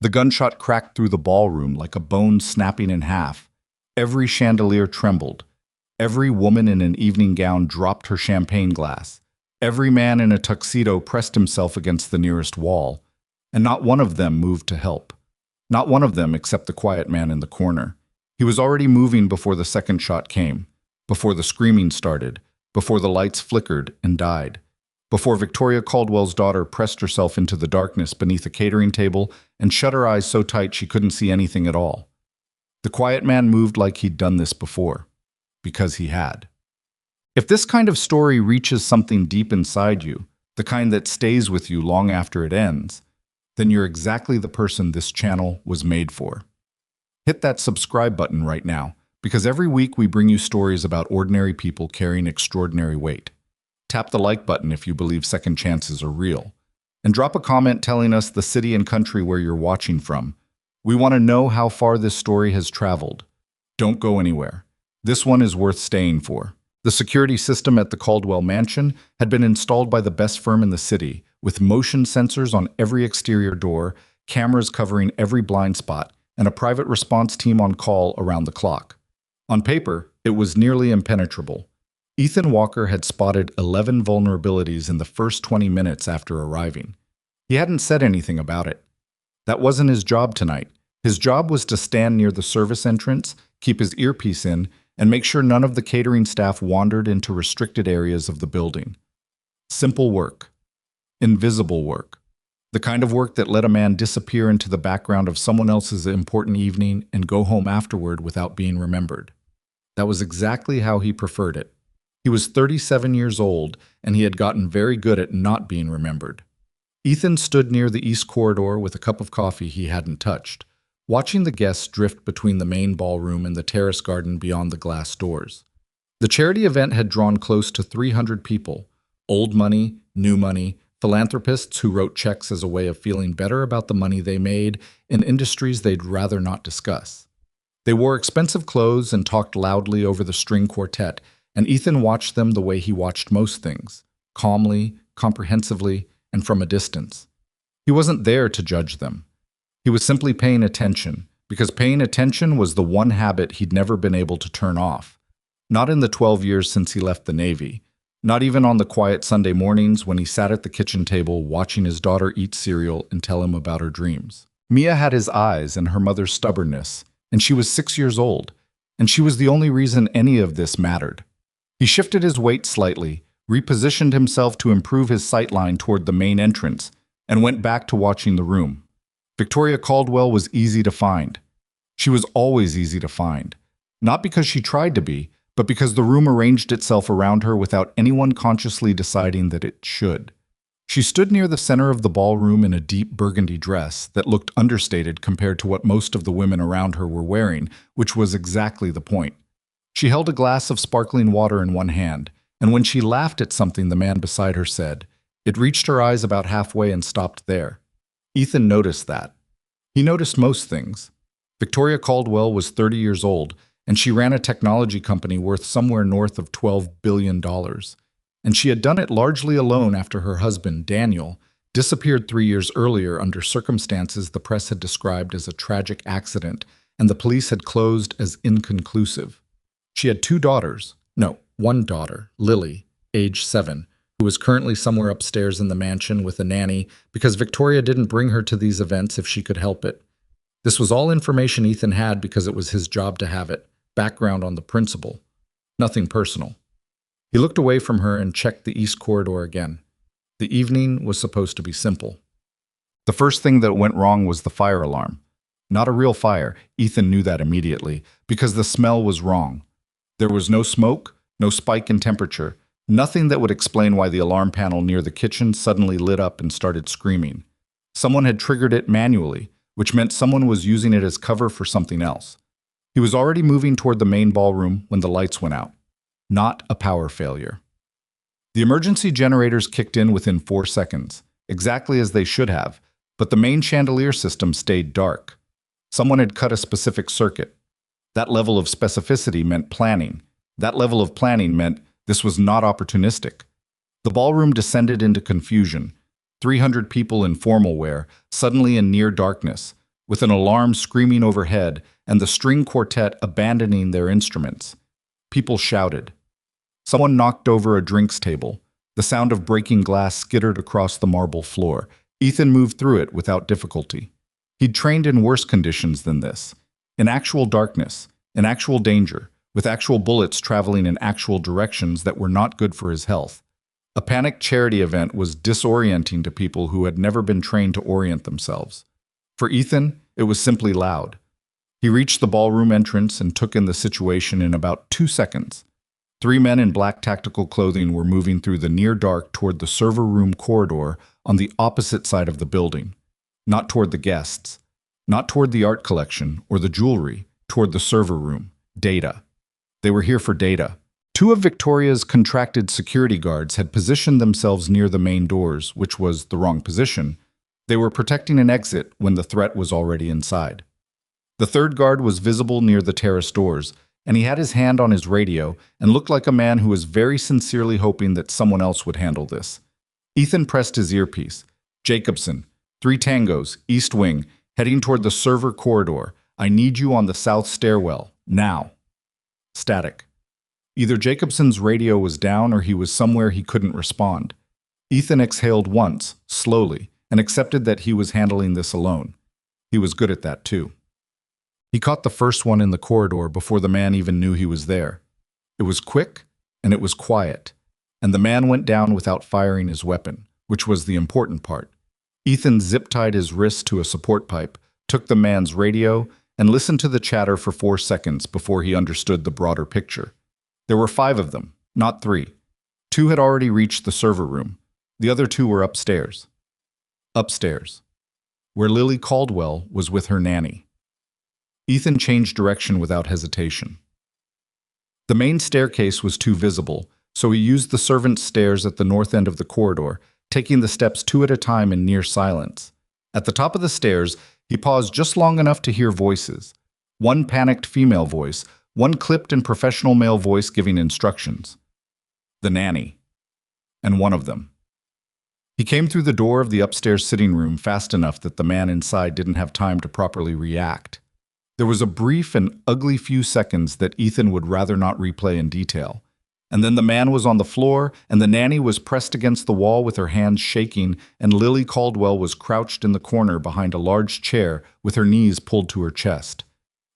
The gunshot cracked through the ballroom like a bone snapping in half. Every chandelier trembled. Every woman in an evening gown dropped her champagne glass. Every man in a tuxedo pressed himself against the nearest wall, and not one of them moved to help. Not one of them except the quiet man in the corner. He was already moving before the second shot came, before the screaming started, before the lights flickered and died, before Victoria Caldwell's daughter pressed herself into the darkness beneath a catering table and shut her eyes so tight she couldn't see anything at all. The quiet man moved like he'd done this before, because he had. If this kind of story reaches something deep inside you, the kind that stays with you long after it ends, then you're exactly the person this channel was made for. Hit that subscribe button right now, because every week we bring you stories about ordinary people carrying extraordinary weight. Tap the like button if you believe second chances are real. And drop a comment telling us the city and country where you're watching from. We want to know how far this story has traveled. Don't go anywhere. This one is worth staying for. The security system at the Caldwell mansion had been installed by the best firm in the city, with motion sensors on every exterior door, cameras covering every blind spot, and a private response team on call around the clock. On paper, it was nearly impenetrable. Ethan Walker had spotted 11 vulnerabilities in the first 20 minutes after arriving. He hadn't said anything about it. That wasn't his job tonight. His job was to stand near the service entrance, keep his earpiece in, and make sure none of the catering staff wandered into restricted areas of the building. Simple work. Invisible work. The kind of work that let a man disappear into the background of someone else's important evening and go home afterward without being remembered. That was exactly how he preferred it. He was 37 years old, and he had gotten very good at not being remembered. Ethan stood near the east corridor with a cup of coffee he hadn't touched, watching the guests drift between the main ballroom and the terrace garden beyond the glass doors. The charity event had drawn close to 300 people, old money, new money, philanthropists who wrote checks as a way of feeling better about the money they made in industries they'd rather not discuss. They wore expensive clothes and talked loudly over the string quartet, and Ethan watched them the way he watched most things, calmly, comprehensively, and from a distance. He wasn't there to judge them. He was simply paying attention, because paying attention was the one habit he'd never been able to turn off. Not in the 12 years since he left the Navy. Not even on the quiet Sunday mornings when he sat at the kitchen table watching his daughter eat cereal and tell him about her dreams. Mia had his eyes and her mother's stubbornness, and she was 6 years old, and she was the only reason any of this mattered. He shifted his weight slightly, repositioned himself to improve his sightline toward the main entrance, and went back to watching the room. Victoria Caldwell was easy to find. She was always easy to find. Not because she tried to be, but because the room arranged itself around her without anyone consciously deciding that it should. She stood near the center of the ballroom in a deep burgundy dress that looked understated compared to what most of the women around her were wearing, which was exactly the point. She held a glass of sparkling water in one hand, and when she laughed at something the man beside her said, it reached her eyes about halfway and stopped there. Ethan noticed that. He noticed most things. Victoria Caldwell was 30 years old, and she ran a technology company worth somewhere north of $12 billion. And she had done it largely alone after her husband, Daniel, disappeared 3 years earlier under circumstances the press had described as a tragic accident and the police had closed as inconclusive. She had one daughter, Lily, age 7, who was currently somewhere upstairs in the mansion with a nanny because Victoria didn't bring her to these events if she could help it. This was all information Ethan had because it was his job to have it, background on the principal. Nothing personal. He looked away from her and checked the east corridor again. The evening was supposed to be simple. The first thing that went wrong was the fire alarm. Not a real fire, Ethan knew that immediately, because the smell was wrong. There was no smoke, no spike in temperature, nothing that would explain why the alarm panel near the kitchen suddenly lit up and started screaming. Someone had triggered it manually, which meant someone was using it as cover for something else. He was already moving toward the main ballroom when the lights went out. Not a power failure. The emergency generators kicked in within 4 seconds, exactly as they should have, but the main chandelier system stayed dark. Someone had cut a specific circuit. That level of specificity meant planning. That level of planning meant this was not opportunistic. The ballroom descended into confusion. 300 people in formal wear, suddenly in near darkness, with an alarm screaming overhead and the string quartet abandoning their instruments. People shouted. Someone knocked over a drinks table. The sound of breaking glass skittered across the marble floor. Ethan moved through it without difficulty. He'd trained in worse conditions than this, in actual darkness, in actual danger, with actual bullets traveling in actual directions that were not good for his health. A panicked charity event was disorienting to people who had never been trained to orient themselves. For Ethan, it was simply loud. He reached the ballroom entrance and took in the situation in about 2 seconds. 3 men in black tactical clothing were moving through the near dark toward the server room corridor on the opposite side of the building. Not toward the guests, not toward the art collection or the jewelry, toward the server room, data. They were here for data. 2 of Victoria's contracted security guards had positioned themselves near the main doors, which was the wrong position. They were protecting an exit when the threat was already inside. The 3rd guard was visible near the terrace doors, and he had his hand on his radio and looked like a man who was very sincerely hoping that someone else would handle this. Ethan pressed his earpiece. Jacobson, 3 Tangos, East Wing, heading toward the server corridor. I need you on the south stairwell, now. Static. Either Jacobson's radio was down or he was somewhere he couldn't respond. Ethan exhaled once, slowly, and accepted that he was handling this alone. He was good at that too. He caught the first one in the corridor before the man even knew he was there. It was quick, and it was quiet, and the man went down without firing his weapon, which was the important part. Ethan zip-tied his wrist to a support pipe, took the man's radio, and listened to the chatter for 4 seconds before he understood the broader picture. There were 5 of them, not 3. 2 had already reached the server room. The other 2 were upstairs. Upstairs, where Lily Caldwell was with her nanny. Ethan changed direction without hesitation. The main staircase was too visible, so he used the servants' stairs at the north end of the corridor, taking the steps 2 at a time in near silence. At the top of the stairs, he paused just long enough to hear voices. 1 panicked female voice, 1 clipped and professional male voice giving instructions. The nanny. And one of them. He came through the door of the upstairs sitting room fast enough that the man inside didn't have time to properly react. There was a brief and ugly few seconds that Ethan would rather not replay in detail. And then the man was on the floor, and the nanny was pressed against the wall with her hands shaking, and Lily Caldwell was crouched in the corner behind a large chair with her knees pulled to her chest.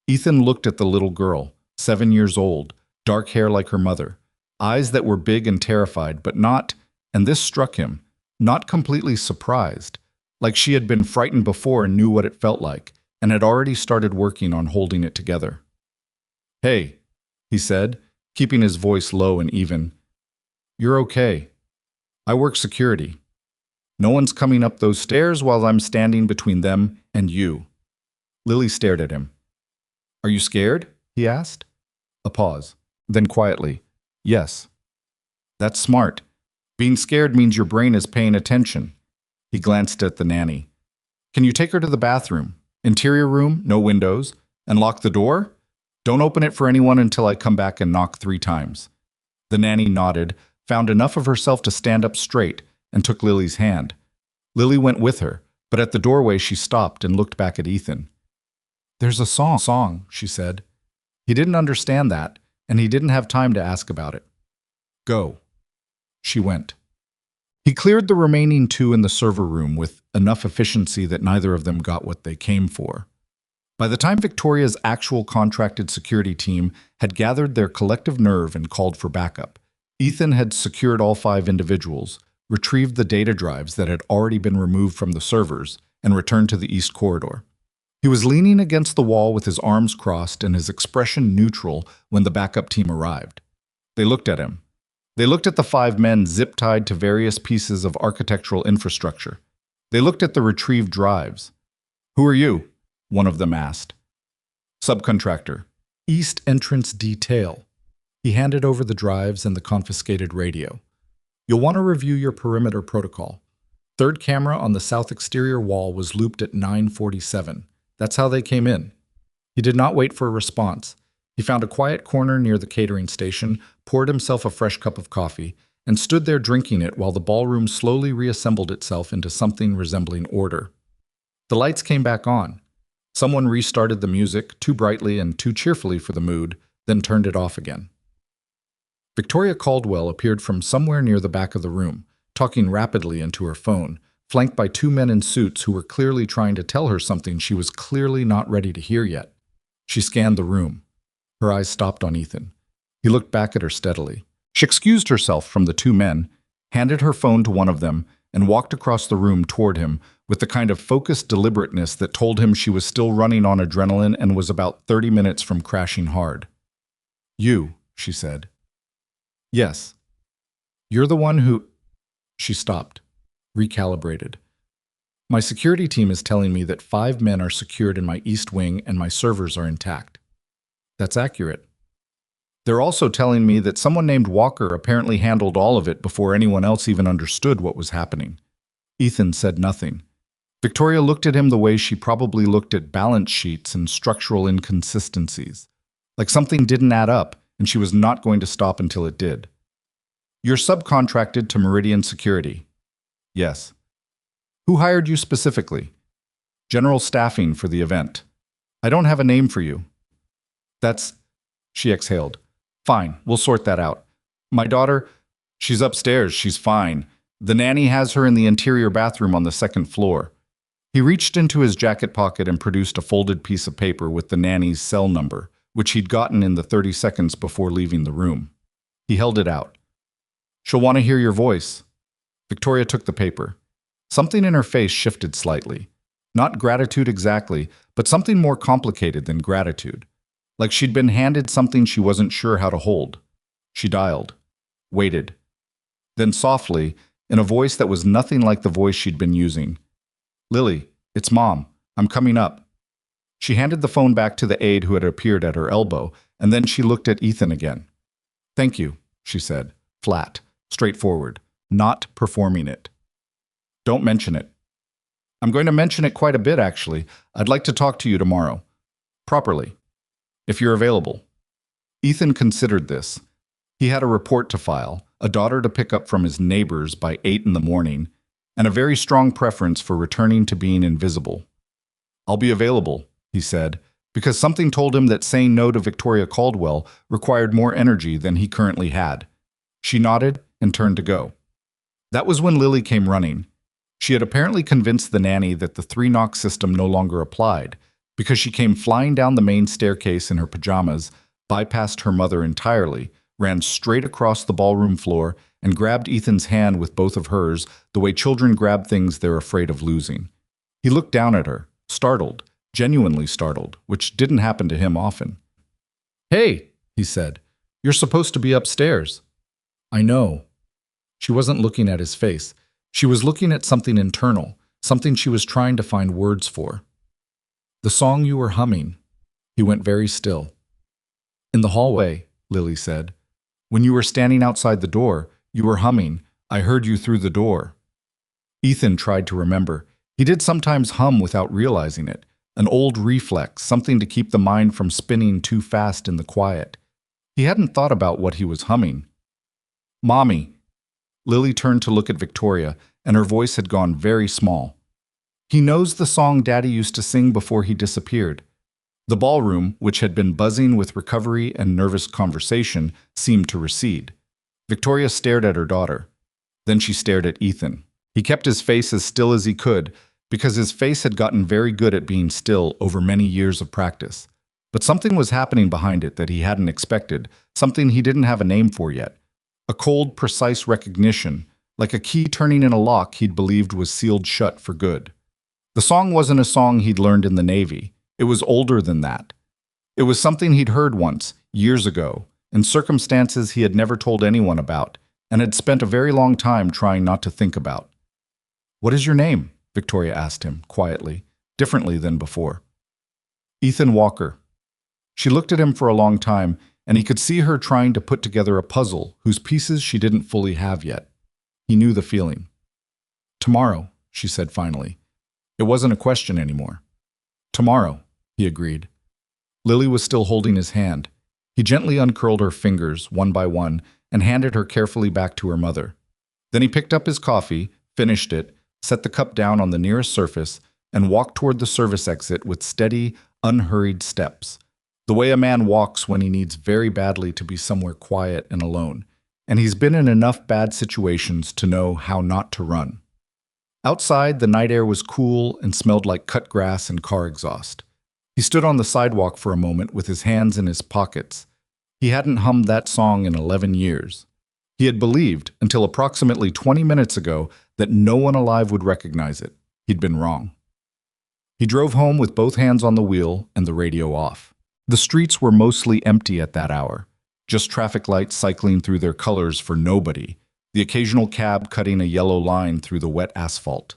Ethan looked at the little girl, 7 years old, dark hair like her mother, eyes that were big and terrified, but not, and this struck him, not completely surprised, like she had been frightened before and knew what it felt like, and had already started working on holding it together. Hey, he said, keeping his voice low and even. You're okay. I work security. No one's coming up those stairs while I'm standing between them and you. Lily stared at him. Are you scared? He asked. A pause. Then quietly, yes. That's smart. Being scared means your brain is paying attention. He glanced at the nanny. Can you take her to the bathroom? Interior room, no windows, and lock the door? Don't open it for anyone until I come back and knock 3 times. The nanny nodded, found enough of herself to stand up straight, and took Lily's hand. Lily went with her, but at the doorway she stopped and looked back at Ethan. There's a song, she said. He didn't understand that, and he didn't have time to ask about it. Go. She went. He cleared the remaining 2 in the server room with enough efficiency that neither of them got what they came for. By the time Victoria's actual contracted security team had gathered their collective nerve and called for backup, Ethan had secured all 5 individuals, retrieved the data drives that had already been removed from the servers, and returned to the east corridor. He was leaning against the wall with his arms crossed and his expression neutral when the backup team arrived. They looked at him. They looked at the 5 men zip-tied to various pieces of architectural infrastructure. They looked at the retrieved drives. Who are you? One of them asked. Subcontractor. East entrance detail. He handed over the drives and the confiscated radio. You'll want to review your perimeter protocol. 3rd camera on the south exterior wall was looped at 9:47. That's how they came in. He did not wait for a response. He found a quiet corner near the catering station, poured himself a fresh cup of coffee, and stood there drinking it while the ballroom slowly reassembled itself into something resembling order. The lights came back on. Someone restarted the music too brightly and too cheerfully for the mood, then turned it off again. Victoria Caldwell appeared from somewhere near the back of the room, talking rapidly into her phone, flanked by two men in suits who were clearly trying to tell her something she was clearly not ready to hear yet. She scanned the room. Her eyes stopped on Ethan. He looked back at her steadily. She excused herself from the two men, handed her phone to one of them, and walked across the room toward him with the kind of focused deliberateness that told him she was still running on adrenaline and was about 30 minutes from crashing hard. "You," she said. "Yes. You're the one who—" She stopped, recalibrated. "My security team is telling me that 5 men are secured in my east wing and my servers are intact." "That's accurate." "They're also telling me that someone named Walker apparently handled all of it before anyone else even understood what was happening." Ethan said nothing. Victoria looked at him the way she probably looked at balance sheets and structural inconsistencies. Like something didn't add up, and she was not going to stop until it did. "You're subcontracted to Meridian Security." "Yes." "Who hired you specifically?" "General staffing for the event." "I don't have a name for you." "That's—" She exhaled. "Fine, we'll sort that out. My daughter, she's upstairs, she's fine. The nanny has her in the interior bathroom on the 2nd floor." He reached into his jacket pocket and produced a folded piece of paper with the nanny's cell number, which he'd gotten in the 30 seconds before leaving the room. He held it out. "She'll want to hear your voice." Victoria took the paper. Something in her face shifted slightly. Not gratitude exactly, but something more complicated than gratitude. Like she'd been handed something she wasn't sure how to hold. She dialed. Waited. Then softly, in a voice that was nothing like the voice she'd been using. "Lily, it's Mom. I'm coming up." She handed the phone back to the aide who had appeared at her elbow, and then she looked at Ethan again. "Thank you," she said, flat, straightforward, not performing it. "Don't mention it." "I'm going to mention it quite a bit, actually. I'd like to talk to you tomorrow. Properly. If you're available." Ethan considered this. He had a report to file, a daughter to pick up from his neighbors by 8 in the morning, and a very strong preference for returning to being invisible. "I'll be available," he said, because something told him that saying no to Victoria Caldwell required more energy than he currently had. She nodded and turned to go. That was when Lily came running. She had apparently convinced the nanny that the 3-knock system no longer applied, because she came flying down the main staircase in her pajamas, bypassed her mother entirely, ran straight across the ballroom floor, and grabbed Ethan's hand with both of hers, the way children grab things they're afraid of losing. He looked down at her, startled, genuinely startled, which didn't happen to him often. "Hey," he said, "you're supposed to be upstairs." "I know." She wasn't looking at his face. She was looking at something internal, something she was trying to find words for. "The song you were humming." He went very still. "In the hallway," Lily said. "When you were standing outside the door, you were humming. I heard you through the door." Ethan tried to remember. He did sometimes hum without realizing it, an old reflex, something to keep the mind from spinning too fast in the quiet. He hadn't thought about what he was humming. "Mommy." Lily turned to look at Victoria, and her voice had gone very small. "He knows the song Daddy used to sing before he disappeared." The ballroom, which had been buzzing with recovery and nervous conversation, seemed to recede. Victoria stared at her daughter. Then she stared at Ethan. He kept his face as still as he could, because his face had gotten very good at being still over many years of practice. But something was happening behind it that he hadn't expected, something he didn't have a name for yet. A cold, precise recognition, like a key turning in a lock he'd believed was sealed shut for good. The song wasn't a song he'd learned in the Navy. It was older than that. It was something he'd heard once, years ago, in circumstances he had never told anyone about, and had spent a very long time trying not to think about. "What is your name?" Victoria asked him, quietly, differently than before. "Ethan Walker." She looked at him for a long time, and he could see her trying to put together a puzzle whose pieces she didn't fully have yet. He knew the feeling. "Tomorrow," she said finally. It wasn't a question anymore. "Tomorrow," he agreed. Lily was still holding his hand. He gently uncurled her fingers, one by one, and handed her carefully back to her mother. Then he picked up his coffee, finished it, set the cup down on the nearest surface, and walked toward the service exit with steady, unhurried steps, the way a man walks when he needs very badly to be somewhere quiet and alone, and he's been in enough bad situations to know how not to run. Outside, the night air was cool and smelled like cut grass and car exhaust. He stood on the sidewalk for a moment with his hands in his pockets. He hadn't hummed that song in 11 years. He had believed, until approximately 20 minutes ago, that no one alive would recognize it. He'd been wrong. He drove home with both hands on the wheel and the radio off. The streets were mostly empty at that hour, just traffic lights cycling through their colors for nobody, the occasional cab cutting a yellow line through the wet asphalt.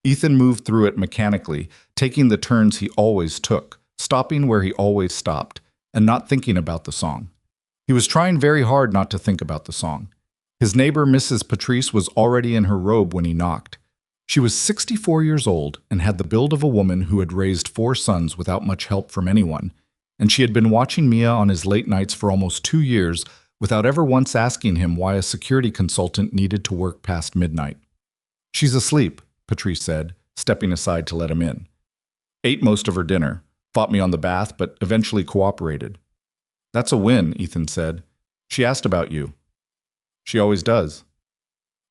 Ethan moved through it mechanically, taking the turns he always took, stopping where he always stopped, and not thinking about the song. He was trying very hard not to think about the song. His neighbor, Mrs. Patrice, was already in her robe when he knocked. She was 64 years old and had the build of a woman who had raised 4 sons without much help from anyone, and she had been watching Mia on his late nights for almost 2 years without ever once asking him why a security consultant needed to work past midnight. "She's asleep," Patrice said, stepping aside to let him in. "Ate most of her dinner, fought me on the bath, but eventually cooperated." "That's a win," Ethan said. "She asked about you." "She always does."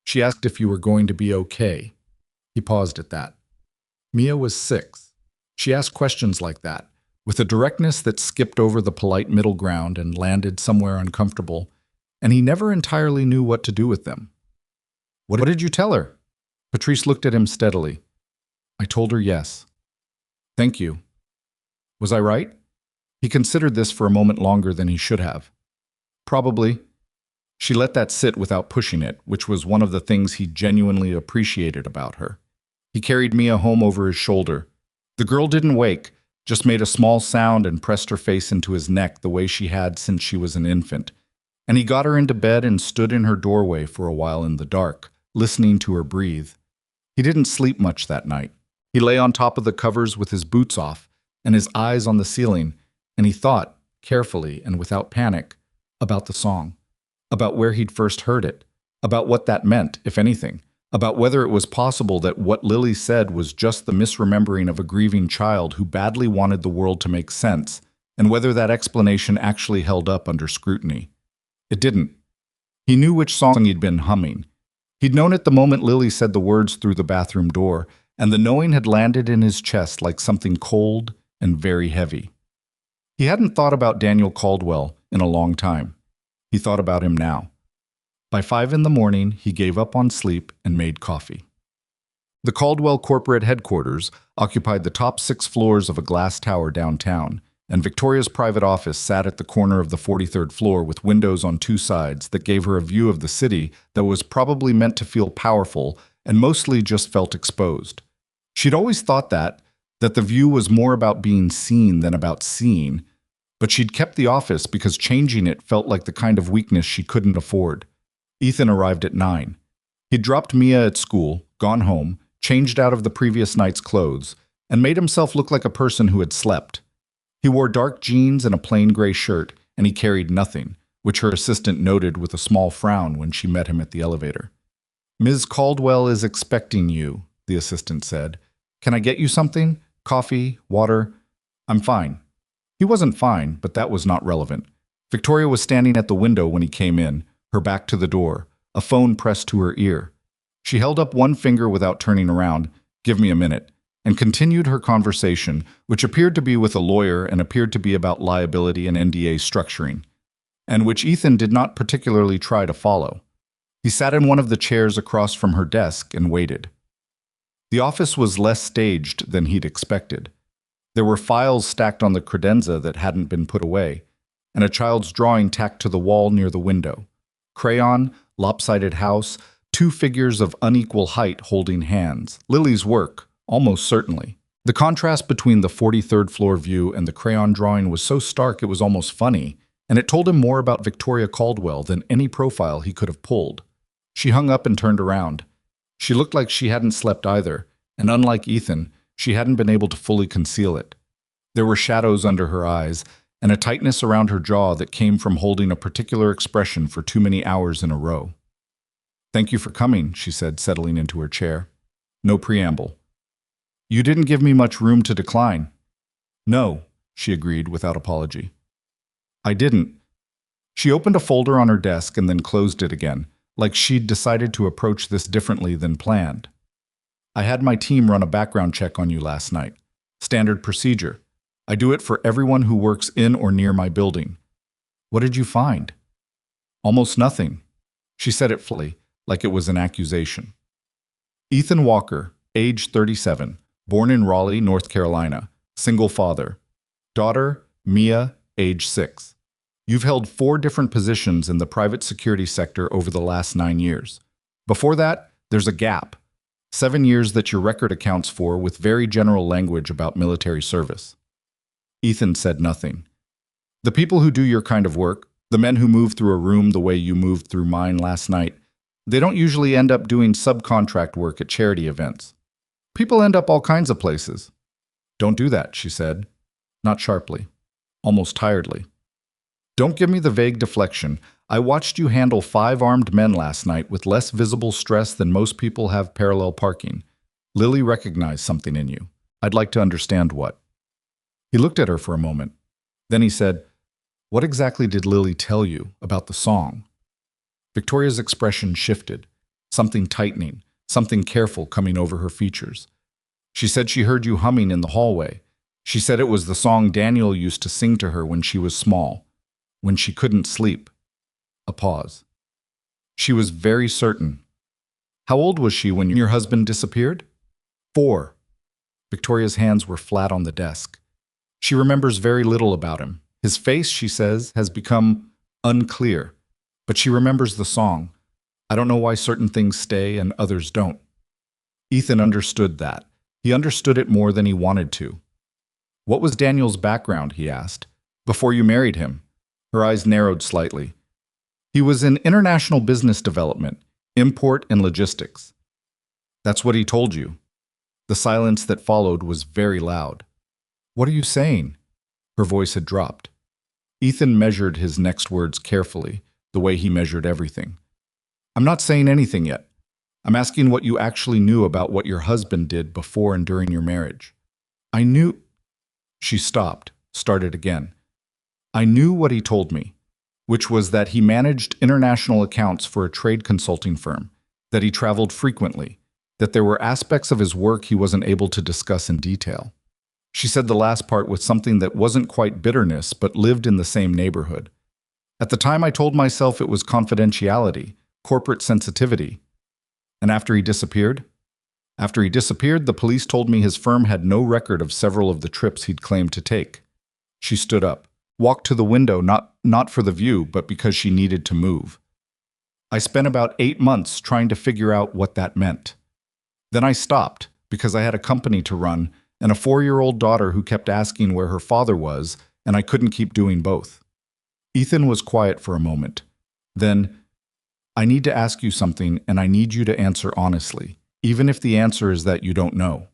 "She asked if you were going to be okay." He paused at that. Mia was 6. She asked questions like that, with a directness that skipped over the polite middle ground and landed somewhere uncomfortable, and he never entirely knew what to do with them. What did you tell her?" Patrice looked at him steadily. "I told her yes." "Thank you." "Was I right?" He considered this for a moment longer than he should have. "Probably." She let that sit without pushing it, which was one of the things he genuinely appreciated about her. He carried Mia home over his shoulder. The girl didn't wake, just made a small sound and pressed her face into his neck the way she had since she was an infant. And he got her into bed and stood in her doorway for a while in the dark, listening to her breathe. He didn't sleep much that night. He lay on top of the covers with his boots off and his eyes on the ceiling, and he thought, carefully and without panic, about the song, about where he'd first heard it, about what that meant, if anything, about whether it was possible that what Lily said was just the misremembering of a grieving child who badly wanted the world to make sense, and whether that explanation actually held up under scrutiny. It didn't. He knew which song he'd been humming. He'd known it the moment Lily said the words through the bathroom door, and the knowing had landed in his chest like something cold and very heavy. He hadn't thought about Daniel Caldwell in a long time. He thought about him now. By 5 in the morning, he gave up on sleep and made coffee. The Caldwell corporate headquarters occupied the top 6 floors of a glass tower downtown, and Victoria's private office sat at the corner of the 43rd floor with windows on 2 sides that gave her a view of the city that was probably meant to feel powerful and mostly just felt exposed. She'd always thought that the view was more about being seen than about seeing, but she'd kept the office because changing it felt like the kind of weakness she couldn't afford. Ethan arrived at 9. He'd dropped Mia at school, gone home, changed out of the previous night's clothes, and made himself look like a person who had slept. He wore dark jeans and a plain gray shirt, and he carried nothing, which her assistant noted with a small frown when she met him at the elevator. "Ms. Caldwell is expecting you," the assistant said. "Can I get you something? Coffee? Water?" "I'm fine." He wasn't fine, but that was not relevant. Victoria was standing at the window when he came in, her back to the door, a phone pressed to her ear. She held up one finger without turning around, "Give me a minute," and continued her conversation, which appeared to be with a lawyer and appeared to be about liability and NDA structuring, and which Ethan did not particularly try to follow. He sat in one of the chairs across from her desk and waited. The office was less staged than he'd expected. There were files stacked on the credenza that hadn't been put away, and a child's drawing tacked to the wall near the window. Crayon, lopsided house, 2 figures of unequal height holding hands. Lily's work, almost certainly. The contrast between the 43rd floor view and the crayon drawing was so stark it was almost funny, and it told him more about Victoria Caldwell than any profile he could have pulled. She hung up and turned around. She looked like she hadn't slept either, and unlike Ethan, she hadn't been able to fully conceal it. There were shadows under her eyes, and a tightness around her jaw that came from holding a particular expression for too many hours in a row. "Thank you for coming," she said, settling into her chair. No preamble. You didn't give me much room to decline. No, she agreed without apology. I didn't. She opened a folder on her desk and then closed it again, like she'd decided to approach this differently than planned. I had my team run a background check on you last night. Standard procedure. I do it for everyone who works in or near my building. What did you find? Almost nothing. She said it fully, like it was an accusation. Ethan Walker, age 37, born in Raleigh, North Carolina, single father. Daughter, Mia, age 6. You've held 4 different positions in the private security sector over the last 9 years. Before that, there's a gap. 7 years that your record accounts for with very general language about military service. Ethan said nothing. The people who do your kind of work, the men who move through a room the way you moved through mine last night, they don't usually end up doing subcontract work at charity events. People end up all kinds of places. Don't do that, she said. Not sharply. Almost tiredly. Don't give me the vague deflection. I watched you handle 5 armed men last night with less visible stress than most people have parallel parking. Lily recognized something in you. I'd like to understand what. He looked at her for a moment. Then he said, What exactly did Lily tell you about the song? Victoria's expression shifted, something tightening, something careful coming over her features. She said she heard you humming in the hallway. She said it was the song Daniel used to sing to her when she was small, when she couldn't sleep. A pause. She was very certain. How old was she when your husband disappeared? 4. Victoria's hands were flat on the desk. She remembers very little about him. His face, she says, has become unclear. But she remembers the song. I don't know why certain things stay and others don't. Ethan understood that. He understood it more than he wanted to. What was Daniel's background, he asked, before you married him? Her eyes narrowed slightly. He was in international business development, import and logistics. That's what he told you. The silence that followed was very loud. What are you saying? Her voice had dropped. Ethan measured his next words carefully, the way he measured everything. I'm not saying anything yet. I'm asking what you actually knew about what your husband did before and during your marriage. I knew... She stopped, started again. I knew what he told me, which was that he managed international accounts for a trade consulting firm, that he traveled frequently, that there were aspects of his work he wasn't able to discuss in detail. She said the last part with something that wasn't quite bitterness, but lived in the same neighborhood. At the time, I told myself it was confidentiality, corporate sensitivity. And after he disappeared? After he disappeared, the police told me his firm had no record of several of the trips he'd claimed to take. She stood up, walked to the window, not for the view, but because she needed to move. I spent about 8 months trying to figure out what that meant. Then I stopped, because I had a company to run and a 4-year-old daughter who kept asking where her father was, and I couldn't keep doing both. Ethan was quiet for a moment. Then, I need to ask you something, and I need you to answer honestly, even if the answer is that you don't know.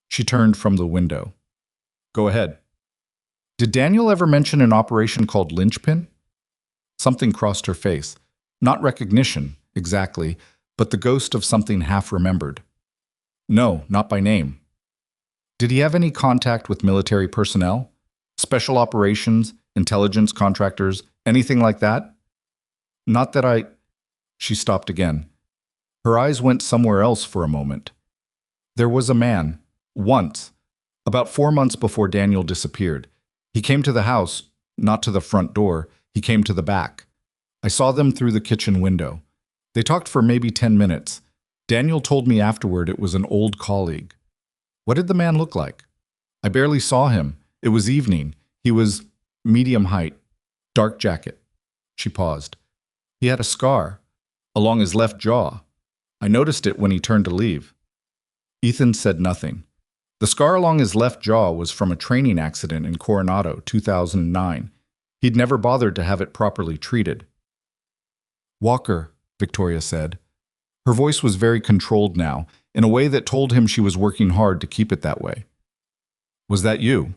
She turned from the window. Go ahead. Did Daniel ever mention an operation called Linchpin? Something crossed her face. Not recognition, exactly, but the ghost of something half-remembered. No, not by name. Did he have any contact with military personnel? Special operations, intelligence contractors, anything like that? Not that I... She stopped again. Her eyes went somewhere else for a moment. There was a man, once, about 4 months before Daniel disappeared. He came to the house, not to the front door, he came to the back. I saw them through the kitchen window. They talked for maybe 10 minutes. Daniel told me afterward it was an old colleague. What did the man look like? I barely saw him. It was evening. He was medium height, dark jacket. She paused. He had a scar along his left jaw. I noticed it when he turned to leave. Ethan said nothing. The scar along his left jaw was from a training accident in Coronado, 2009. He'd never bothered to have it properly treated. Walker, Victoria said. Her voice was very controlled now, in a way that told him she was working hard to keep it that way. Was that you?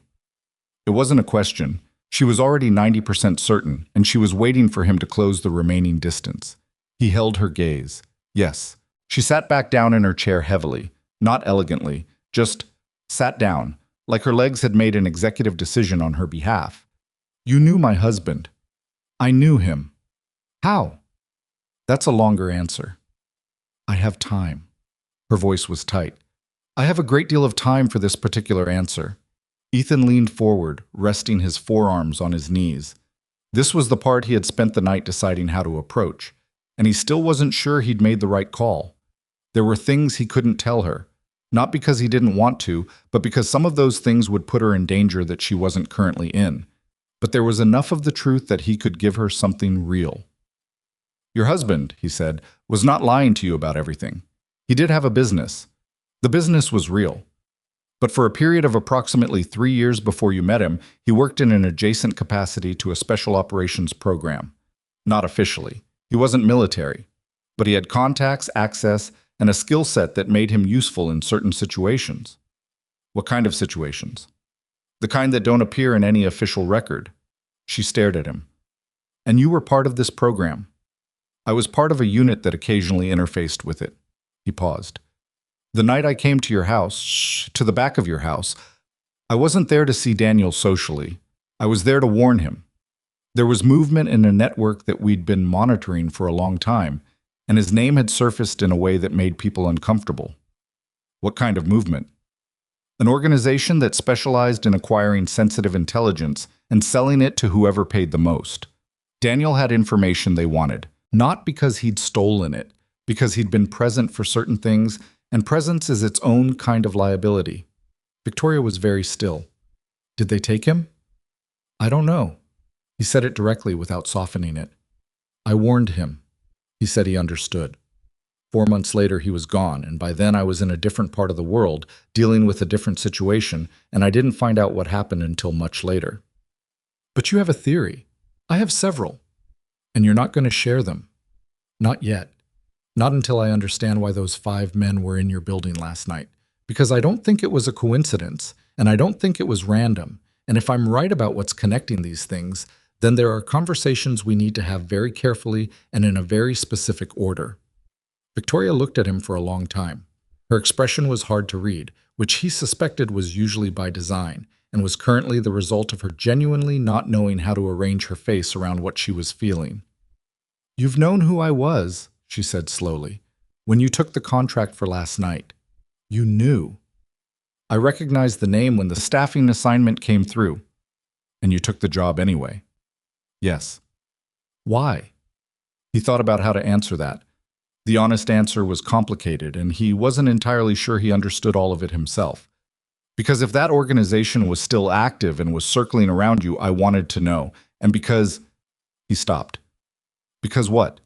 It wasn't a question. She was already 90% certain, and she was waiting for him to close the remaining distance. He held her gaze. Yes. She sat back down in her chair heavily, not elegantly, just sat down, like her legs had made an executive decision on her behalf. You knew my husband. I knew him. How? That's a longer answer. I have time. Her voice was tight. I have a great deal of time for this particular answer. Ethan leaned forward, resting his forearms on his knees. This was the part he had spent the night deciding how to approach, and he still wasn't sure he'd made the right call. There were things he couldn't tell her, not because he didn't want to, but because some of those things would put her in danger that she wasn't currently in. But there was enough of the truth that he could give her something real. Your husband, he said, was not lying to you about everything. He did have a business. The business was real. But for a period of approximately 3 years before you met him, he worked in an adjacent capacity to a special operations program. Not officially. He wasn't military. But he had contacts, access, and a skill set that made him useful in certain situations. What kind of situations? The kind that don't appear in any official record. She stared at him. And you were part of this program. I was part of a unit that occasionally interfaced with it. He paused. The night I came to your house, to the back of your house, I wasn't there to see Daniel socially. I was there to warn him. There was movement in a network that we'd been monitoring for a long time, and his name had surfaced in a way that made people uncomfortable. What kind of movement? An organization that specialized in acquiring sensitive intelligence and selling it to whoever paid the most. Daniel had information they wanted, not because he'd stolen it, because he'd been present for certain things, and presence is its own kind of liability. Victoria was very still. Did they take him? I don't know. He said it directly without softening it. I warned him. He said he understood. 4 months later, he was gone, and by then I was in a different part of the world, dealing with a different situation, and I didn't find out what happened until much later. But you have a theory. I have several. And you're not going to share them. Not yet. Not until I understand why those 5 men were in your building last night. Because I don't think it was a coincidence, and I don't think it was random. And if I'm right about what's connecting these things, then there are conversations we need to have very carefully and in a very specific order. Victoria looked at him for a long time. Her expression was hard to read, which he suspected was usually by design, and was currently the result of her genuinely not knowing how to arrange her face around what she was feeling. You've known who I was, she said slowly, when you took the contract for last night. You knew. I recognized the name when the staffing assignment came through. And you took the job anyway. Yes. Why? He thought about how to answer that. The honest answer was complicated, and he wasn't entirely sure he understood all of it himself. Because if that organization was still active and was circling around you, I wanted to know. And because... He stopped. Because what?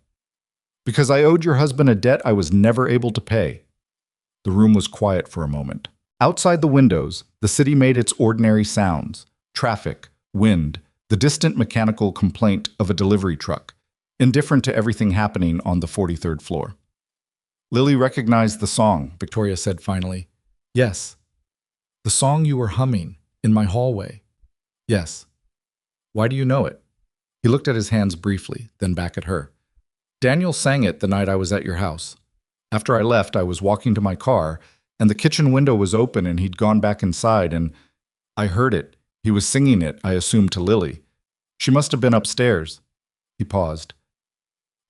Because I owed your husband a debt I was never able to pay. The room was quiet for a moment. Outside the windows, the city made its ordinary sounds. Traffic, wind, the distant mechanical complaint of a delivery truck, indifferent to everything happening on the 43rd floor. Lily recognized the song, Victoria said finally. Yes. The song you were humming in my hallway. Yes. Why do you know it? He looked at his hands briefly, then back at her. Daniel sang it the night I was at your house. After I left, I was walking to my car, and the kitchen window was open and he'd gone back inside, and I heard it. He was singing it, I assumed, to Lily. She must have been upstairs. He paused.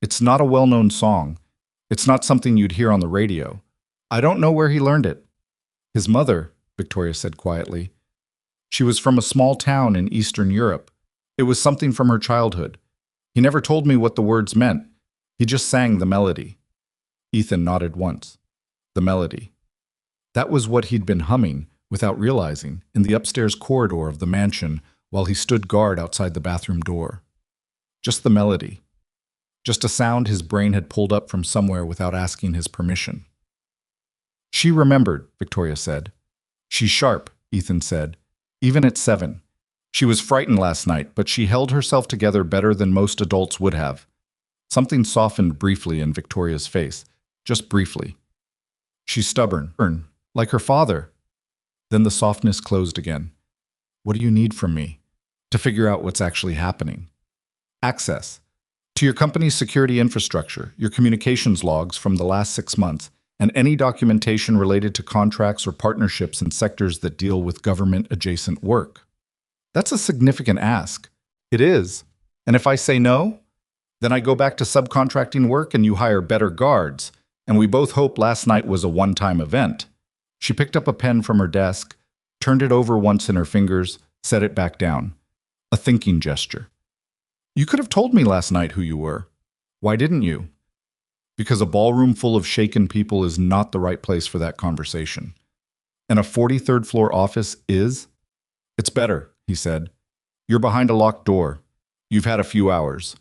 It's not a well-known song. It's not something you'd hear on the radio. I don't know where he learned it. His mother, Victoria said quietly. She was from a small town in Eastern Europe. It was something from her childhood. He never told me what the words meant. He just sang the melody. Ethan nodded once. The melody. That was what he'd been humming, without realizing, in the upstairs corridor of the mansion while he stood guard outside the bathroom door. Just the melody. Just a sound his brain had pulled up from somewhere without asking his permission. She remembered, Victoria said. She's sharp, Ethan said. Even at 7. She was frightened last night, but she held herself together better than most adults would have. Something softened briefly in Victoria's face, just briefly. She's stubborn, like her father. Then the softness closed again. What do you need from me? To figure out what's actually happening. Access. To your company's security infrastructure, your communications logs from the last 6 months, and any documentation related to contracts or partnerships in sectors that deal with government-adjacent work. That's a significant ask. It is. And if I say no, then I go back to subcontracting work and you hire better guards, and we both hope last night was a one-time event. She picked up a pen from her desk, turned it over once in her fingers, set it back down. A thinking gesture. You could have told me last night who you were. Why didn't you? Because a ballroom full of shaken people is not the right place for that conversation. And a 43rd floor office is? It's better, he said. You're behind a locked door. You've had a few hours.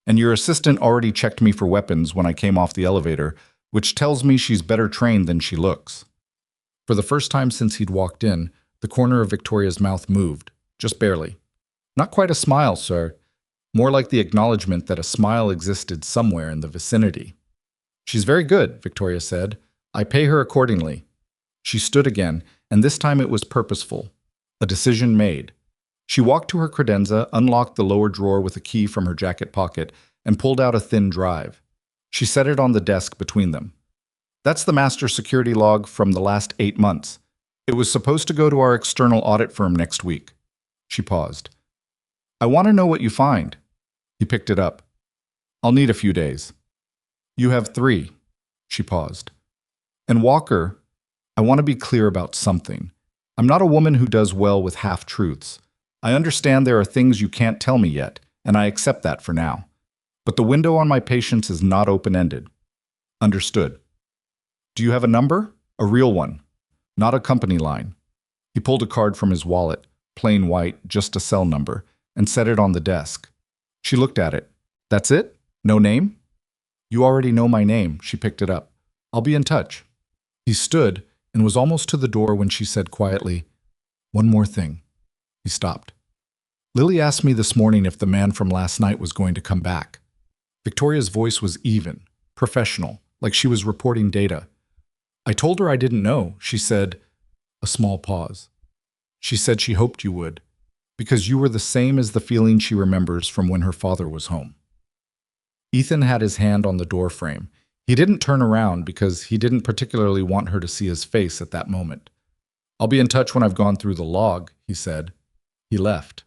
And your assistant already checked me for weapons when I came off the elevator, which tells me she's better trained than she looks. For the first time since he'd walked in, the corner of Victoria's mouth moved, just barely. Not quite a smile, sir. More like the acknowledgement that a smile existed somewhere in the vicinity. She's very good, Victoria said. I pay her accordingly. She stood again, and this time it was purposeful. A decision made. She walked to her credenza, unlocked the lower drawer with a key from her jacket pocket, and pulled out a thin drive. She set it on the desk between them. That's the master security log from the last 8 months. It was supposed to go to our external audit firm next week. She paused. I want to know what you find. He picked it up. I'll need a few days. You have 3. She paused. And Walker, I want to be clear about something. I'm not a woman who does well with half-truths. I understand there are things you can't tell me yet, and I accept that for now. But the window on my patience is not open-ended. Understood. Do you have a number? A real one. Not a company line. He pulled a card from his wallet, plain white, just a cell number, and set it on the desk. She looked at it. That's it? No name? You already know my name. She picked it up. I'll be in touch. He stood and was almost to the door when she said quietly, One more thing. He stopped. Lily asked me this morning if the man from last night was going to come back. Victoria's voice was even, professional, like she was reporting data. I told her I didn't know. She said, a small pause. She said she hoped you would, because you were the same as the feeling she remembers from when her father was home. Ethan had his hand on the door frame. He didn't turn around because he didn't particularly want her to see his face at that moment. I'll be in touch when I've gone through the log, he said. He left.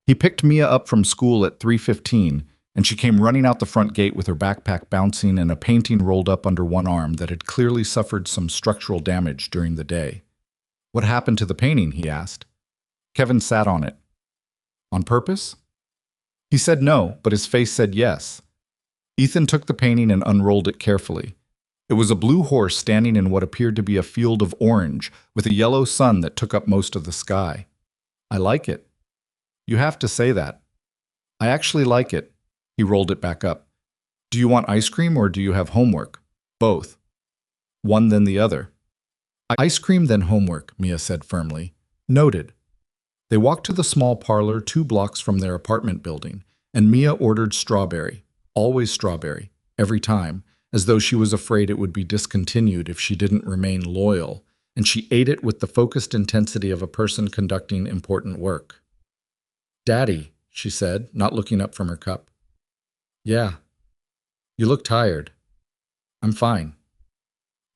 He picked Mia up from school at 3:15, and she came running out the front gate with her backpack bouncing and a painting rolled up under one arm that had clearly suffered some structural damage during the day. What happened to the painting, he asked. Kevin sat on it. On purpose? He said no, but his face said yes. Ethan took the painting and unrolled it carefully. It was a blue horse standing in what appeared to be a field of orange, with a yellow sun that took up most of the sky. I like it. You have to say that. I actually like it. He rolled it back up. Do you want ice cream or do you have homework? Both. One then the other. Ice cream then homework, Mia said firmly. Noted. They walked to the small parlor 2 blocks from their apartment building, and Mia ordered strawberry. Always strawberry, every time, as though she was afraid it would be discontinued if she didn't remain loyal, and she ate it with the focused intensity of a person conducting important work. Daddy, she said, not looking up from her cup. Yeah. You look tired. I'm fine.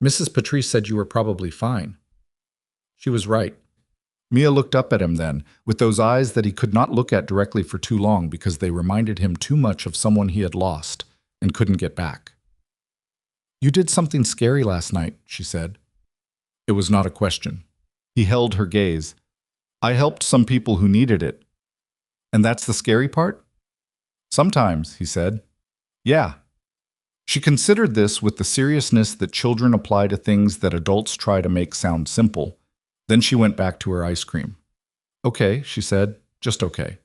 Mrs. Patrice said you were probably fine. She was right. Mia looked up at him then, with those eyes that he could not look at directly for too long because they reminded him too much of someone he had lost and couldn't get back. You did something scary last night, she said. It was not a question. He held her gaze. I helped some people who needed it. And that's the scary part? Sometimes, he said. Yeah. She considered this with the seriousness that children apply to things that adults try to make sound simple. Then she went back to her ice cream. Okay, she said, just okay.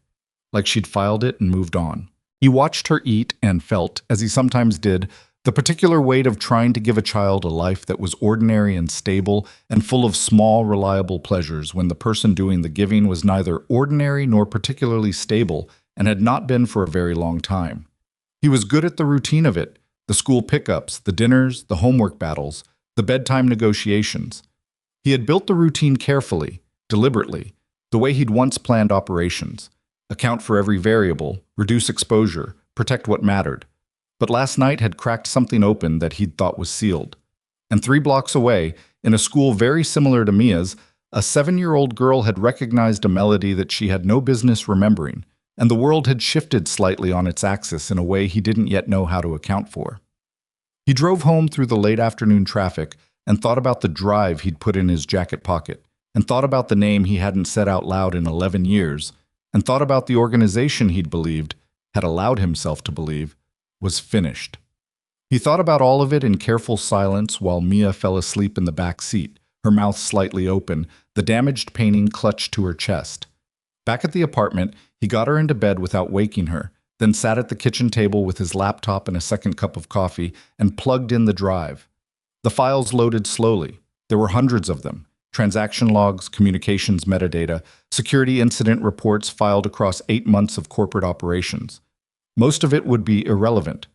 Like she'd filed it and moved on. He watched her eat and felt, as he sometimes did, the particular weight of trying to give a child a life that was ordinary and stable and full of small, reliable pleasures when the person doing the giving was neither ordinary nor particularly stable and had not been for a very long time. He was good at the routine of it, the school pickups, the dinners, the homework battles, the bedtime negotiations. He had built the routine carefully, deliberately, the way he'd once planned operations. Account for every variable, reduce exposure, protect what mattered. But last night had cracked something open that he'd thought was sealed. And 3 blocks away, in a school very similar to Mia's, a 7-year-old girl had recognized a melody that she had no business remembering, and the world had shifted slightly on its axis in a way he didn't yet know how to account for. He drove home through the late afternoon traffic and thought about the drive he'd put in his jacket pocket, and thought about the name he hadn't said out loud in 11 years, and thought about the organization he'd believed, had allowed himself to believe, was finished. He thought about all of it in careful silence while Mia fell asleep in the back seat, her mouth slightly open, the damaged painting clutched to her chest. Back at the apartment, he got her into bed without waking her, then sat at the kitchen table with his laptop and a second cup of coffee and plugged in the drive. The files loaded slowly. There were hundreds of them. Transaction logs, communications metadata, security incident reports filed across 8 months of corporate operations. Most of it would be irrelevant.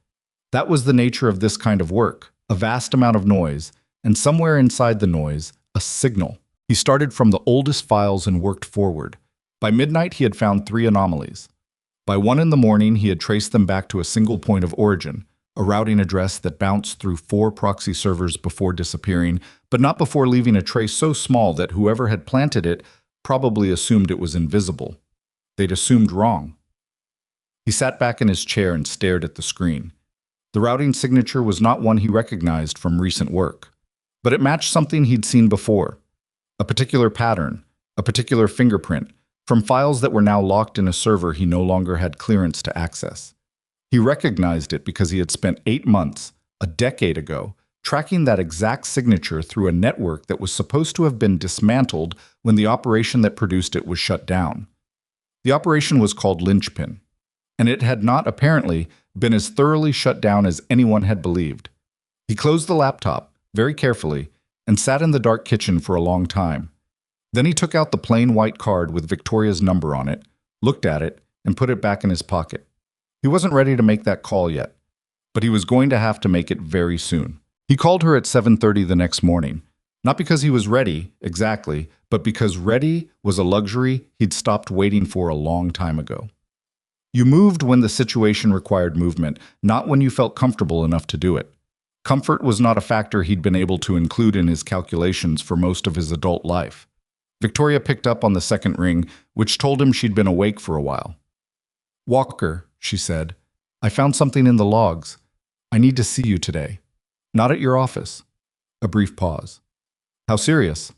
That was the nature of this kind of work, a vast amount of noise, and somewhere inside the noise, a signal. He started from the oldest files and worked forward. By midnight, he had found 3 anomalies. By 1 in the morning, he had traced them back to a single point of origin, a routing address that bounced through 4 proxy servers before disappearing, but not before leaving a trace so small that whoever had planted it probably assumed it was invisible. They'd assumed wrong. He sat back in his chair and stared at the screen. The routing signature was not one he recognized from recent work, but it matched something he'd seen before. A particular pattern, a particular fingerprint, from files that were now locked in a server he no longer had clearance to access. He recognized it because he had spent 8 months, a decade ago, tracking that exact signature through a network that was supposed to have been dismantled when the operation that produced it was shut down. The operation was called Linchpin, and it had not, apparently, been as thoroughly shut down as anyone had believed. He closed the laptop, very carefully, and sat in the dark kitchen for a long time. Then he took out the plain white card with Victoria's number on it, looked at it, and put it back in his pocket. He wasn't ready to make that call yet, but he was going to have to make it very soon. He called her at 7:30 the next morning, not because he was ready, exactly, but because ready was a luxury he'd stopped waiting for a long time ago. You moved when the situation required movement, not when you felt comfortable enough to do it. Comfort was not a factor he'd been able to include in his calculations for most of his adult life. Victoria picked up on the second ring, which told him she'd been awake for a while. "Walker," she said, "I found something in the logs. I need to see you today. Not at your office." A brief pause. "How serious?"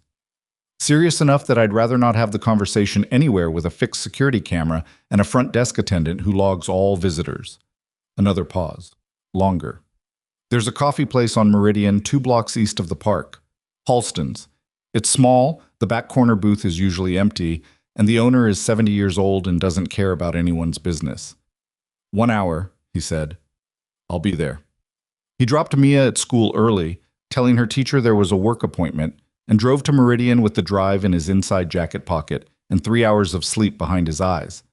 "Serious enough that I'd rather not have the conversation anywhere with a fixed security camera and a front desk attendant who logs all visitors." Another pause. Longer. "There's a coffee place on Meridian 2 blocks east of the park. Halston's. It's small, the back corner booth is usually empty, and the owner is 70 years old and doesn't care about anyone's business." 1 hour, he said. "I'll be there." He dropped Mia at school early, telling her teacher there was a work appointment, and drove to Meridian with the drive in his inside jacket pocket and 3 hours of sleep behind his eyes.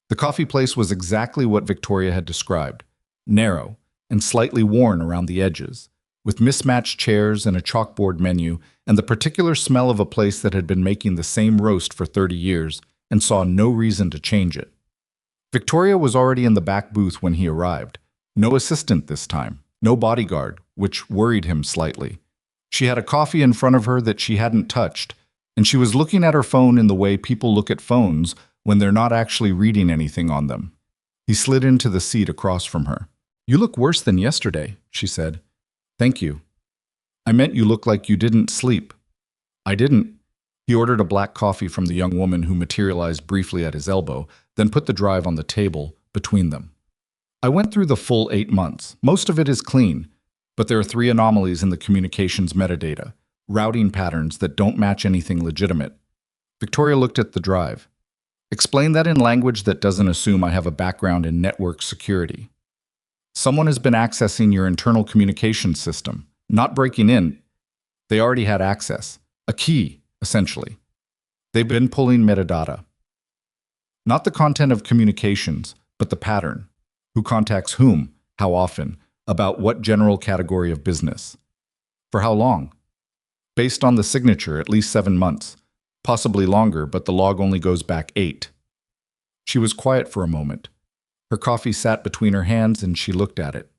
The coffee place was exactly what Victoria had described, narrow and slightly worn around the edges, with mismatched chairs and a chalkboard menu, and the particular smell of a place that had been making the same roast for 30 years and saw no reason to change it. Victoria was already in the back booth when he arrived. No assistant this time, no bodyguard, which worried him slightly. She had a coffee in front of her that she hadn't touched, and she was looking at her phone in the way people look at phones when they're not actually reading anything on them. He slid into the seat across from her. "You look worse than yesterday," she said. "Thank you." "I meant you look like you didn't sleep." "I didn't." He ordered a black coffee from the young woman who materialized briefly at his elbow, then put the drive on the table between them. "I went through the full 8 months. Most of it is clean, but there are 3 anomalies in the communications metadata, routing patterns that don't match anything legitimate." Victoria looked at the drive. "Explain that in language that doesn't assume I have a background in network security." "Someone has been accessing your internal communications system, not breaking in. They already had access. A key, essentially. They've been pulling metadata. Not the content of communications, but the pattern. Who contacts whom, how often, about what general category of business. For how long? Based on the signature, at least 7 months. Possibly longer, but the log only goes back 8. She was quiet for a moment. Her coffee sat between her hands and she looked at it.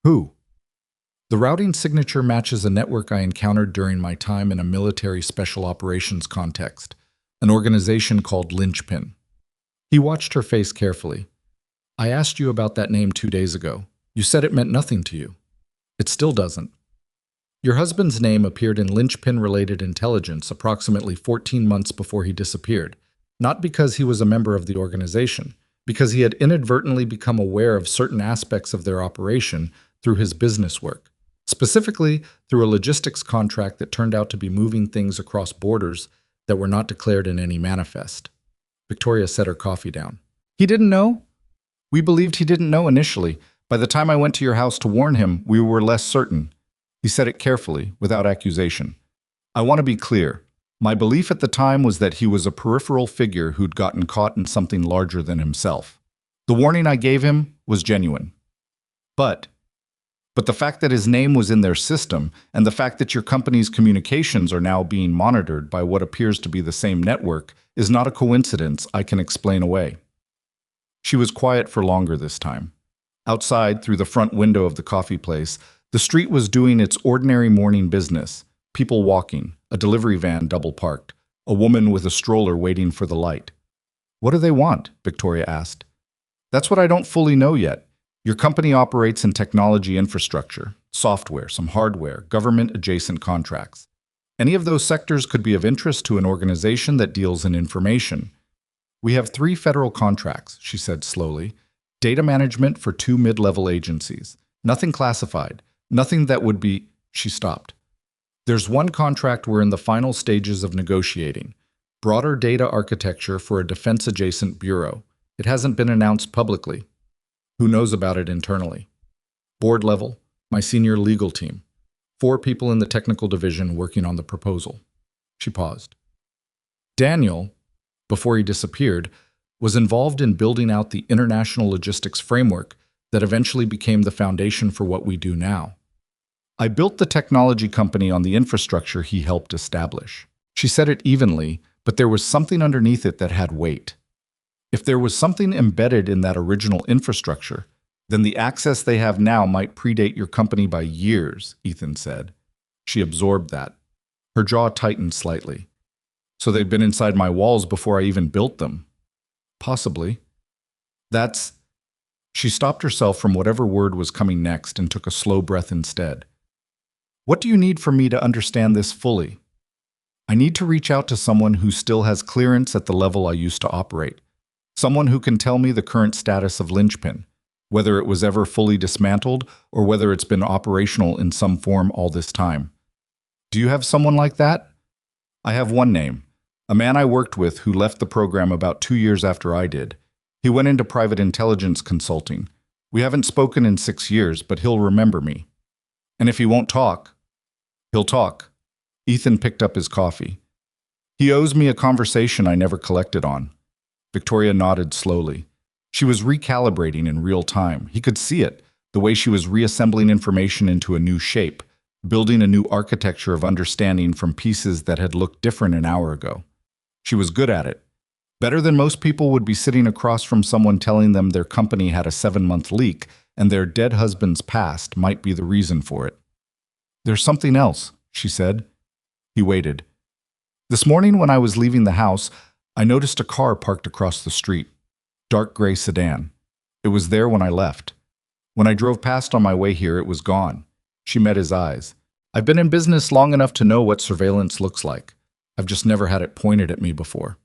"Who?" The routing signature matches a network I encountered during my time in a military special operations context, an organization called Linchpin. He watched her face carefully. I asked you about that name 2 days ago. You said it meant nothing to you. It still doesn't. Your husband's name appeared in Linchpin-related intelligence approximately 14 months before he disappeared, not because he was a member of the organization, because he had inadvertently become aware of certain aspects of their operation through his business work, specifically through a logistics contract that turned out to be moving things across borders that were not declared in any manifest. Victoria set her coffee down. He didn't know? We believed he didn't know initially. By the time I went to your house to warn him, we were less certain. He said it carefully, without accusation. I want to be clear. My belief at the time was that he was a peripheral figure who'd gotten caught in something larger than himself. The warning I gave him was genuine. But the fact that his name was in their system, and the fact that your company's communications are now being monitored by what appears to be the same network, is not a coincidence I can explain away. She was quiet for longer this time. Outside, through the front window of the coffee place, the street was doing its ordinary morning business. People walking, a delivery van double parked, a woman with a stroller waiting for the light. What do they want? Victoria asked. That's what I don't fully know yet. Your company operates in technology infrastructure, software, some hardware, government-adjacent contracts. Any of those sectors could be of interest to an organization that deals in information. We have 3 federal contracts, she said slowly. Data management for 2 mid-level agencies. Nothing classified. Nothing that would be... She stopped. There's 1 contract we're in the final stages of negotiating. Broader data architecture for a defense-adjacent bureau. It hasn't been announced publicly. Who knows about it internally? Board level, my senior legal team. 4 people in the technical division working on the proposal. She paused. Daniel, before he disappeared, was involved in building out the international logistics framework that eventually became the foundation for what we do now. I built the technology company on the infrastructure he helped establish. She said it evenly, but there was something underneath it that had weight. If there was something embedded in that original infrastructure, then the access they have now might predate your company by years, Ethan said. She absorbed that. Her jaw tightened slightly. So they'd been inside my walls before I even built them. Possibly. That's... She stopped herself from whatever word was coming next and took a slow breath instead. What do you need from me to understand this fully? I need to reach out to someone who still has clearance at the level I used to operate. Someone who can tell me the current status of Linchpin, whether it was ever fully dismantled or whether it's been operational in some form all this time. Do you have someone like that? I have one name. A man I worked with who left the program about 2 years after I did. He went into private intelligence consulting. We haven't spoken in 6 years, but he'll remember me. And if he won't talk, he'll talk. Ethan picked up his coffee. He owes me a conversation I never collected on. Victoria nodded slowly. She was recalibrating in real time. He could see it, the way she was reassembling information into a new shape, building a new architecture of understanding from pieces that had looked different an hour ago. She was good at it. Better than most people would be sitting across from someone telling them their company had a 7-month leak and their dead husband's past might be the reason for it. There's something else, she said. He waited. This morning when I was leaving the house, I noticed a car parked across the street. Dark gray sedan. It was there when I left. When I drove past on my way here, it was gone. She met his eyes. I've been in business long enough to know what surveillance looks like. I've just never had it pointed at me before.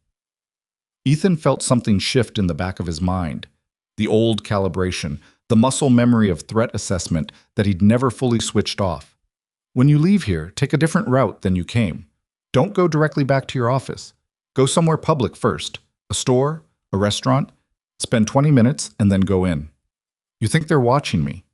Ethan felt something shift in the back of his mind. The old calibration, the muscle memory of threat assessment that he'd never fully switched off. When you leave here, take a different route than you came. Don't go directly back to your office. Go somewhere public first. A store, a restaurant. Spend 20 minutes and then go in. You think they're watching me?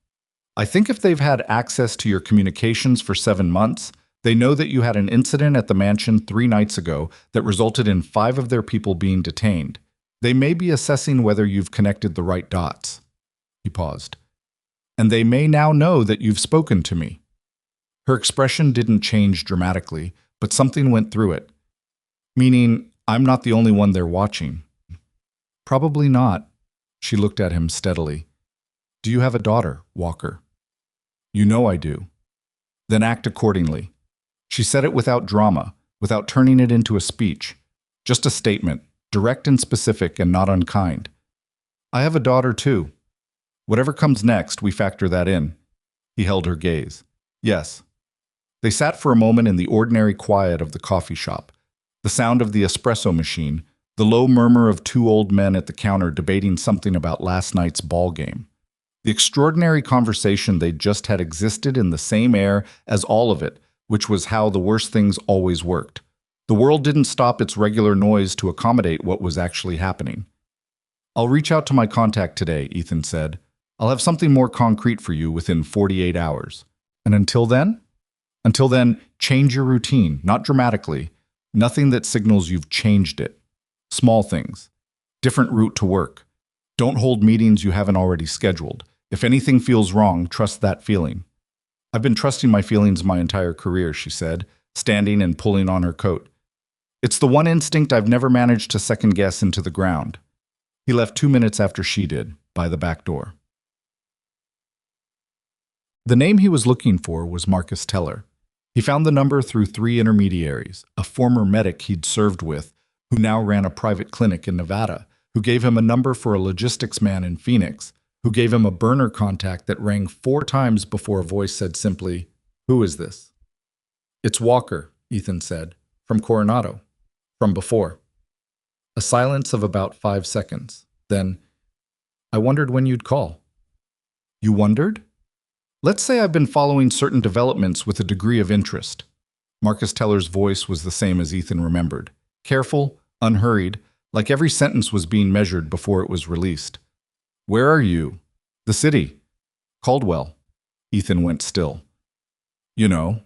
I think if they've had access to your communications for 7 months, they know that you had an incident at the mansion 3 nights ago that resulted in 5 of their people being detained. They may be assessing whether you've connected the right dots. He paused. And they may now know that you've spoken to me. Her expression didn't change dramatically, but something went through it. Meaning, I'm not the only one they're watching. Probably not. She looked at him steadily. Do you have a daughter, Walker? You know I do. Then act accordingly. She said it without drama, without turning it into a speech. Just a statement, direct and specific and not unkind. I have a daughter too. Whatever comes next, we factor that in. He held her gaze. Yes. They sat for a moment in the ordinary quiet of the coffee shop. The sound of the espresso machine, the low murmur of two old men at the counter debating something about last night's ball game. The extraordinary conversation they'd just had existed in the same air as all of it, which was how the worst things always worked. The world didn't stop its regular noise to accommodate what was actually happening. I'll reach out to my contact today, Ethan said. I'll have something more concrete for you within 48 hours. And until then? Until then, change your routine, not dramatically. Nothing that signals you've changed it. Small things. Different route to work. Don't hold meetings you haven't already scheduled. If anything feels wrong, trust that feeling. I've been trusting my feelings my entire career, she said, standing and pulling on her coat. It's the one instinct I've never managed to second-guess into the ground. He left 2 minutes after she did, by the back door. The name he was looking for was Marcus Teller. He found the number through 3 intermediaries, a former medic he'd served with, who now ran a private clinic in Nevada, who gave him a number for a logistics man in Phoenix, who gave him a burner contact that rang 4 times before a voice said simply, "Who is this?" "It's Walker," Ethan said, "from Coronado, from before." A silence of about 5 seconds. Then, "I wondered when you'd call." "You wondered?" "Let's say I've been following certain developments with a degree of interest." Marcus Teller's voice was the same as Ethan remembered. Careful, unhurried, like every sentence was being measured before it was released. "Where are you?" "The city." "Caldwell." Ethan went still. "You know,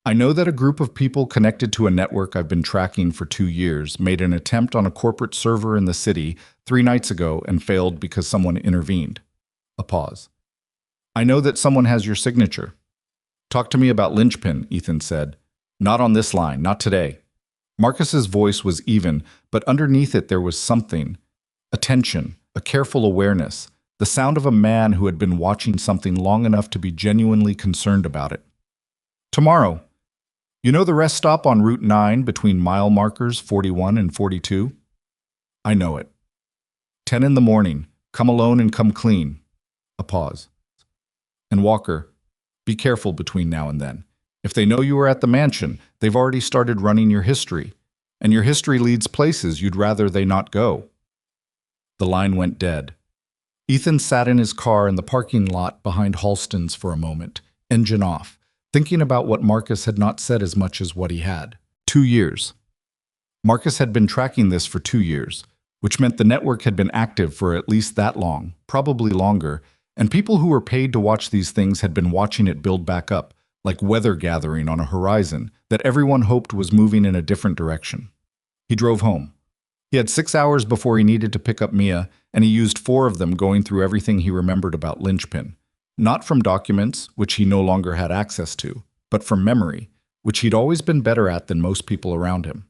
I know that a group of people connected to a network I've been tracking for 2 years made an attempt on a corporate server in the city 3 nights ago and failed because someone intervened." A pause. "I know that someone has your signature." "Talk to me about linchpin," Ethan said. "Not on this line, not today." Marcus's voice was even, but underneath it there was something. A tension, a careful awareness, the sound of a man who had been watching something long enough to be genuinely concerned about it. "Tomorrow. You know the rest stop on Route 9 between mile markers 41 and 42? "I know it." 10 in the morning. Come alone and come clean." A pause. "And Walker, be careful between now and then. If they know you are at the mansion, they've already started running your history. And your history leads places you'd rather they not go." The line went dead. Ethan sat in his car in the parking lot behind Halston's for a moment, engine off, thinking about what Marcus had not said as much as what he had. 2 years. Marcus had been tracking this for 2 years, which meant the network had been active for at least that long, probably longer, and people who were paid to watch these things had been watching it build back up, like weather gathering on a horizon that everyone hoped was moving in a different direction. He drove home. He had 6 hours before he needed to pick up Mia, and he used 4 of them going through everything he remembered about linchpin. Not from documents, which he no longer had access to, but from memory, which he'd always been better at than most people around him.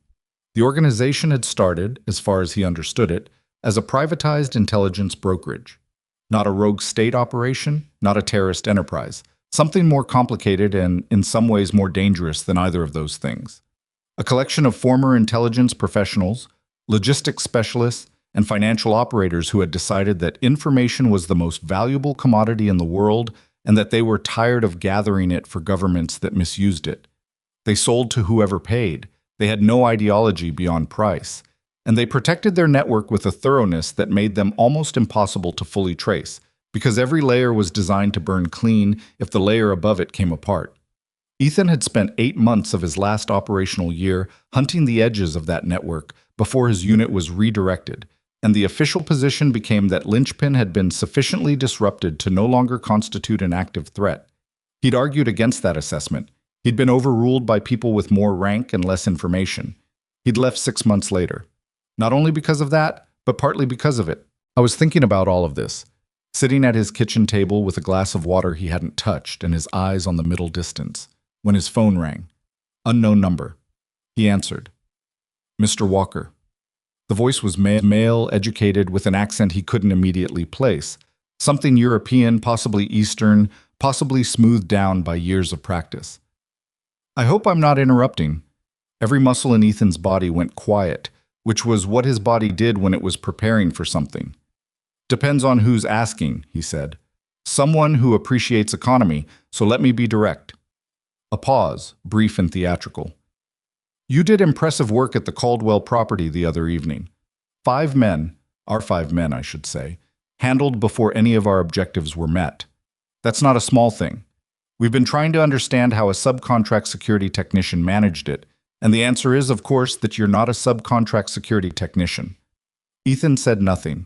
The organization had started, as far as he understood it, as a privatized intelligence brokerage. Not a rogue state operation, not a terrorist enterprise. Something more complicated and, in some ways, more dangerous than either of those things. A collection of former intelligence professionals, logistics specialists, and financial operators who had decided that information was the most valuable commodity in the world and that they were tired of gathering it for governments that misused it. They sold to whoever paid. They had no ideology beyond price. And they protected their network with a thoroughness that made them almost impossible to fully trace, because every layer was designed to burn clean if the layer above it came apart. Ethan had spent 8 months of his last operational year hunting the edges of that network before his unit was redirected, and the official position became that linchpin had been sufficiently disrupted to no longer constitute an active threat. He'd argued against that assessment. He'd been overruled by people with more rank and less information. He'd left 6 months later. Not only because of that, but partly because of it. I was thinking about all of this, sitting at his kitchen table with a glass of water he hadn't touched and his eyes on the middle distance, when his phone rang. Unknown number. He answered. "Mr. Walker." The voice was male, educated, with an accent he couldn't immediately place. Something European, possibly Eastern, possibly smoothed down by years of practice. I hope I'm not interrupting. Every muscle in Ethan's body went quiet, which was what his body did when it was preparing for something. Depends on who's asking, he said. Someone who appreciates economy, so let me be direct. A pause, brief and theatrical. You did impressive work at the Caldwell property the other evening. 5 men, our 5 men, I should say, handled before any of our objectives were met. That's not a small thing. We've been trying to understand how a subcontract security technician managed it, and the answer is, of course, that you're not a subcontract security technician. Ethan said nothing.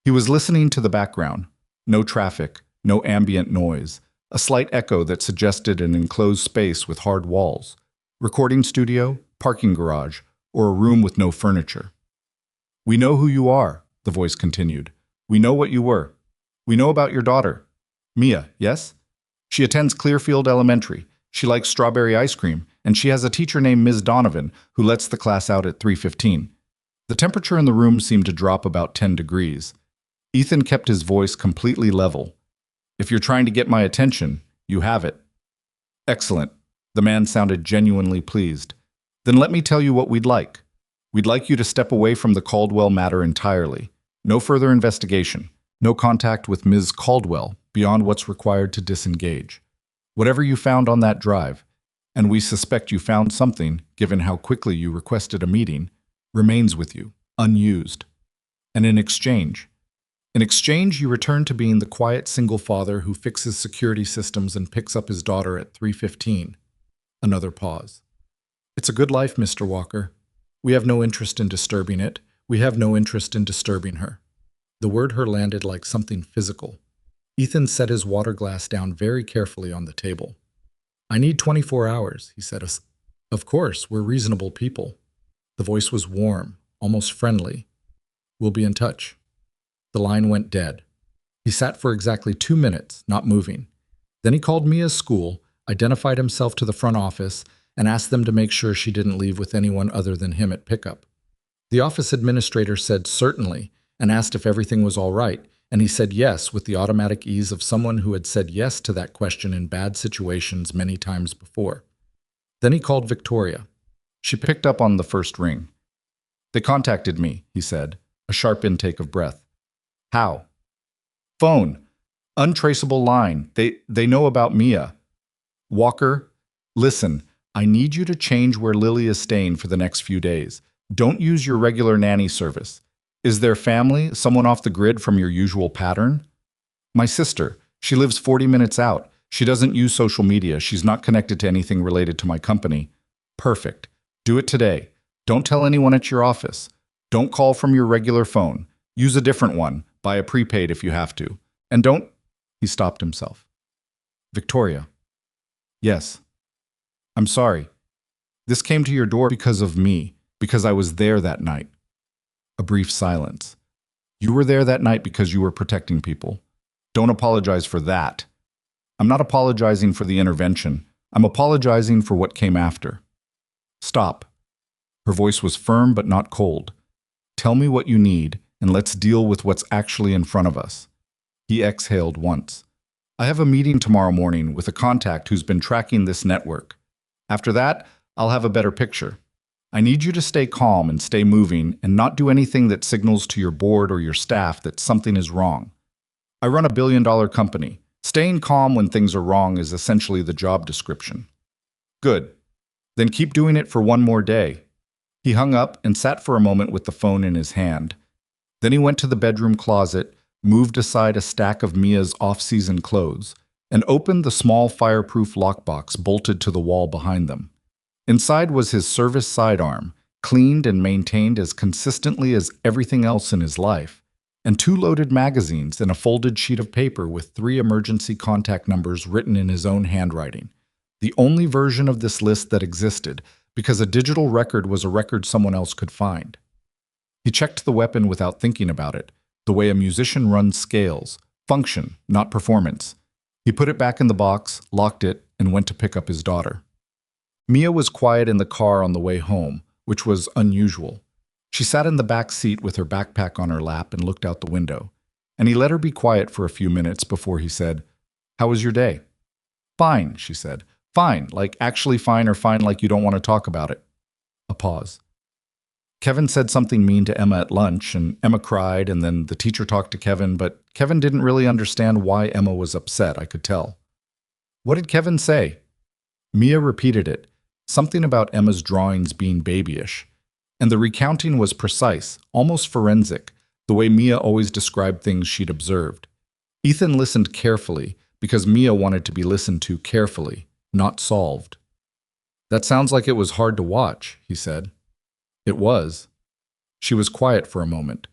He was listening to the background. No traffic, no ambient noise, a slight echo that suggested an enclosed space with hard walls, recording studio, parking garage, or a room with no furniture. We know who you are, the voice continued. We know what you were. We know about your daughter. Mia, yes? She attends Clearfield Elementary. She likes strawberry ice cream, and she has a teacher named Ms. Donovan who lets the class out at 3:15. The temperature in the room seemed to drop about 10 degrees. Ethan kept his voice completely level. If you're trying to get my attention, you have it. Excellent. The man sounded genuinely pleased. Then let me tell you what we'd like. We'd like you to step away from the Caldwell matter entirely. No further investigation. No contact with Ms. Caldwell beyond what's required to disengage. Whatever you found on that drive, and we suspect you found something, given how quickly you requested a meeting, remains with you, unused. And in exchange, you return to being the quiet single father who fixes security systems and picks up his daughter at 3:15. Another pause. It's a good life, Mr. Walker. We have no interest in disturbing it. We have no interest in disturbing her. The word her landed like something physical. Ethan set his water glass down very carefully on the table. I need 24 hours, he said. Of course, we're reasonable people. The voice was warm, almost friendly. We'll be in touch. The line went dead. He sat for exactly 2 minutes, not moving. Then he called Mia's school, identified himself to the front office, and asked them to make sure she didn't leave with anyone other than him at pickup. The office administrator said certainly and asked if everything was all right, and he said yes with the automatic ease of someone who had said yes to that question in bad situations many times before. Then he called Victoria. She picked up on the first ring. They contacted me, he said, a sharp intake of breath. How? Phone. Untraceable line. They know about Mia. Walker, listen, I need you to change where Lily is staying for the next few days. Don't use your regular nanny service. Is there family, someone off the grid from your usual pattern? My sister. She lives 40 minutes out. She doesn't use social media. She's not connected to anything related to my company. Perfect. Do it today. Don't tell anyone at your office. Don't call from your regular phone. Use a different one. Buy a prepaid if you have to. And don't... He stopped himself. Victoria. Yes. I'm sorry. This came to your door because of me, because I was there that night. A brief silence. You were there that night because you were protecting people. Don't apologize for that. I'm not apologizing for the intervention. I'm apologizing for what came after. Stop. Her voice was firm but not cold. Tell me what you need, and let's deal with what's actually in front of us. He exhaled once. I have a meeting tomorrow morning with a contact who's been tracking this network. After that, I'll have a better picture. I need you to stay calm and stay moving and not do anything that signals to your board or your staff that something is wrong. I run a billion-dollar company. Staying calm when things are wrong is essentially the job description. Good. Then keep doing it for one more day. He hung up and sat for a moment with the phone in his hand. Then he went to the bedroom closet, moved aside a stack of Mia's off-season clothes, and opened the small fireproof lockbox bolted to the wall behind them. Inside was his service sidearm, cleaned and maintained as consistently as everything else in his life, and 2 loaded magazines and a folded sheet of paper with 3 emergency contact numbers written in his own handwriting. The only version of this list that existed, because a digital record was a record someone else could find. He checked the weapon without thinking about it, the way a musician runs scales, function, not performance. He put it back in the box, locked it, and went to pick up his daughter. Mia was quiet in the car on the way home, which was unusual. She sat in the back seat with her backpack on her lap and looked out the window, and he let her be quiet for a few minutes before he said, "How was your day?" Fine, she said. Fine, like actually fine or fine like you don't want to talk about it. A pause. Kevin said something mean to Emma at lunch, and Emma cried, and then the teacher talked to Kevin, but Kevin didn't really understand why Emma was upset, I could tell. What did Kevin say? Mia repeated it, something about Emma's drawings being babyish. And the recounting was precise, almost forensic, the way Mia always described things she'd observed. Ethan listened carefully, because Mia wanted to be listened to carefully, not solved. That sounds like it was hard to watch, he said. It was. She was quiet for a moment.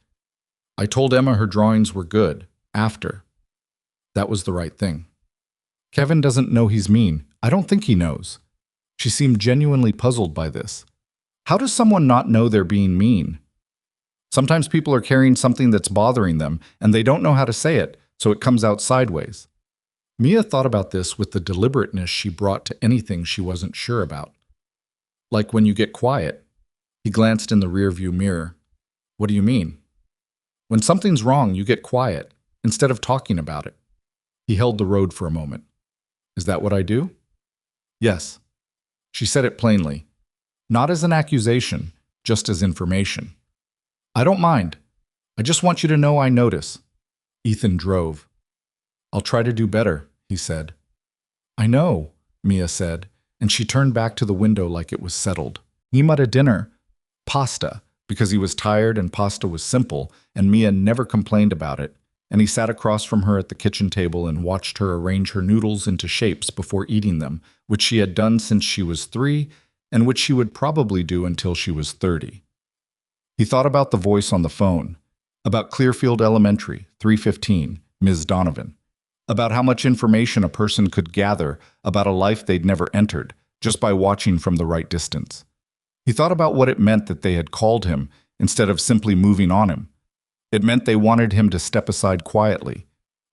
I told Emma her drawings were good, after. That was the right thing. Kevin doesn't know he's mean. I don't think he knows. She seemed genuinely puzzled by this. How does someone not know they're being mean? Sometimes people are carrying something that's bothering them, and they don't know how to say it, so it comes out sideways. Mia thought about this with the deliberateness she brought to anything she wasn't sure about. Like when you get quiet. He glanced in the rearview mirror. What do you mean? When something's wrong, you get quiet, instead of talking about it. He held the road for a moment. Is that what I do? Yes. She said it plainly. Not as an accusation, just as information. I don't mind. I just want you to know I notice. Ethan drove. I'll try to do better, he said. I know, Mia said, and she turned back to the window like it was settled. Him at dinner. Pasta, because he was tired and pasta was simple, and Mia never complained about it, and he sat across from her at the kitchen table and watched her arrange her noodles into shapes before eating them, which she had done since she was 3, and which she would probably do until she was 30. He thought about the voice on the phone, about Clearfield Elementary, 315, Ms. Donovan, about how much information a person could gather about a life they'd never entered, just by watching from the right distance. He thought about what it meant that they had called him instead of simply moving on him. It meant they wanted him to step aside quietly.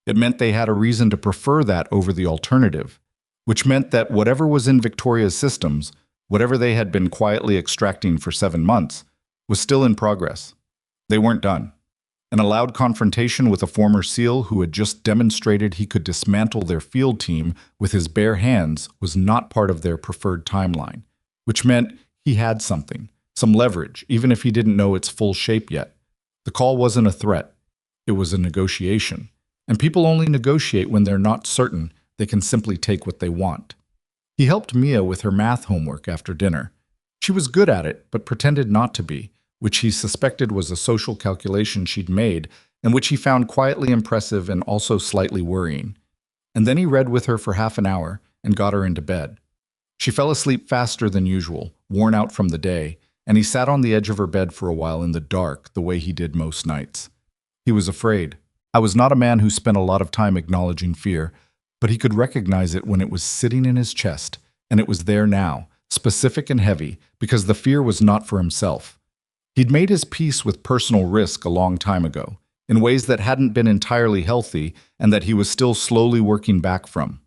It meant they had a reason to prefer that over the alternative, which meant that whatever was in Victoria's systems, whatever they had been quietly extracting for 7 months, was still in progress. They weren't done. An allowed confrontation with a former SEAL who had just demonstrated he could dismantle their field team with his bare hands was not part of their preferred timeline, which meant he had something, some leverage, even if he didn't know its full shape yet. The call wasn't a threat. It was a negotiation. And people only negotiate when they're not certain they can simply take what they want. He helped Mia with her math homework after dinner. She was good at it, but pretended not to be, which he suspected was a social calculation she'd made, and which he found quietly impressive and also slightly worrying. And then he read with her for half an hour and got her into bed. She fell asleep faster than usual, worn out from the day, and he sat on the edge of her bed for a while in the dark, the way he did most nights. He was afraid. I was not a man who spent a lot of time acknowledging fear, but he could recognize it when it was sitting in his chest, and it was there now, specific and heavy, because the fear was not for himself. He'd made his peace with personal risk a long time ago, in ways that hadn't been entirely healthy and that he was still slowly working back from.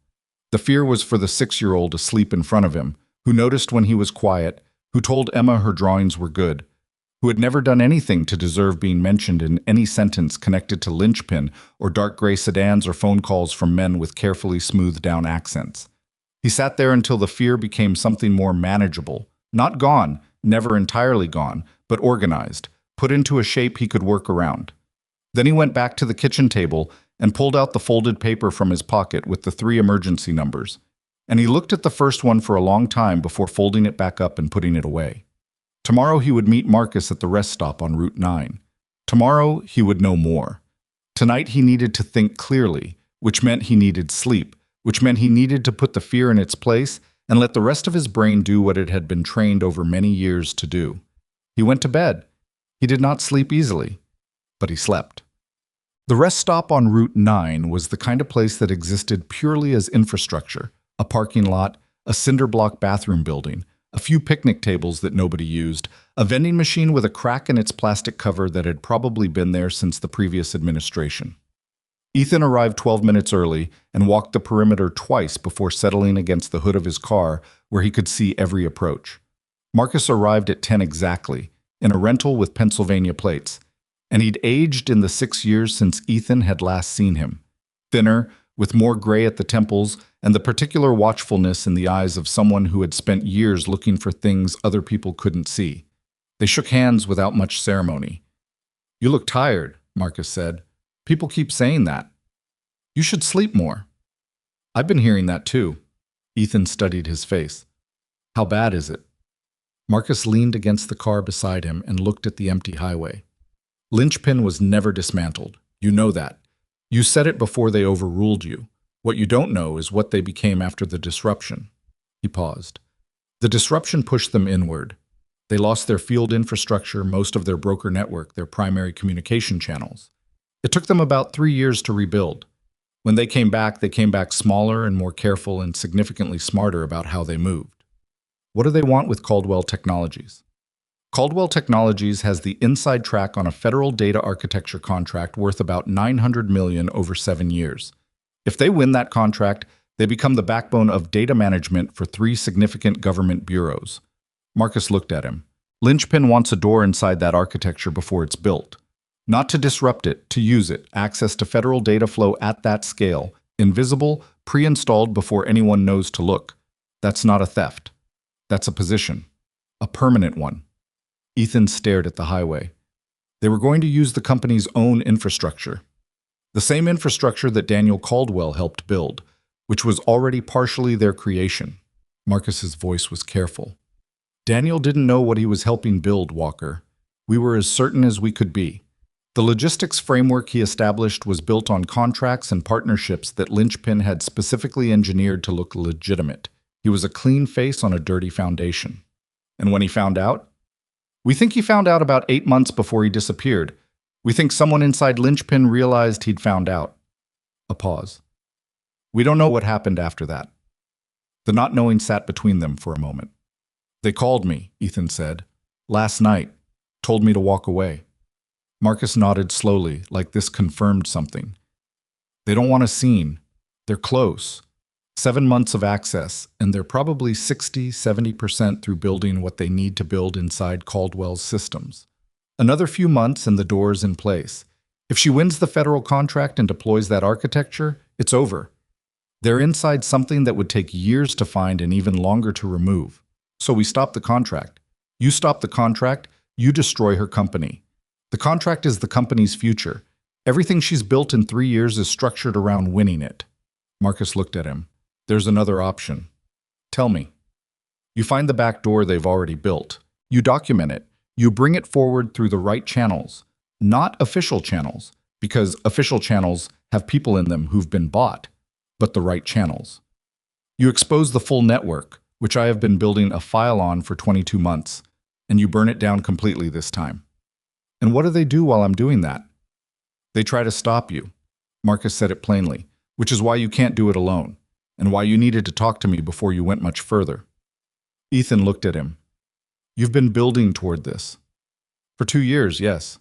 The fear was for the 6-year-old asleep in front of him, who noticed when he was quiet, who told Emma her drawings were good, who had never done anything to deserve being mentioned in any sentence connected to linchpin or dark gray sedans or phone calls from men with carefully smoothed down accents. He sat there until the fear became something more manageable, not gone, never entirely gone, but organized, put into a shape he could work around. Then he went back to the kitchen table and pulled out the folded paper from his pocket with the 3 emergency numbers, and he looked at the first one for a long time before folding it back up and putting it away. Tomorrow he would meet Marcus at the rest stop on Route 9. Tomorrow he would know more. Tonight he needed to think clearly, which meant he needed sleep, which meant he needed to put the fear in its place and let the rest of his brain do what it had been trained over many years to do. He went to bed. He did not sleep easily, but he slept. The rest stop on Route 9 was the kind of place that existed purely as infrastructure, a parking lot, a cinder block bathroom building, a few picnic tables that nobody used, a vending machine with a crack in its plastic cover that had probably been there since the previous administration. Ethan arrived 12 minutes early and walked the perimeter twice before settling against the hood of his car where he could see every approach. Marcus arrived at 10 exactly, in a rental with Pennsylvania plates, and he'd aged in the 6 years since Ethan had last seen him. Thinner, with more gray at the temples, and the particular watchfulness in the eyes of someone who had spent years looking for things other people couldn't see. They shook hands without much ceremony. "You look tired," Marcus said. "People keep saying that. You should sleep more." "I've been hearing that too." Ethan studied his face. "How bad is it?" Marcus leaned against the car beside him and looked at the empty highway. "Linchpin was never dismantled. You know that. You said it before they overruled you. What you don't know is what they became after the disruption." He paused. "The disruption pushed them inward. They lost their field infrastructure, most of their broker network, their primary communication channels. It took them about 3 years to rebuild. When they came back smaller and more careful and significantly smarter about how they moved." "What do they want with Caldwell Technologies?" "Caldwell Technologies has the inside track on a federal data architecture contract worth about $900 million over 7 years. If they win that contract, they become the backbone of data management for 3 significant government bureaus." Marcus looked at him. "Linchpin wants a door inside that architecture before it's built. Not to disrupt it, to use it, access to federal data flow at that scale, invisible, pre-installed before anyone knows to look. That's not a theft. That's a position. A permanent one." Ethan stared at the highway. They were going to use the company's own infrastructure. The same infrastructure that Daniel Caldwell helped build, which was already partially their creation. Marcus's voice was careful. "Daniel didn't know what he was helping build, Walker. We were as certain as we could be. The logistics framework he established was built on contracts and partnerships that Linchpin had specifically engineered to look legitimate. He was a clean face on a dirty foundation. And when he found out? We think he found out about 8 months before he disappeared. We think someone inside Linchpin realized he'd found out." A pause. "We don't know what happened after that." The not knowing sat between them for a moment. "They called me," Ethan said. "Last night. Told me to walk away." Marcus nodded slowly, like this confirmed something. "They don't want a scene. They're close. 7 months of access, and they're probably 60–70% through building what they need to build inside Caldwell's systems. Another few months and the door's in place. If she wins the federal contract and deploys that architecture, it's over. They're inside something that would take years to find and even longer to remove. So we stop the contract. You stop the contract, you destroy her company. The contract is the company's future. Everything she's built in 3 years is structured around winning it." Marcus looked at him. "There's another option." "Tell me." "You find the back door they've already built. You document it. You bring it forward through the right channels. Not official channels, because official channels have people in them who've been bought, but the right channels. You expose the full network, which I have been building a file on for 22 months, and you burn it down completely this time." "And what do they do while I'm doing that?" "They try to stop you." Marcus said it plainly, "which is why you can't do it alone, and why you needed to talk to me before you went much further." Ethan looked at him. "You've been building toward this." "For 2 years, yes."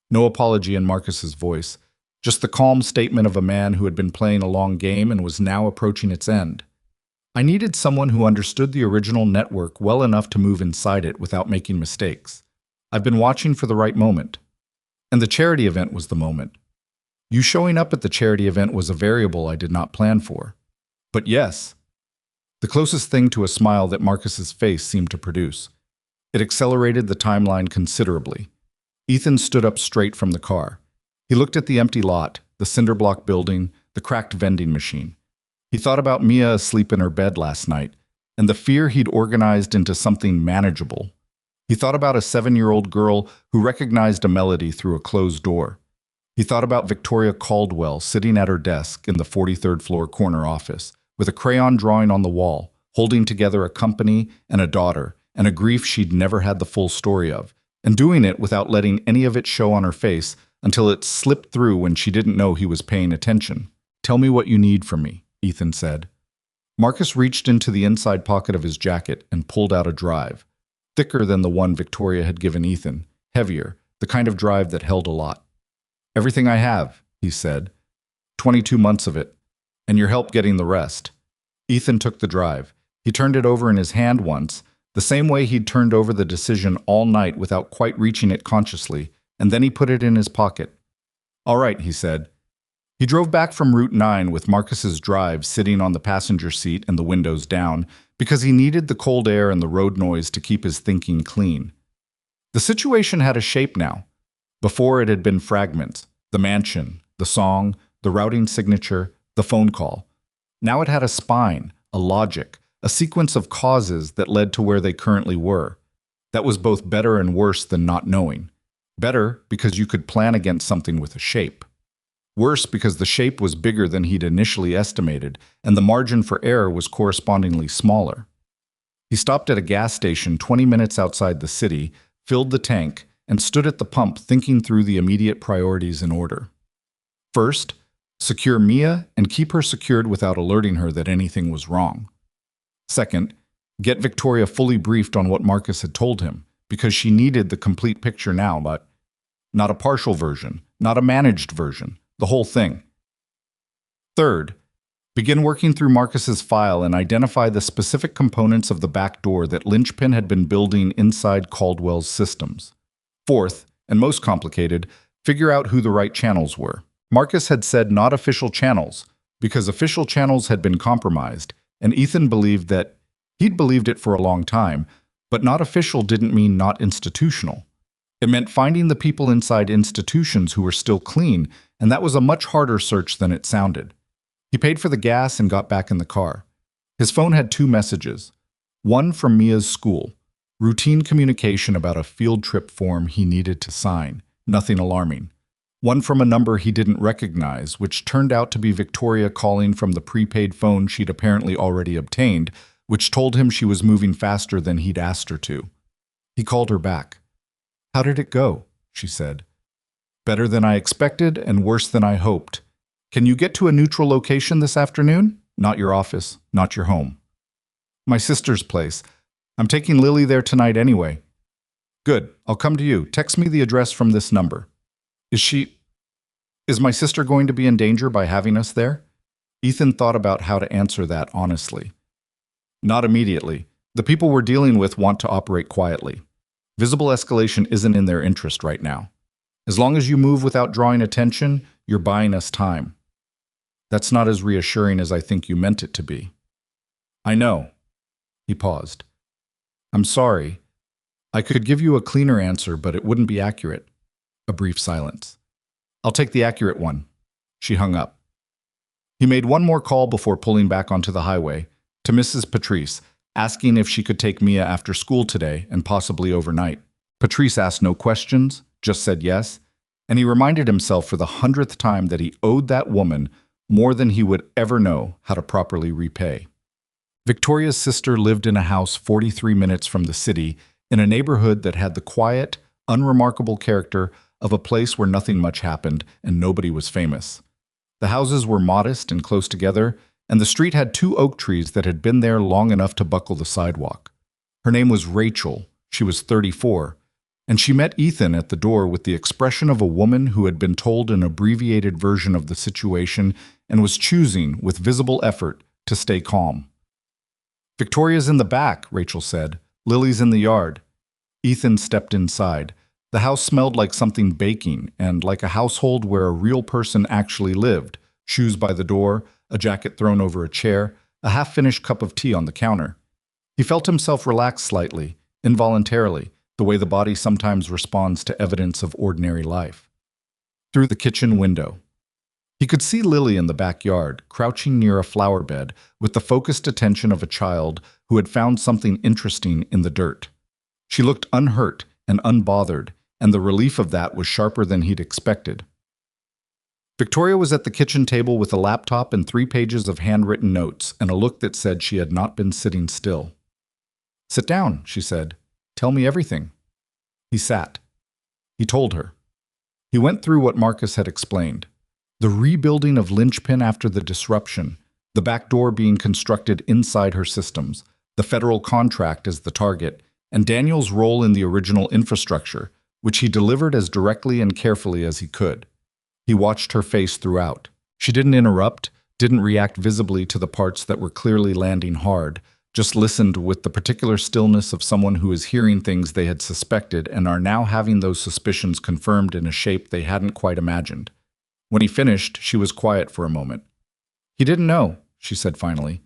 No apology in Marcus's voice, just the calm statement of a man who had been playing a long game and was now approaching its end. "I needed someone who understood the original network well enough to move inside it without making mistakes. I've been watching for the right moment. And the charity event was the moment. You showing up at the charity event was a variable I did not plan for. But yes." The closest thing to a smile that Marcus's face seemed to produce. It accelerated the timeline considerably. Ethan stood up straight from the car. He looked at the empty lot, the cinder block building, the cracked vending machine. He thought about Mia asleep in her bed last night, and the fear he'd organized into something manageable. He thought about a 7-year-old girl who recognized a melody through a closed door. He thought about Victoria Caldwell sitting at her desk in the 43rd floor corner office, with a crayon drawing on the wall, holding together a company and a daughter, and a grief she'd never had the full story of, and doing it without letting any of it show on her face until it slipped through when she didn't know he was paying attention. "Tell me what you need from me," Ethan said. Marcus reached into the inside pocket of his jacket and pulled out a drive. Thicker than the one Victoria had given Ethan, heavier, the kind of drive that held a lot. "Everything I have," he said. 22 months of it. And your help getting the rest." Ethan took the drive. He turned it over in his hand once, the same way he'd turned over the decision all night without quite reaching it consciously, and then he put it in his pocket. "All right," he said. He drove back from Route 9 with Marcus's drive sitting on the passenger seat and the windows down because he needed the cold air and the road noise to keep his thinking clean. The situation had a shape now. Before it had been fragments: the mansion, the song, the routing signature, the phone call. Now it had a spine, a logic, a sequence of causes that led to where they currently were. That was both better and worse than not knowing. Better because you could plan against something with a shape. Worse because the shape was bigger than he'd initially estimated, and the margin for error was correspondingly smaller. He stopped at a gas station 20 minutes outside the city, filled the tank, and stood at the pump thinking through the immediate priorities in order. First, secure Mia and keep her secured without alerting her that anything was wrong. Second, get Victoria fully briefed on what Marcus had told him, because she needed the complete picture now, but not a partial version, not a managed version, the whole thing. Third, begin working through Marcus's file and identify the specific components of the back door that Linchpin had been building inside Caldwell's systems. Fourth, and most complicated, figure out who the right channels were. Marcus had said not official channels, because official channels had been compromised, and Ethan believed that he'd believed it for a long time, but not official didn't mean not institutional. It meant finding the people inside institutions who were still clean, and that was a much harder search than it sounded. He paid for the gas and got back in the car. His phone had 2 messages. One from Mia's school, routine communication about a field trip form he needed to sign, nothing alarming. One from a number he didn't recognize, which turned out to be Victoria calling from the prepaid phone she'd apparently already obtained, which told him she was moving faster than he'd asked her to. He called her back. "How did it go?" she said. "Better than I expected and worse than I hoped. Can you get to a neutral location this afternoon? Not your office, not your home." "My sister's place. I'm taking Lily there tonight anyway." "Good, I'll come to you. Text me the address from this number." Is my sister going to be in danger by having us there?" Ethan thought about how to answer that honestly. "Not immediately. The people we're dealing with want to operate quietly. Visible escalation isn't in their interest right now. As long as you move without drawing attention, you're buying us time." "That's not as reassuring as I think you meant it to be." "I know." He paused. "I'm sorry. I could give you a cleaner answer, but it wouldn't be accurate." A brief silence. "I'll take the accurate one." She hung up. He made one more call before pulling back onto the highway, to Mrs. Patrice, asking if she could take Mia after school today and possibly overnight. Patrice asked no questions, just said yes, and he reminded himself for the 100th time that he owed that woman more than he would ever know how to properly repay. Victoria's sister lived in a house 43 minutes from the city, in a neighborhood that had the quiet, unremarkable character of a place where nothing much happened and nobody was famous. The houses were modest and close together, and the street had 2 oak trees that had been there long enough to buckle the sidewalk. Her name was Rachel. She was 34, and she met Ethan at the door with the expression of a woman who had been told an abbreviated version of the situation and was choosing, with visible effort, to stay calm. "Victoria's in the back," Rachel said. "Lily's in the yard." Ethan stepped inside. The house smelled like something baking and like a household where a real person actually lived. Shoes by the door, a jacket thrown over a chair, a half-finished cup of tea on the counter. He felt himself relax slightly, involuntarily, the way the body sometimes responds to evidence of ordinary life. Through the kitchen window, he could see Lily in the backyard, crouching near a flower bed, with the focused attention of a child who had found something interesting in the dirt. She looked unhurt and unbothered, and the relief of that was sharper than he'd expected. Victoria was at the kitchen table with a laptop and 3 pages of handwritten notes and a look that said she had not been sitting still. "Sit down," she said. "Tell me everything." He sat. He told her. He went through what Marcus had explained. The rebuilding of Linchpin after the disruption, the back door being constructed inside her systems, the federal contract as the target, and Daniel's role in the original infrastructure, which he delivered as directly and carefully as he could. He watched her face throughout. She didn't interrupt, didn't react visibly to the parts that were clearly landing hard, just listened with the particular stillness of someone who is hearing things they had suspected and are now having those suspicions confirmed in a shape they hadn't quite imagined. When he finished, she was quiet for a moment. He didn't know, she said finally.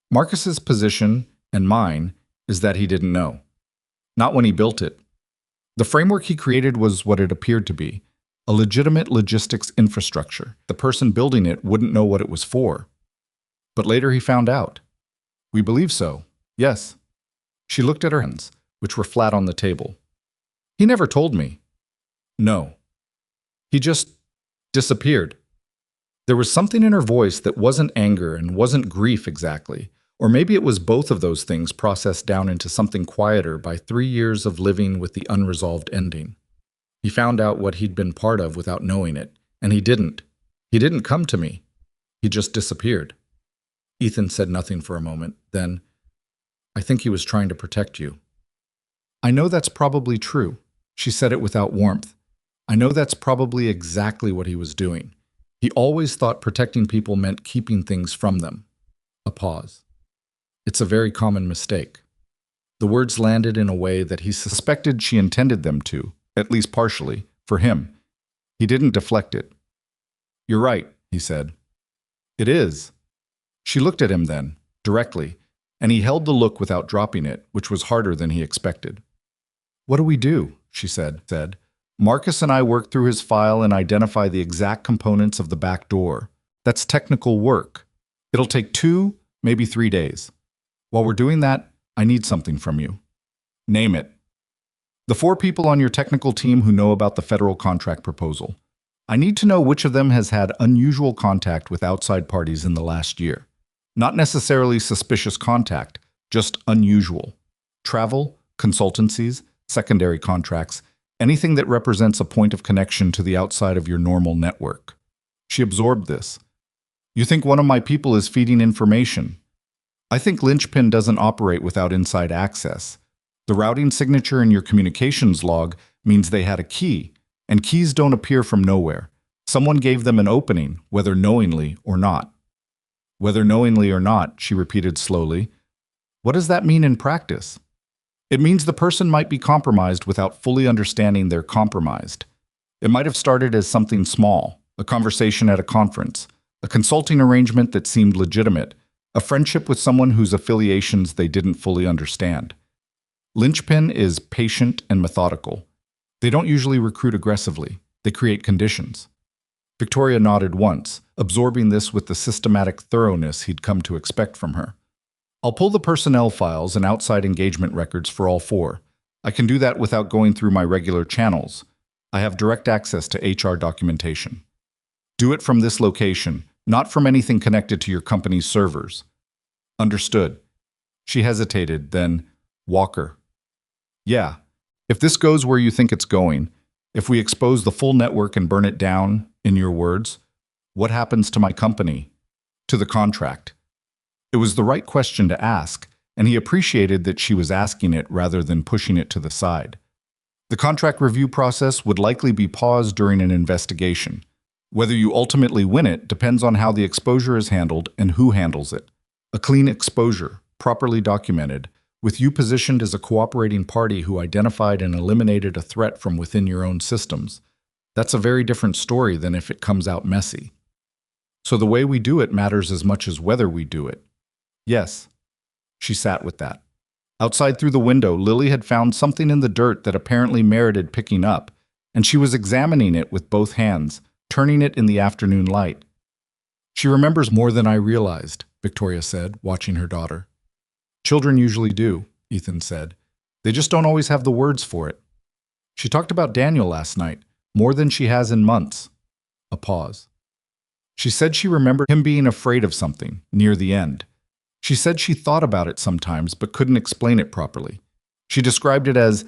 Marcus's position, and mine, is that he didn't know. Not when he built it. The framework he created was what it appeared to be, a legitimate logistics infrastructure. The person building it wouldn't know what it was for. But later he found out. We believe so, yes. She looked at her hands, which were flat on the table. He never told me. No. He just disappeared. There was something in her voice that wasn't anger and wasn't grief exactly, or maybe it was both of those things processed down into something quieter by 3 years of living with the unresolved ending. He found out what he'd been part of without knowing it, and he didn't. He didn't come to me. He just disappeared. Ethan said nothing for a moment, then, I think he was trying to protect you. I know that's probably true. She said it without warmth. I know that's probably exactly what he was doing. He always thought protecting people meant keeping things from them. A pause. It's a very common mistake. The words landed in a way that he suspected she intended them to, at least partially, for him. He didn't deflect it. You're right, he said. It is. She looked at him then, directly, and he held the look without dropping it, which was harder than he expected. What do we do? She said. Marcus and I work through his file and identify the exact components of the back door. That's technical work. It'll take 2, maybe 3 days. While we're doing that, I need something from you. Name it. The 4 people on your technical team who know about the federal contract proposal. I need to know which of them has had unusual contact with outside parties in the last year. Not necessarily suspicious contact, just unusual. Travel, consultancies, secondary contracts, anything that represents a point of connection to the outside of your normal network. She absorbed this. You think one of my people is feeding information. I think Linchpin doesn't operate without inside access. The routing signature in your communications log means they had a key, and keys don't appear from nowhere. Someone gave them an opening, whether knowingly or not. Whether knowingly or not, she repeated slowly. What does that mean in practice? It means the person might be compromised without fully understanding they're compromised. It might have started as something small, a conversation at a conference, a consulting arrangement that seemed legitimate, a friendship with someone whose affiliations they didn't fully understand. Linchpin is patient and methodical. They don't usually recruit aggressively. They create conditions. Victoria nodded once, absorbing this with the systematic thoroughness he'd come to expect from her. I'll pull the personnel files and outside engagement records for all 4. I can do that without going through my regular channels. I have direct access to HR documentation. Do it from this location, not from anything connected to your company's servers. Understood. She hesitated, then, Walker. Yeah, if this goes where you think it's going, if we expose the full network and burn it down, in your words, what happens to my company? To the contract? It was the right question to ask, and he appreciated that she was asking it rather than pushing it to the side. The contract review process would likely be paused during an investigation. Whether you ultimately win it depends on how the exposure is handled and who handles it. A clean exposure, properly documented, with you positioned as a cooperating party who identified and eliminated a threat from within your own systems. That's a very different story than if it comes out messy. So the way we do it matters as much as whether we do it. Yes. She sat with that. Outside through the window, Lily had found something in the dirt that apparently merited picking up, and she was examining it with both hands, turning it in the afternoon light. She remembers more than I realized, Victoria said, watching her daughter. Children usually do, Ethan said. They just don't always have the words for it. She talked about Daniel last night, more than she has in months. A pause. She said she remembered him being afraid of something, near the end. She said she thought about it sometimes but couldn't explain it properly. She described it as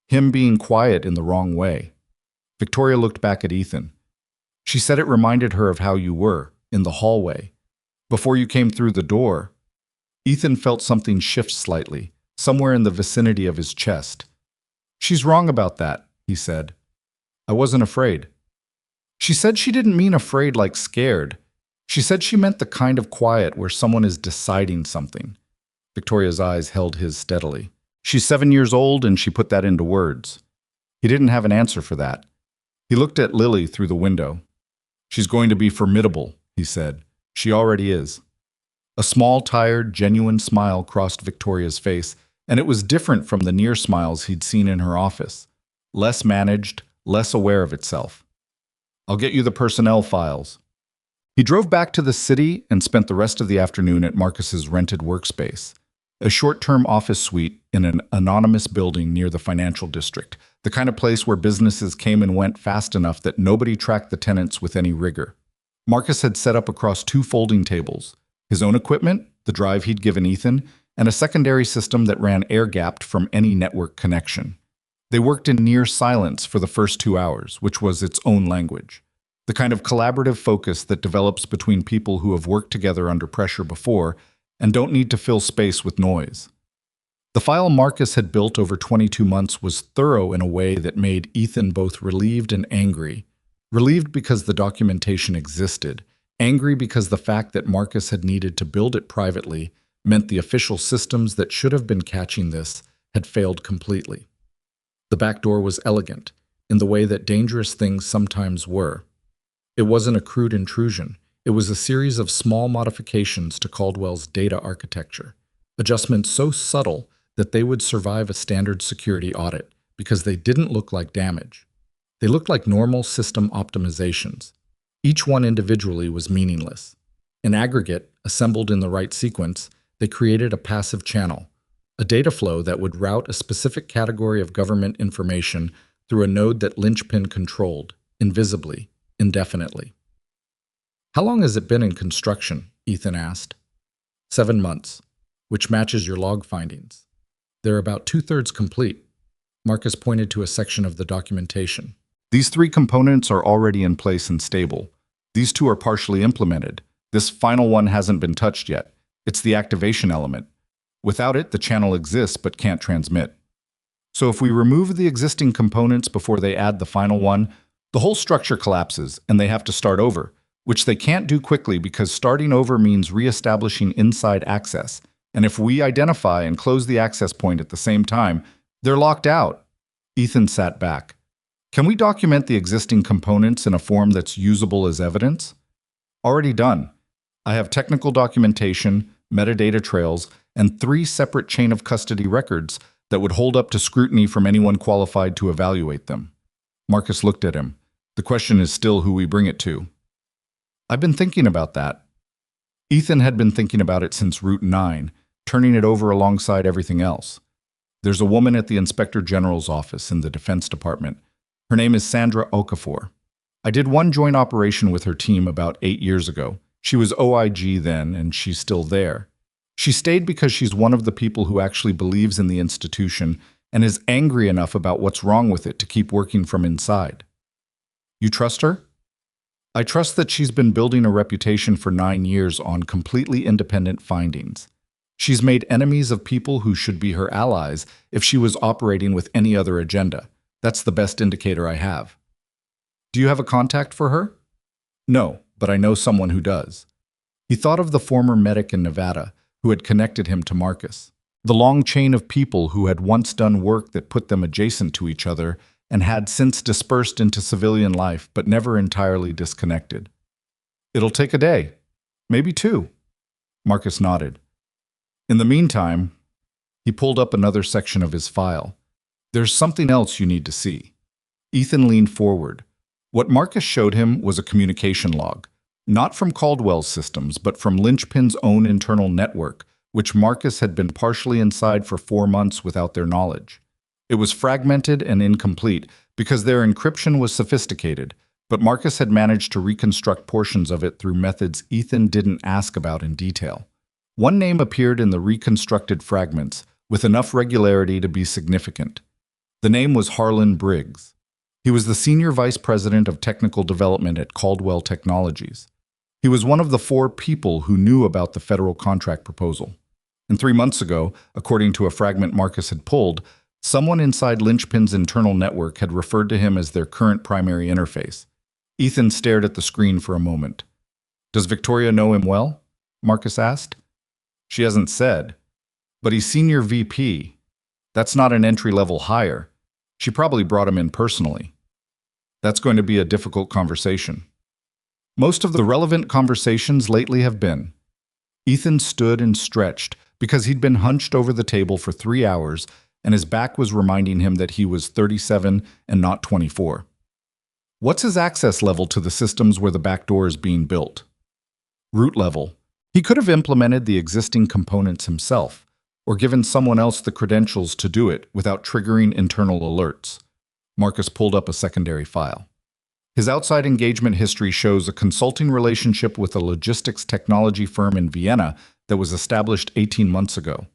him being quiet in the wrong way. Victoria looked back at Ethan. She said it reminded her of how you were, in the hallway. Before you came through the door, Ethan felt something shift slightly, somewhere in the vicinity of his chest. She's wrong about that, he said. I wasn't afraid. She said she didn't mean afraid like scared. She said she meant the kind of quiet where someone is deciding something. Victoria's eyes held his steadily. She's 7 years old, and she put that into words. He didn't have an answer for that. He looked at Lily through the window. She's going to be formidable, he said. She already is. A small, tired, genuine smile crossed Victoria's face, and it was different from the near smiles he'd seen in her office. Less managed, less aware of itself. I'll get you the personnel files. He drove back to the city and spent the rest of the afternoon at Marcus's rented workspace, a short-term office suite in an anonymous building near the financial district, the kind of place where businesses came and went fast enough that nobody tracked the tenants with any rigor. Marcus had set up across 2 folding tables, his own equipment, the drive he'd given Ethan, and a secondary system that ran air-gapped from any network connection. They worked in near silence for the first 2 hours, which was its own language. The kind of collaborative focus that develops between people who have worked together under pressure before and don't need to fill space with noise. The file Marcus had built over 22 months was thorough in a way that made Ethan both relieved and angry. Relieved because the documentation existed, angry because the fact that Marcus had needed to build it privately meant the official systems that should have been catching this had failed completely. The back door was elegant, in the way that dangerous things sometimes were. It wasn't a crude intrusion. It was a series of small modifications to Caldwell's data architecture, adjustments so subtle that they would survive a standard security audit because they didn't look like damage. They looked like normal system optimizations. Each one individually was meaningless. In aggregate, assembled in the right sequence, they created a passive channel, a data flow that would route a specific category of government information through a node that Linchpin controlled, invisibly, indefinitely. How long has it been in construction? Ethan asked. 7 months, which matches your log findings. They're about 2/3 complete. Marcus pointed to a section of the documentation. These 3 components are already in place and stable. These 2 are partially implemented. This final one hasn't been touched yet. It's the activation element. Without it, the channel exists but can't transmit. So if we remove the existing components before they add the final one, the whole structure collapses and they have to start over, which they can't do quickly because starting over means reestablishing inside access. And if we identify and close the access point at the same time, they're locked out. Ethan sat back. Can we document the existing components in a form that's usable as evidence? Already done. I have technical documentation, metadata trails, and 3 separate chain of custody records that would hold up to scrutiny from anyone qualified to evaluate them. Marcus looked at him. The question is still who we bring it to. I've been thinking about that. Ethan had been thinking about it since Route 9, turning it over alongside everything else. There's a woman at the Inspector General's office in the Defense Department. Her name is Sandra Okafor. I did one joint operation with her team about 8 years ago. She was OIG then, and she's still there. She stayed because she's one of the people who actually believes in the institution and is angry enough about what's wrong with it to keep working from inside. You trust her? I trust that she's been building a reputation for 9 years on completely independent findings. She's made enemies of people who should be her allies if she was operating with any other agenda. That's the best indicator I have. Do you have a contact for her? No, but I know someone who does. He thought of the former medic in Nevada who had connected him to Marcus. The long chain of people who had once done work that put them adjacent to each other and had since dispersed into civilian life but never entirely disconnected. It'll take a day, maybe 2. Marcus nodded. In the meantime, he pulled up another section of his file. There's something else you need to see. Ethan leaned forward. What Marcus showed him was a communication log, not from Caldwell's systems, but from Linchpin's own internal network, which Marcus had been partially inside for 4 months without their knowledge. It was fragmented and incomplete because their encryption was sophisticated, but Marcus had managed to reconstruct portions of it through methods Ethan didn't ask about in detail. One name appeared in the reconstructed fragments with enough regularity to be significant. The name was Harlan Briggs. He was the Senior Vice President of Technical Development at Caldwell Technologies. He was one of the 4 people who knew about the federal contract proposal. And 3 months ago, according to a fragment Marcus had pulled, someone inside Linchpin's internal network had referred to him as their current primary interface. Ethan stared at the screen for a moment. Does Victoria know him well? Marcus asked. She hasn't said. But he's Senior VP. That's not an entry-level hire. She probably brought him in personally. That's going to be a difficult conversation. Most of the relevant conversations lately have been. Ethan stood and stretched because he'd been hunched over the table for 3 hours and his back was reminding him that he was 37 and not 24. What's his access level to the systems where the back door is being built? Root level. He could have implemented the existing components himself, or given someone else the credentials to do it without triggering internal alerts. Marcus pulled up a secondary file. His outside engagement history shows a consulting relationship with a logistics technology firm in Vienna that was established 18 months ago.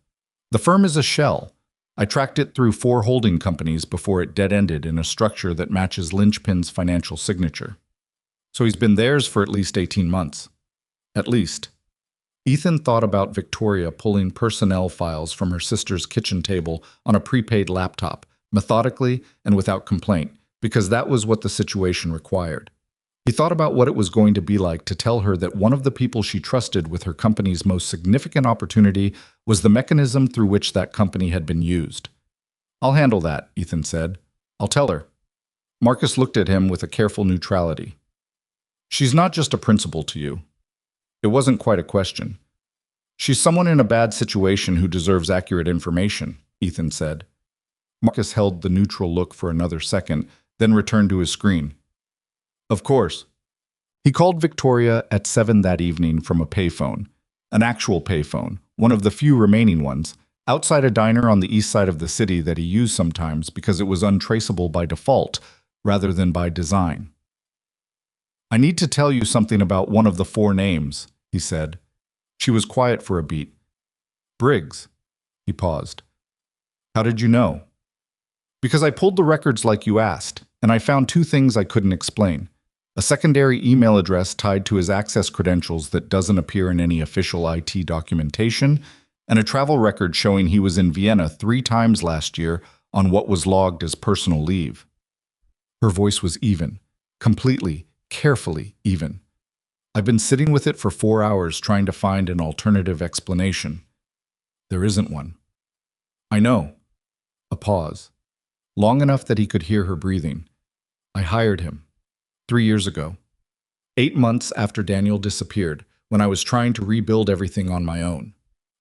The firm is a shell. I tracked it through 4 holding companies before it dead-ended in a structure that matches Lynchpin's financial signature. So he's been theirs for at least 18 months. At least. Ethan thought about Victoria pulling personnel files from her sister's kitchen table on a prepaid laptop, methodically and without complaint, because that was what the situation required. He thought about what it was going to be like to tell her that one of the people she trusted with her company's most significant opportunity was the mechanism through which that company had been used. "I'll handle that," Ethan said. "I'll tell her." Marcus looked at him with a careful neutrality. "She's not just a principal to you." It wasn't quite a question. "She's someone in a bad situation who deserves accurate information," Ethan said. Marcus held the neutral look for another second, then returned to his screen. "Of course." He called Victoria at 7 that evening from a payphone, an actual payphone, one of the few remaining ones, outside a diner on the east side of the city that he used sometimes because it was untraceable by default rather than by design. "I need to tell you something about one of the 4 names," he said. She was quiet for a beat. "Briggs." He paused. "How did you know?" "Because I pulled the records like you asked, and I found 2 things I couldn't explain. A secondary email address tied to his access credentials that doesn't appear in any official IT documentation, and a travel record showing he was in Vienna 3 times last year on what was logged as personal leave." Her voice was even, completely, carefully even. "I've been sitting with it for 4 hours trying to find an alternative explanation. There isn't one." "I know." A pause. Long enough that he could hear her breathing. "I hired him 3 years ago. 8 months after Daniel disappeared, when I was trying to rebuild everything on my own.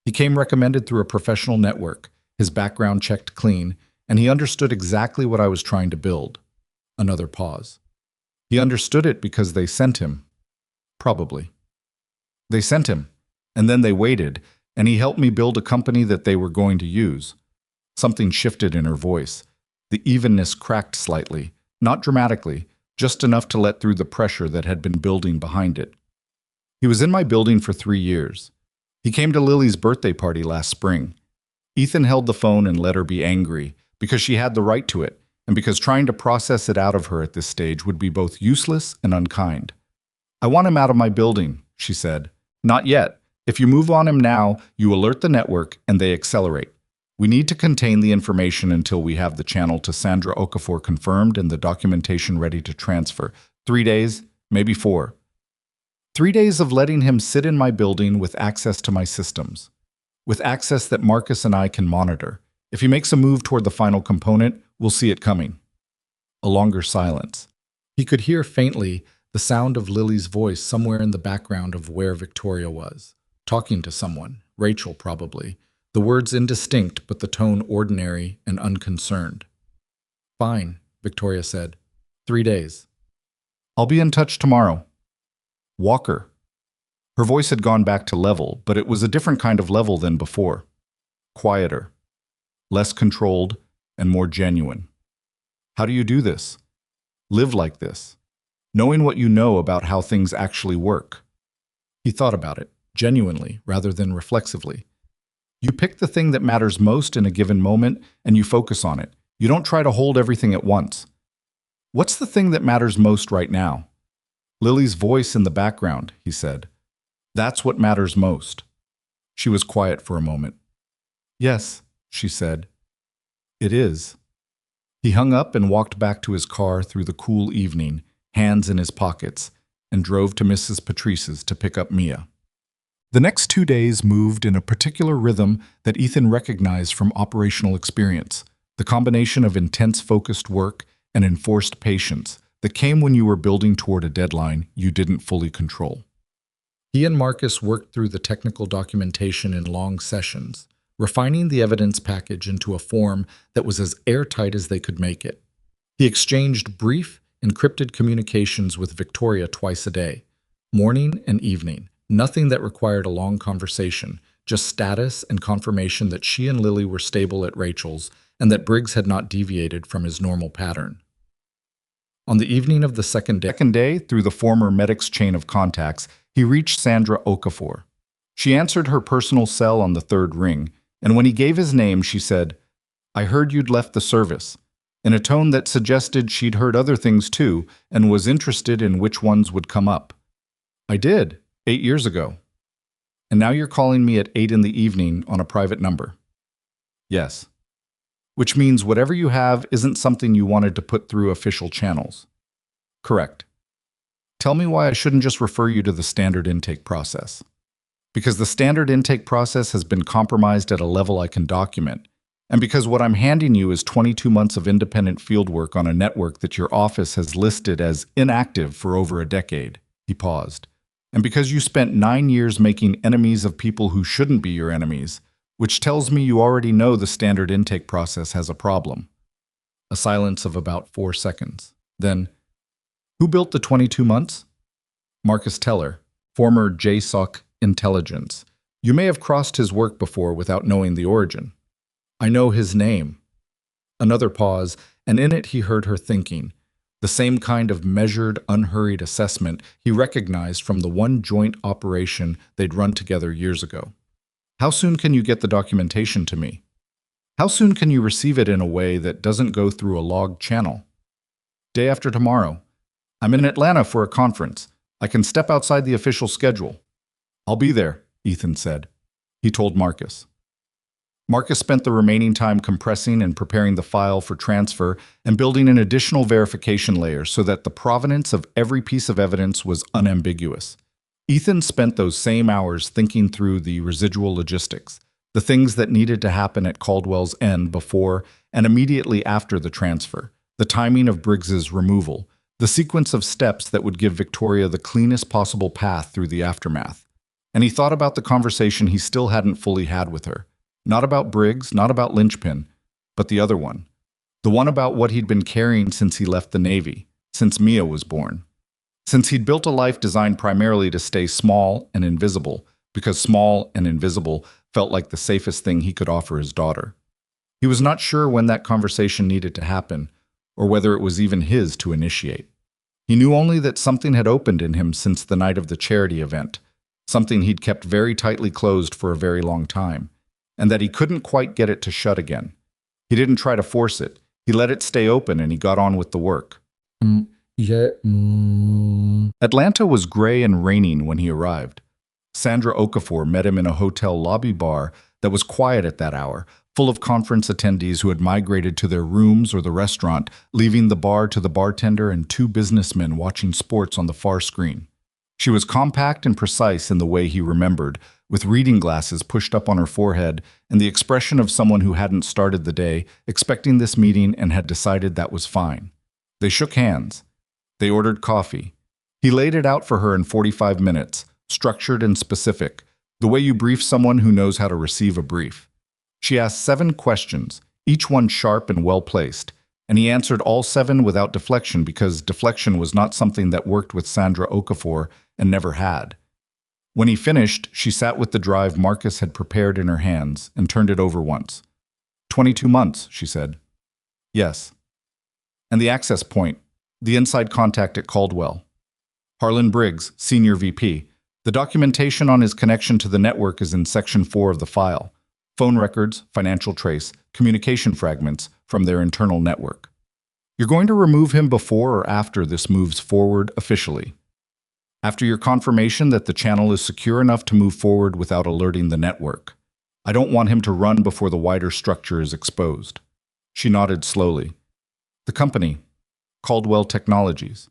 He came recommended through a professional network, his background checked clean, and he understood exactly what I was trying to build." Another pause. "He understood it because they sent him." "Probably." "They sent him, and then they waited, and he helped me build a company that they were going to use." Something shifted in her voice. The evenness cracked slightly, not dramatically, just enough to let through the pressure that had been building behind it. "He was in my building for 3 years. He came to Lily's birthday party last spring." Ethan held the phone and let her be angry, because she had the right to it, and because trying to process it out of her at this stage would be both useless and unkind. "I want him out of my building," she said. "Not yet. If you move on him now, you alert the network and they accelerate. We need to contain the information until we have the channel to Sandra Okafor confirmed and the documentation ready to transfer. 3 days, maybe 4. 3 days of letting him sit in my building with access to my systems. With access that Marcus and I can monitor. If he makes a move toward the final component, we'll see it coming." A longer silence. He could hear faintly the sound of Lily's voice somewhere in the background of where Victoria was. Talking to someone, Rachel probably. The words indistinct, but the tone ordinary and unconcerned. "Fine," Victoria said. 3 days. "I'll be in touch tomorrow." "Walker." Her voice had gone back to level, but it was a different kind of level than before. Quieter. Less controlled and more genuine. "How do you do this? Live like this? Knowing what you know about how things actually work?" He thought about it, genuinely rather than reflexively. "You pick the thing that matters most in a given moment and you focus on it. You don't try to hold everything at once." "What's the thing that matters most right now?" "Lily's voice in the background," he said. "That's what matters most." She was quiet for a moment. "Yes," she said. "It is." He hung up and walked back to his car through the cool evening, hands in his pockets, and drove to Mrs. Patrice's to pick up Mia. The next 2 days moved in a particular rhythm that Ethan recognized from operational experience, the combination of intense focused work and enforced patience, that came when you were building toward a deadline you didn't fully control. He and Marcus worked through the technical documentation in long sessions, refining the evidence package into a form that was as airtight as they could make it. He exchanged brief, encrypted communications with Victoria twice a day, morning and evening, nothing that required a long conversation, just status and confirmation that she and Lily were stable at Rachel's and that Briggs had not deviated from his normal pattern. On the evening of the second day, through the former medic's chain of contacts, he reached Sandra Okafor. She answered her personal cell on the third ring, and when he gave his name, she said, "I heard you'd left the service," in a tone that suggested she'd heard other things too and was interested in which ones would come up. "I did, 8 years ago. And now you're calling me at 8 in the evening on a private number." "Yes." "Which means whatever you have isn't something you wanted to put through official channels." "Correct." "Tell me why I shouldn't just refer you to the standard intake process." "Because the standard intake process has been compromised at a level I can document, and because what I'm handing you is 22 months of independent fieldwork on a network that your office has listed as inactive for over a decade." He paused. "And because you spent 9 years making enemies of people who shouldn't be your enemies, which tells me you already know the standard intake process has a problem." A silence of about 4 seconds. Then, "Who built the 22 months?" "Marcus Teller, former JSOC Intelligence. You may have crossed his work before without knowing the origin." "I know his name." Another pause, and in it he heard her thinking. The same kind of measured, unhurried assessment he recognized from the one joint operation they'd run together years ago. "How soon can you get the documentation to me? How soon can you receive it in a way that doesn't go through a logged channel?" "Day after tomorrow. I'm in Atlanta for a conference. I can step outside the official schedule." "I'll be there," Ethan said. He told Marcus. Marcus spent the remaining time compressing and preparing the file for transfer and building an additional verification layer so that the provenance of every piece of evidence was unambiguous. Ethan spent those same hours thinking through the residual logistics, the things that needed to happen at Caldwell's end before and immediately after the transfer, the timing of Briggs's removal, the sequence of steps that would give Victoria the cleanest possible path through the aftermath. And he thought about the conversation he still hadn't fully had with her. Not about Briggs, not about Linchpin, but the other one. The one about what he'd been carrying since he left the Navy, since Mia was born. Since he'd built a life designed primarily to stay small and invisible, because small and invisible felt like the safest thing he could offer his daughter. He was not sure when that conversation needed to happen, or whether it was even his to initiate. He knew only that something had opened in him since the night of the charity event, something he'd kept very tightly closed for a very long time, and that he couldn't quite get it to shut again. He didn't try to force it. He let it stay open and he got on with the work. Atlanta was gray and raining when he arrived. Sandra Okafor met him in a hotel lobby bar that was quiet at that hour, full of conference attendees who had migrated to their rooms or the restaurant, leaving the bar to the bartender and 2 businessmen watching sports on the far screen. She was compact and precise in the way he remembered, with reading glasses pushed up on her forehead and the expression of someone who hadn't started the day, expecting this meeting and had decided that was fine. They shook hands. They ordered coffee. He laid it out for her in 45 minutes, structured and specific, the way you brief someone who knows how to receive a brief. She asked 7 questions, each one sharp and well-placed, and he answered all 7 without deflection because deflection was not something that worked with Sandra Okafor and never had. When he finished, she sat with the drive Marcus had prepared in her hands and turned it over once. 22 months, she said. Yes. And the access point, the inside contact at Caldwell. Harlan Briggs, Senior VP. The documentation on his connection to the network is in Section 4 of the file. Phone records, financial trace, communication fragments from their internal network. You're going to remove him before or after this moves forward officially. After your confirmation that the channel is secure enough to move forward without alerting the network. I don't want him to run before the wider structure is exposed. She nodded slowly. The company, Caldwell Technologies.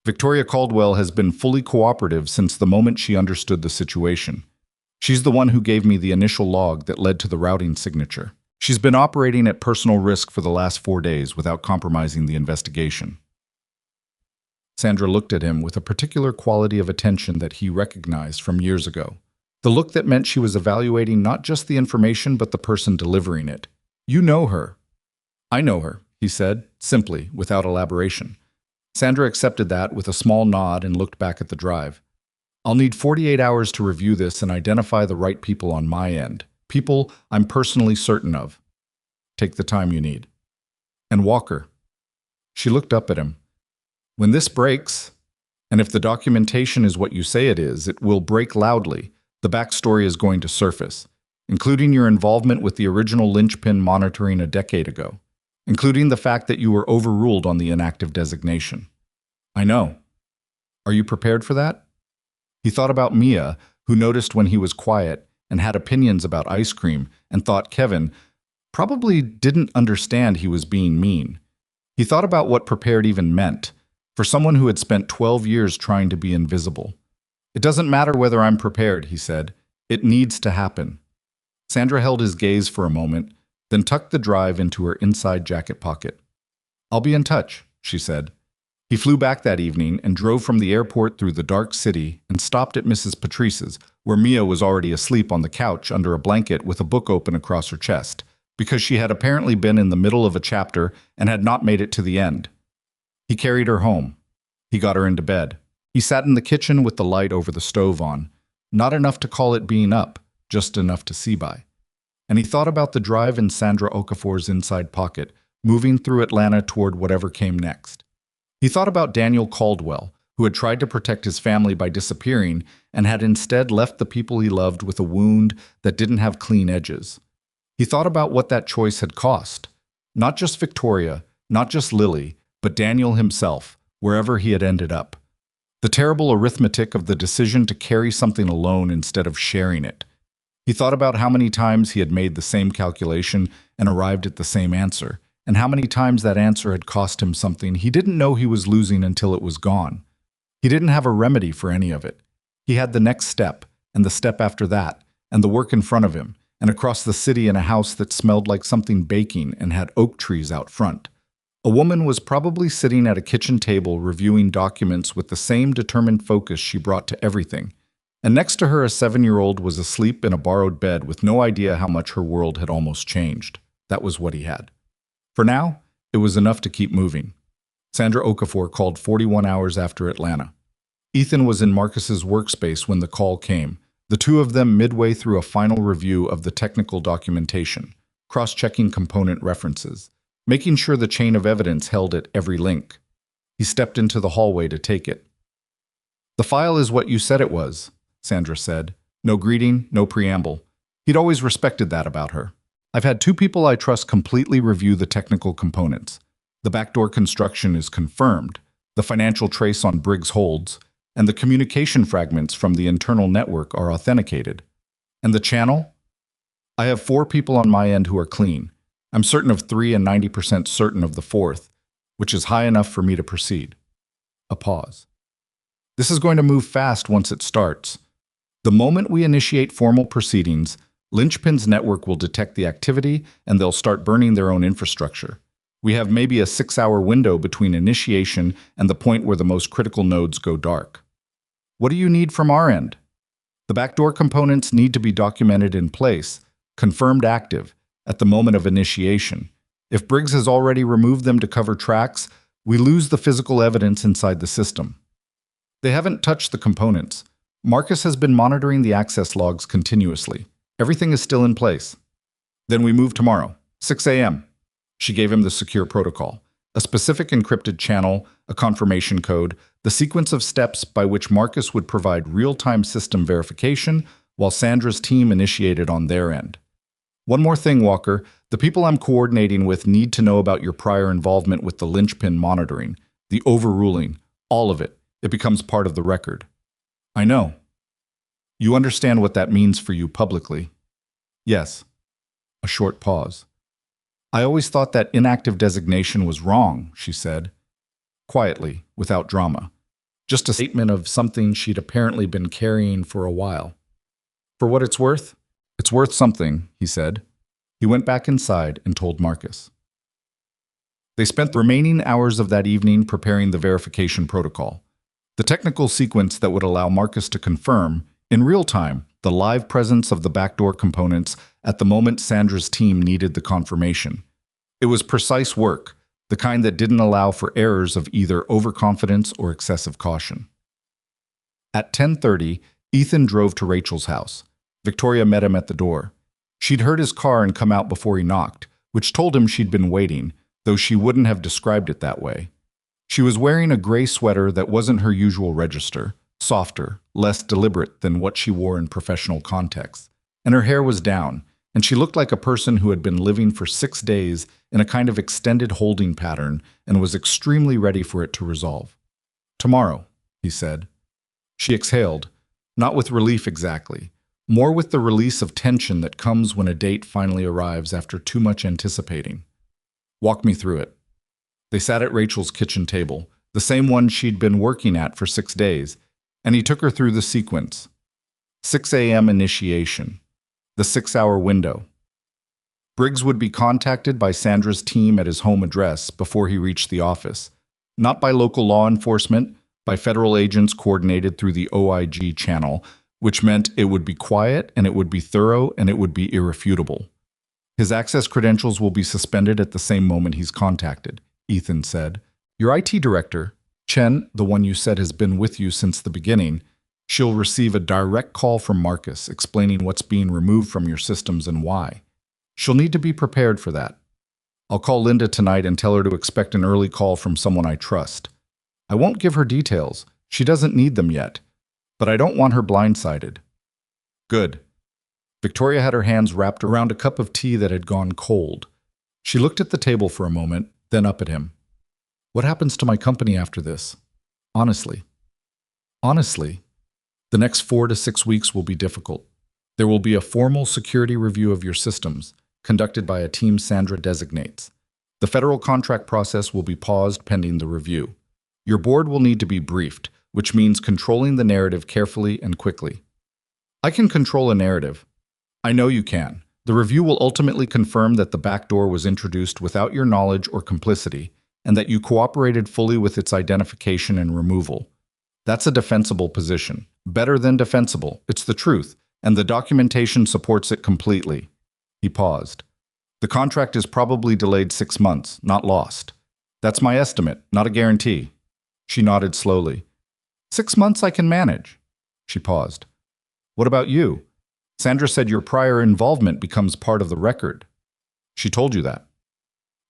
Victoria Caldwell has been fully cooperative since the moment she understood the situation. She's the one who gave me the initial log that led to the routing signature. She's been operating at personal risk for the last 4 days without compromising the investigation. Sandra looked at him with a particular quality of attention that he recognized from years ago. The look that meant she was evaluating not just the information but the person delivering it. "You know her." "I know her," he said, simply, without elaboration. Sandra accepted that with a small nod and looked back at the drive. "I'll need 48 hours to review this and identify the right people on my end. People I'm personally certain of. Take the time you need." "And Walker." She looked up at him. "When this breaks, and if the documentation is what you say it will break loudly. The backstory is going to surface, including your involvement with the original linchpin monitoring a decade ago, including the fact that you were overruled on the inactive designation." "I know. Are you prepared for that?" He thought about Mia, who noticed when he was quiet and had opinions about ice cream, and thought Kevin probably didn't understand he was being mean. He thought about what prepared even meant, for someone who had spent 12 years trying to be invisible. "It doesn't matter whether I'm prepared," he said. "It needs to happen." Sandra held his gaze for a moment, then tucked the drive into her inside jacket pocket. "I'll be in touch," she said. He flew back that evening and drove from the airport through the dark city and stopped at Mrs. Patrice's, where Mia was already asleep on the couch under a blanket with a book open across her chest, because she had apparently been in the middle of a chapter and had not made it to the end. He carried her home. He got her into bed. He sat in the kitchen with the light over the stove on, not enough to call it being up, just enough to see by. And he thought about the drive in Sandra Okafor's inside pocket, moving through Atlanta toward whatever came next. He thought about Daniel Caldwell, who had tried to protect his family by disappearing and had instead left the people he loved with a wound that didn't have clean edges. He thought about what that choice had cost. Not just Victoria, not just Lily, but Daniel himself, wherever he had ended up. The terrible arithmetic of the decision to carry something alone instead of sharing it. He thought about how many times he had made the same calculation and arrived at the same answer, and how many times that answer had cost him something he didn't know he was losing until it was gone. He didn't have a remedy for any of it. He had the next step, and the step after that, and the work in front of him, and across the city in a house that smelled like something baking and had oak trees out front. A woman was probably sitting at a kitchen table reviewing documents with the same determined focus she brought to everything. And next to her, a 7-year-old was asleep in a borrowed bed with no idea how much her world had almost changed. That was what he had. For now, it was enough to keep moving. Sandra Okafor called 41 hours after Atlanta. Ethan was in Marcus's workspace when the call came, the two of them midway through a final review of the technical documentation, cross-checking component references, making sure the chain of evidence held at every link. He stepped into the hallway to take it. "The file is what you said it was," Sandra said. No greeting, no preamble. He'd always respected that about her. "I've had 2 people I trust completely review the technical components. The backdoor construction is confirmed, the financial trace on Briggs holds, and the communication fragments from the internal network are authenticated. And the channel? I have 4 people on my end who are clean. I'm certain of 3 and 90% certain of the 4th, which is high enough for me to proceed." A pause. "This is going to move fast once it starts. The moment we initiate formal proceedings, Linchpin's network will detect the activity and they'll start burning their own infrastructure. We have maybe a 6-hour window between initiation and the point where the most critical nodes go dark. What do you need from our end? The backdoor components need to be documented in place, confirmed active, at the moment of initiation. If Briggs has already removed them to cover tracks, we lose the physical evidence inside the system. They haven't touched the components. Marcus has been monitoring the access logs continuously. Everything is still in place. Then we move tomorrow, 6 a.m. She gave him the secure protocol, a specific encrypted channel, a confirmation code, the sequence of steps by which Marcus would provide real-time system verification while Sandra's team initiated on their end. One more thing, Walker. The people I'm coordinating with need to know about your prior involvement with the linchpin monitoring, the overruling, all of it. It becomes part of the record. I know. You understand what that means for you publicly? Yes. A short pause. I always thought that inactive designation was wrong, she said, quietly, without drama. Just a statement of something she'd apparently been carrying for a while. For what it's worth something, he said. He went back inside and told Marcus. They spent the remaining hours of that evening preparing the verification protocol, the technical sequence that would allow Marcus to confirm, in real time, the live presence of the backdoor components at the moment Sandra's team needed the confirmation. It was precise work, the kind that didn't allow for errors of either overconfidence or excessive caution. At 10:30, Ethan drove to Rachel's house. Victoria met him at the door. She'd heard his car and come out before he knocked, which told him she'd been waiting, though she wouldn't have described it that way. She was wearing a gray sweater that wasn't her usual register, softer, less deliberate than what she wore in professional contexts, and her hair was down, and she looked like a person who had been living for 6 days in a kind of extended holding pattern and was extremely ready for it to resolve. "Tomorrow," he said. She exhaled, not with relief exactly, more with the release of tension that comes when a date finally arrives after too much anticipating. "Walk me through it." They sat at Rachel's kitchen table, the same one she'd been working at for 6 days, and he took her through the sequence. 6 a.m. initiation. The 6-hour window. Briggs would be contacted by Sandra's team at his home address before he reached the office, not by local law enforcement, by federal agents coordinated through the OIG channel, which meant it would be quiet and it would be thorough and it would be irrefutable. "His access credentials will be suspended at the same moment he's contacted," Ethan said. "Your IT director, Chen, the one you said has been with you since the beginning, she'll receive a direct call from Marcus explaining what's being removed from your systems and why. She'll need to be prepared for that. I'll call Linda tonight and tell her to expect an early call from someone I trust. I won't give her details. She doesn't need them yet. But I don't want her blindsided." "Good." Victoria had her hands wrapped around a cup of tea that had gone cold. She looked at the table for a moment, then up at him. "What happens to my company after this? Honestly." "Honestly, the next 4 to 6 weeks will be difficult. There will be a formal security review of your systems, conducted by a team Sandra designates. The federal contract process will be paused pending the review. Your board will need to be briefed, which means controlling the narrative carefully and quickly." "I can control a narrative." "I know you can. The review will ultimately confirm that the backdoor was introduced without your knowledge or complicity, and that you cooperated fully with its identification and removal. That's a defensible position. Better than defensible. It's the truth, and the documentation supports it completely." He paused. "The contract is probably delayed 6 months, not lost. That's my estimate, not a guarantee." She nodded slowly. 6 months I can manage." She paused. "What about you? Sandra said your prior involvement becomes part of the record." "She told you that?"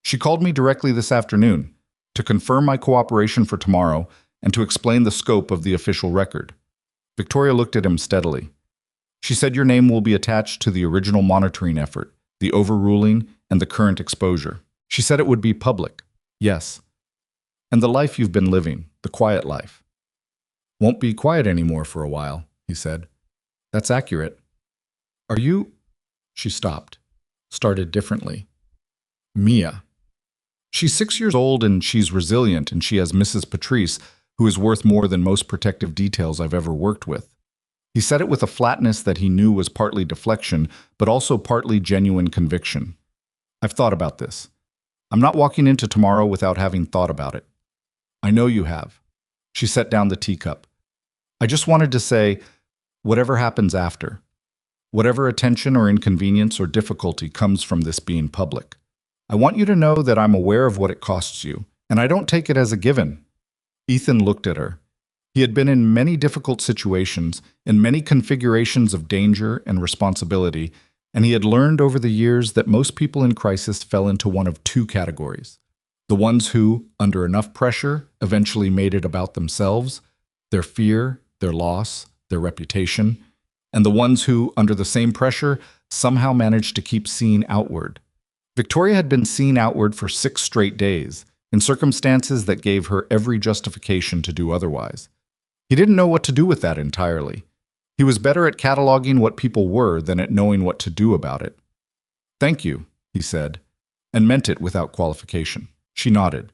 "She called me directly this afternoon to confirm my cooperation for tomorrow and to explain the scope of the official record." Victoria looked at him steadily. "She said your name will be attached to the original monitoring effort, the overruling, and the current exposure. She said it would be public." "Yes." "And the life you've been living, the quiet life." "Won't be quiet anymore for a while," he said. "That's accurate." "Are you—" She stopped, started differently. "Mia. She's 6 years old and she's resilient, and she has Mrs. Patrice, who is worth more than most protective details I've ever worked with." He said it with a flatness that he knew was partly deflection, but also partly genuine conviction. "I've thought about this. I'm not walking into tomorrow without having thought about it." "I know you have." She set down the teacup. "I just wanted to say, whatever happens after, whatever attention or inconvenience or difficulty comes from this being public, I want you to know that I'm aware of what it costs you, and I don't take it as a given." Ethan looked at her. He had been in many difficult situations, in many configurations of danger and responsibility, and he had learned over the years that most people in crisis fell into one of 2 categories. The ones who, under enough pressure, eventually made it about themselves, their fear, their loss, their reputation, and the ones who, under the same pressure, somehow managed to keep seeing outward. Victoria had been seen outward for 6 straight days, in circumstances that gave her every justification to do otherwise. He didn't know what to do with that entirely. He was better at cataloging what people were than at knowing what to do about it. "Thank you," he said, and meant it without qualification. She nodded.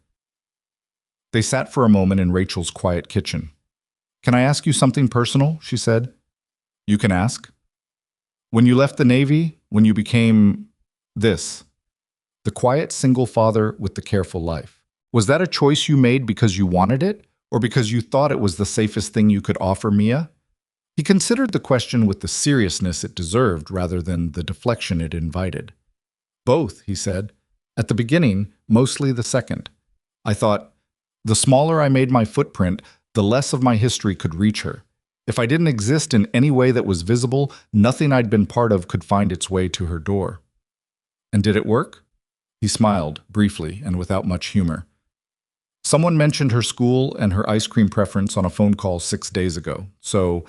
They sat for a moment in Rachel's quiet kitchen. "Can I ask you something personal?" she said. "You can ask." "When you left the Navy, when you became this, The quiet single father with the careful life. Was that a choice you made because you wanted it, or because you thought it was the safest thing you could offer Mia? He considered the question with the seriousness it deserved rather than the deflection it invited. Both, he said. At the beginning, mostly the second. I thought, the smaller I made my footprint, the less of my history could reach her. If I didn't exist in any way that was visible, nothing I'd been part of could find its way to her door. And did it work? He smiled, briefly and without much humor. Someone mentioned her school and her ice cream preference on a phone call 6 days ago, so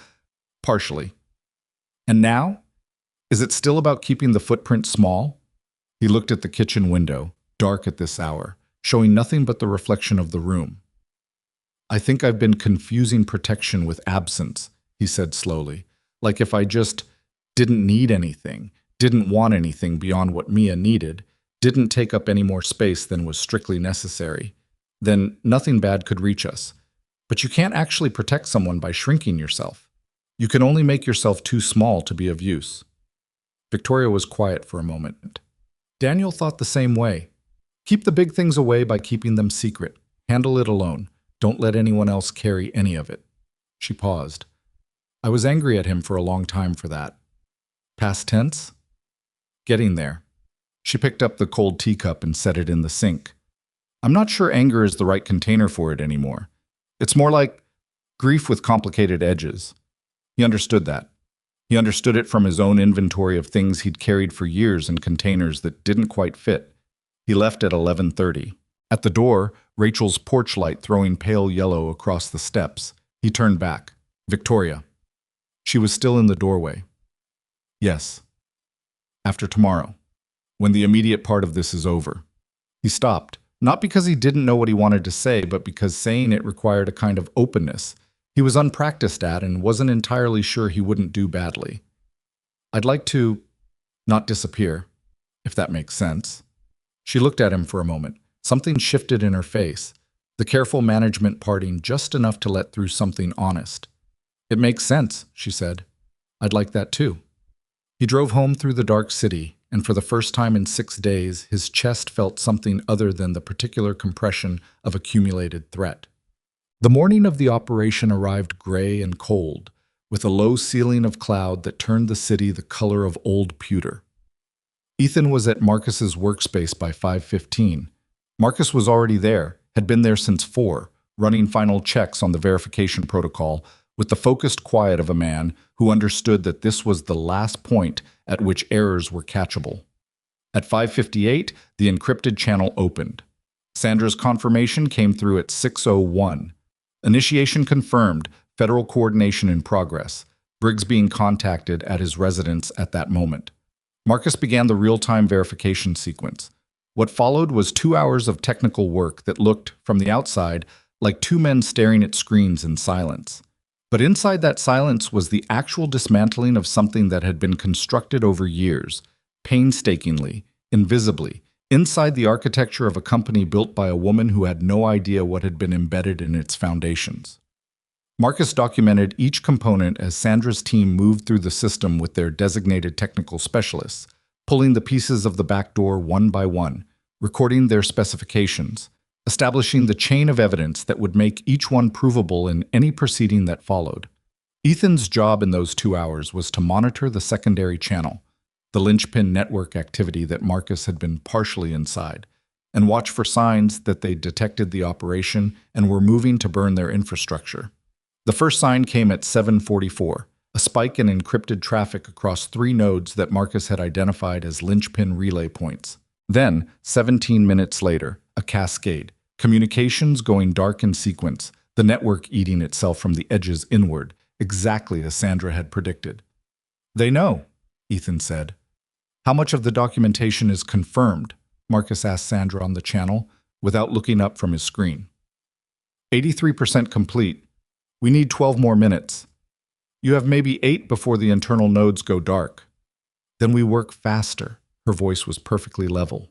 partially. And now? Is it still about keeping the footprint small? He looked at the kitchen window, dark at this hour, showing nothing but the reflection of the room. I think I've been confusing protection with absence, he said slowly, like if I just didn't need anything, didn't want anything beyond what Mia needed, didn't take up any more space than was strictly necessary, then nothing bad could reach us. But you can't actually protect someone by shrinking yourself. You can only make yourself too small to be of use. Victoria was quiet for a moment. Daniel thought the same way. Keep the big things away by keeping them secret. Handle it alone. Don't let anyone else carry any of it. She paused. I was angry at him for a long time for that. Past tense? Getting there. She picked up the cold teacup and set it in the sink. I'm not sure anger is the right container for it anymore. It's more like grief with complicated edges. He understood that. He understood it from his own inventory of things he'd carried for years in containers that didn't quite fit. He left at 11:30. At the door, Rachel's porch light throwing pale yellow across the steps. He turned back. Victoria. She was still in the doorway. Yes. After tomorrow. When the immediate part of this is over. He stopped, not because he didn't know what he wanted to say, but because saying it required a kind of openness he was unpracticed at and wasn't entirely sure he wouldn't do badly. I'd like to not disappear, if that makes sense. She looked at him for a moment. Something shifted in her face, the careful management parting just enough to let through something honest. It makes sense, she said. I'd like that too. He drove home through the dark city, and for the first time in 6 days, his chest felt something other than the particular compression of accumulated threat. The morning of the operation arrived gray and cold, with a low ceiling of cloud that turned the city the color of old pewter. Ethan was at Marcus's workspace by 5:15. Marcus was already there, had been there since 4, running final checks on the verification protocol with the focused quiet of a man who understood that this was the last point at which errors were catchable. At 5:58, the encrypted channel opened. Sandra's confirmation came through at 6:01. Initiation confirmed, federal coordination in progress, Briggs being contacted at his residence at that moment. Marcus began the real-time verification sequence. What followed was 2 hours of technical work that looked, from the outside, like 2 men staring at screens in silence. But inside that silence was the actual dismantling of something that had been constructed over years, painstakingly, invisibly, inside the architecture of a company built by a woman who had no idea what had been embedded in its foundations. Marcus documented each component as Sandra's team moved through the system with their designated technical specialists, pulling the pieces of the back door one by one, recording their specifications, establishing the chain of evidence that would make each one provable in any proceeding that followed. Ethan's job in those 2 hours was to monitor the secondary channel, the linchpin network activity that Marcus had been partially inside, and watch for signs that they detected the operation and were moving to burn their infrastructure. The first sign came at 7:44, a spike in encrypted traffic across 3 nodes that Marcus had identified as linchpin relay points. Then, 17 minutes later, a cascade, communications going dark in sequence, the network eating itself from the edges inward, exactly as Sandra had predicted. They know, Ethan said. How much of the documentation is confirmed? Marcus asked Sandra on the channel, without looking up from his screen. 83% complete. We need 12 more minutes. You have maybe 8 before the internal nodes go dark. Then we work faster. Her voice was perfectly level.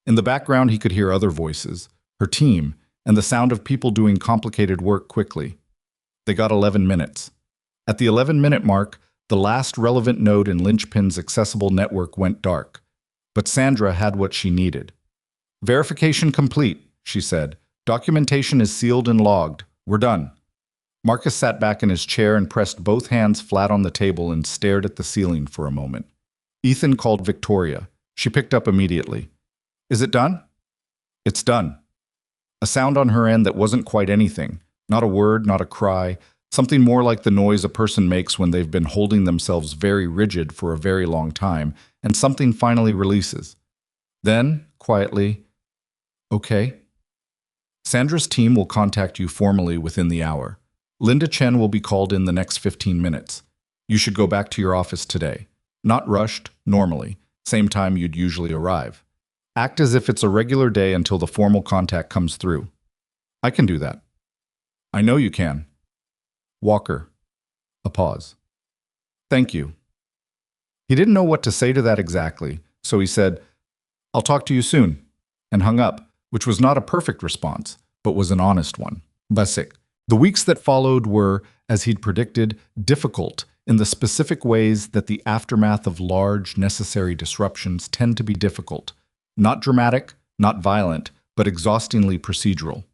In the background, he could hear other voices, her team, and the sound of people doing complicated work quickly. They got 11 minutes. At the 11-minute mark, the last relevant node in Linchpin's accessible network went dark. But Sandra had what she needed, Verification complete, she said. Documentation is sealed and logged. We're done. Marcus sat back in his chair and pressed both hands flat on the table and stared at the ceiling for a moment. Ethan called Victoria. She picked up immediately. Is it done? It's done. A sound on her end that wasn't quite anything. Not a word, not a cry. Something more like the noise a person makes when they've been holding themselves very rigid for a very long time, and something finally releases. Then, quietly, okay. Sandra's team will contact you formally within the hour. Linda Chen will be called in the next 15 minutes. You should go back to your office today. Not rushed, normally, same time you'd usually arrive. Act as if it's a regular day until the formal contact comes through. I can do that. I know you can. Walker. A pause. Thank you. He didn't know what to say to that exactly, so he said, I'll talk to you soon, and hung up, which was not a perfect response, but was an honest one. Basic. The weeks that followed were, as he'd predicted, difficult in the specific ways that the aftermath of large, necessary disruptions tend to be difficult. Not dramatic, not violent, but exhaustingly procedural.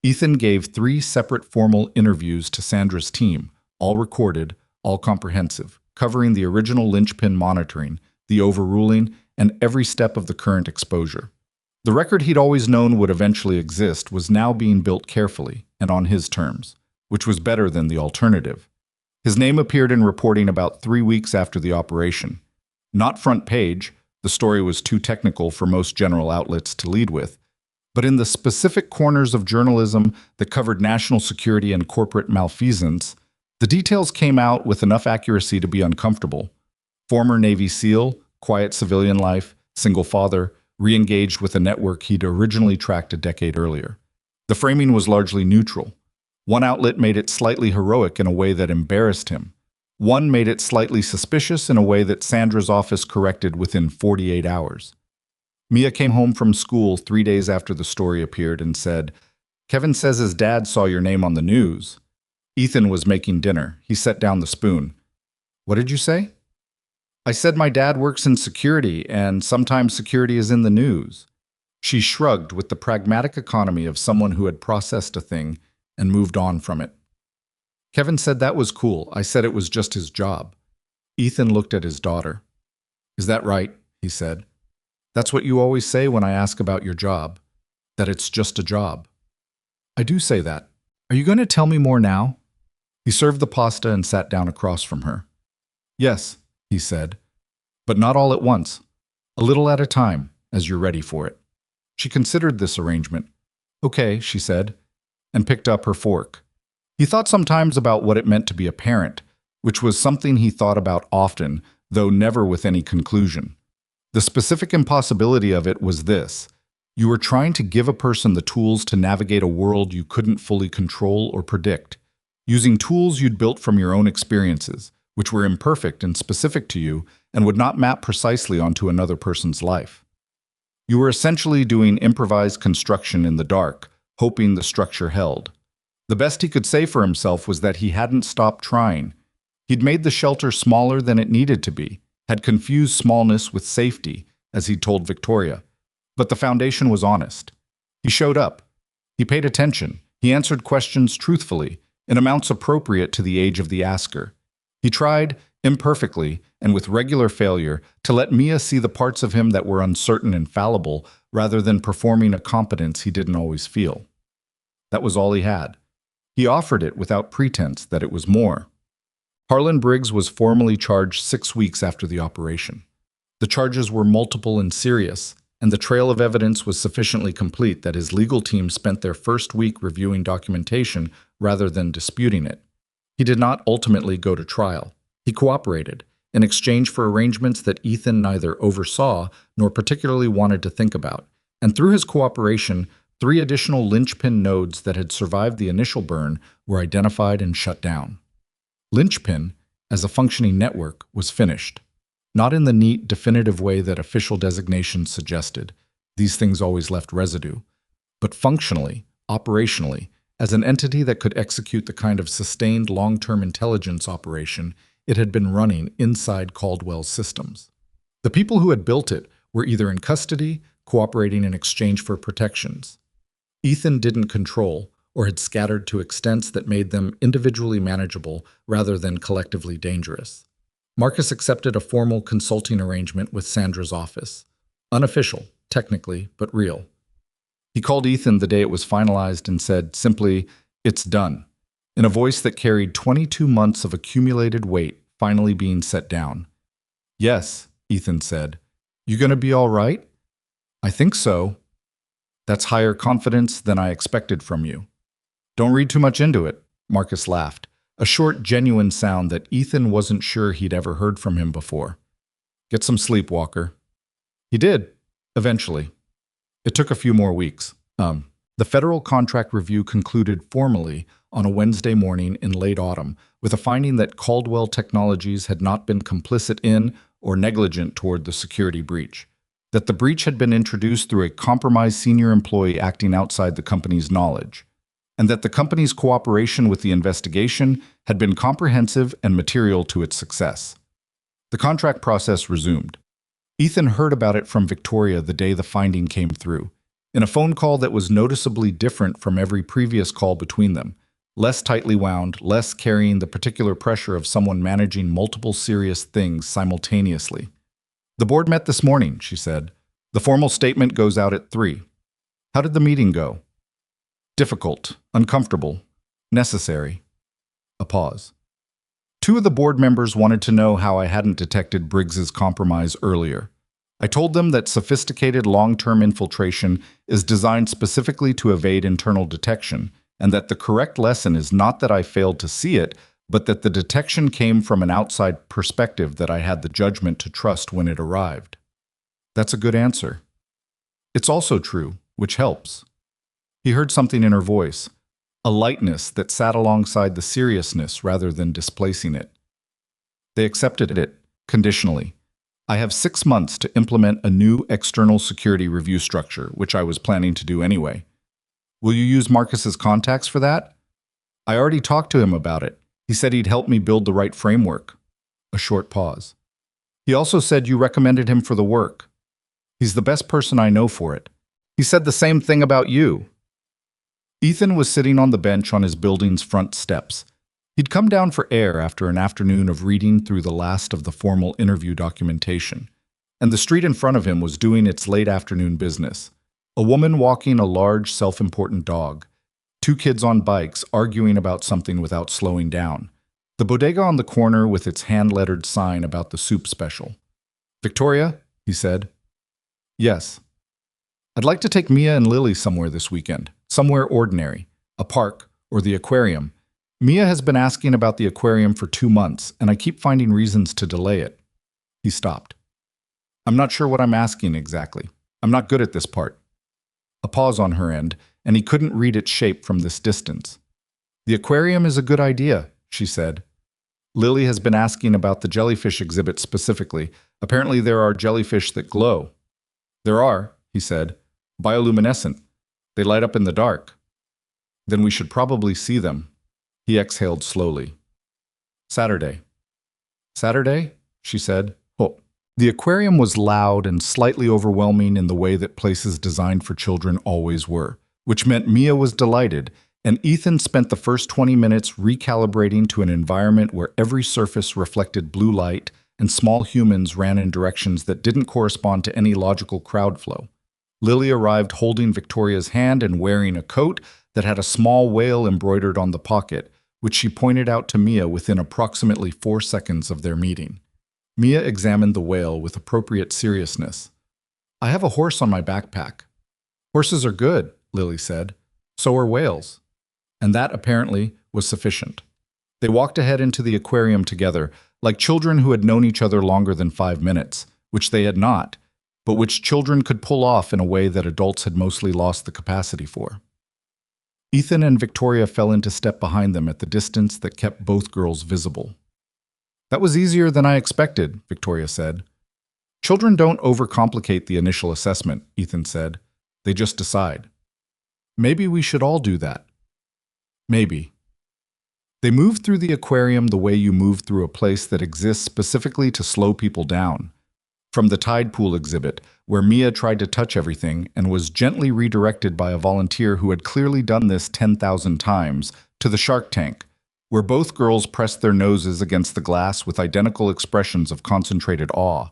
Ethan gave 3 separate formal interviews to Sandra's team, all recorded, all comprehensive, covering the original linchpin monitoring, the overruling, and every step of the current exposure. The record he'd always known would eventually exist was now being built carefully and on his terms, which was better than the alternative. His name appeared in reporting about 3 weeks after the operation. Not front page, the story was too technical for most general outlets to lead with, but in the specific corners of journalism that covered national security and corporate malfeasance, the details came out with enough accuracy to be uncomfortable. Former Navy SEAL, quiet civilian life, single father, re-engaged with a network he'd originally tracked a decade earlier. The framing was largely neutral. One outlet made it slightly heroic in a way that embarrassed him. One made it slightly suspicious in a way that Sandra's office corrected within 48 hours. Mia came home from school 3 days after the story appeared and said, Kevin says his dad saw your name on the news. Ethan was making dinner. He set down the spoon. What did you say? I said my dad works in security, and sometimes security is in the news. She shrugged with the pragmatic economy of someone who had processed a thing and moved on from it. Kevin said that was cool. I said it was just his job. Ethan looked at his daughter. Is that right? He said. That's what you always say when I ask about your job, that it's just a job. I do say that. Are you going to tell me more now? He served the pasta and sat down across from her. Yes, he said, but not all at once. A little at a time, as you're ready for it. She considered this arrangement. Okay, she said, and picked up her fork. He thought sometimes about what it meant to be a parent, which was something he thought about often, though never with any conclusion. The specific impossibility of it was this. You were trying to give a person the tools to navigate a world you couldn't fully control or predict, using tools you'd built from your own experiences, which were imperfect and specific to you and would not map precisely onto another person's life. You were essentially doing improvised construction in the dark, hoping the structure held. The best he could say for himself was that he hadn't stopped trying. He'd made the shelter smaller than it needed to be, had confused smallness with safety, as he'd told Victoria. But the foundation was honest. He showed up. He paid attention. He answered questions truthfully, in amounts appropriate to the age of the asker. He tried, imperfectly and with regular failure, to let Mia see the parts of him that were uncertain and fallible, rather than performing a competence he didn't always feel. That was all he had. He offered it without pretense that it was more. Harlan Briggs was formally charged 6 weeks after the operation. The charges were multiple and serious, and the trail of evidence was sufficiently complete that his legal team spent their first week reviewing documentation rather than disputing it. He did not ultimately go to trial. He cooperated, in exchange for arrangements that Ethan neither oversaw nor particularly wanted to think about, and through his cooperation, 3 additional linchpin nodes that had survived the initial burn were identified and shut down. Linchpin, as a functioning network, was finished. Not in the neat, definitive way that official designations suggested. These things always left residue. But functionally, operationally, as an entity that could execute the kind of sustained long-term intelligence operation it had been running inside Caldwell's systems. The people who had built it were either in custody, cooperating in exchange for protections. Ethan didn't control, or had scattered to extents that made them individually manageable rather than collectively dangerous. Marcus accepted a formal consulting arrangement with Sandra's office. Unofficial, technically, but real. He called Ethan the day it was finalized and said simply, "It's done," in a voice that carried 22 months of accumulated weight finally being set down. "Yes," Ethan said. "You gonna be all right?" "I think so." "That's higher confidence than I expected from you." "Don't read too much into it," Marcus laughed, a short, genuine sound that Ethan wasn't sure he'd ever heard from him before. "Get some sleep, Walker." He did, eventually. It took a few more weeks. The federal contract review concluded formally on a Wednesday morning in late autumn, with a finding that Caldwell Technologies had not been complicit in or negligent toward the security breach, that the breach had been introduced through a compromised senior employee acting outside the company's knowledge, and that the company's cooperation with the investigation had been comprehensive and material to its success. The contract process resumed. Ethan heard about it from Victoria the day the finding came through, in a phone call that was noticeably different from every previous call between them, less tightly wound, less carrying the particular pressure of someone managing multiple serious things simultaneously. "The board met this morning," she said. "The formal statement goes out at 3. How did the meeting go?" "Difficult, uncomfortable, necessary." A pause. "Two of the board members wanted to know how I hadn't detected Briggs's compromise earlier. I told them that sophisticated long-term infiltration is designed specifically to evade internal detection, and that the correct lesson is not that I failed to see it, but that the detection came from an outside perspective that I had the judgment to trust when it arrived." "That's a good answer." "It's also true, which helps." He heard something in her voice, a lightness that sat alongside the seriousness rather than displacing it. "They accepted it, conditionally. I have 6 months to implement a new external security review structure, which I was planning to do anyway. Will you use Marcus's contacts for that?" "I already talked to him about it. He said he'd help me build the right framework." A short pause. "He also said you recommended him for the work." "He's the best person I know for it." "He said the same thing about you." Ethan was sitting on the bench on his building's front steps. He'd come down for air after an afternoon of reading through the last of the formal interview documentation, and the street in front of him was doing its late afternoon business. A woman walking a large, self-important dog. 2 kids on bikes arguing about something without slowing down. The bodega on the corner with its hand-lettered sign about the soup special. "Victoria?" he said. "Yes." "I'd like to take Mia and Lily somewhere this weekend. Somewhere ordinary. A park, or the aquarium. Mia has been asking about the aquarium for 2 months, and I keep finding reasons to delay it." He stopped. "I'm not sure what I'm asking exactly. I'm not good at this part." A pause on her end, and he couldn't read its shape from this distance. "The aquarium is a good idea," she said. "Lily has been asking about the jellyfish exhibit specifically. Apparently there are jellyfish that glow." "There are," he said. "Bioluminescent. They light up in the dark." "Then we should probably see them." He exhaled slowly. "Saturday." "Saturday?" she said. "Oh." The aquarium was loud and slightly overwhelming in the way that places designed for children always were, which meant Mia was delighted, and Ethan spent the first 20 minutes recalibrating to an environment where every surface reflected blue light and small humans ran in directions that didn't correspond to any logical crowd flow. Lily arrived holding Victoria's hand and wearing a coat that had a small whale embroidered on the pocket, which she pointed out to Mia within approximately 4 seconds of their meeting. Mia examined the whale with appropriate seriousness. "I have a horse on my backpack." "Horses are good," Lily said. "So are whales." And that, apparently, was sufficient. They walked ahead into the aquarium together, like children who had known each other longer than 5 minutes, which they had not, but which children could pull off in a way that adults had mostly lost the capacity for. Ethan and Victoria fell into step behind them at the distance that kept both girls visible. "That was easier than I expected," Victoria said. "Children don't overcomplicate the initial assessment," Ethan said. "They just decide." "Maybe we should all do that." "Maybe." They moved through the aquarium the way you move through a place that exists specifically to slow people down. From the tide pool exhibit, where Mia tried to touch everything and was gently redirected by a volunteer who had clearly done this 10,000 times, to the shark tank, where both girls pressed their noses against the glass with identical expressions of concentrated awe,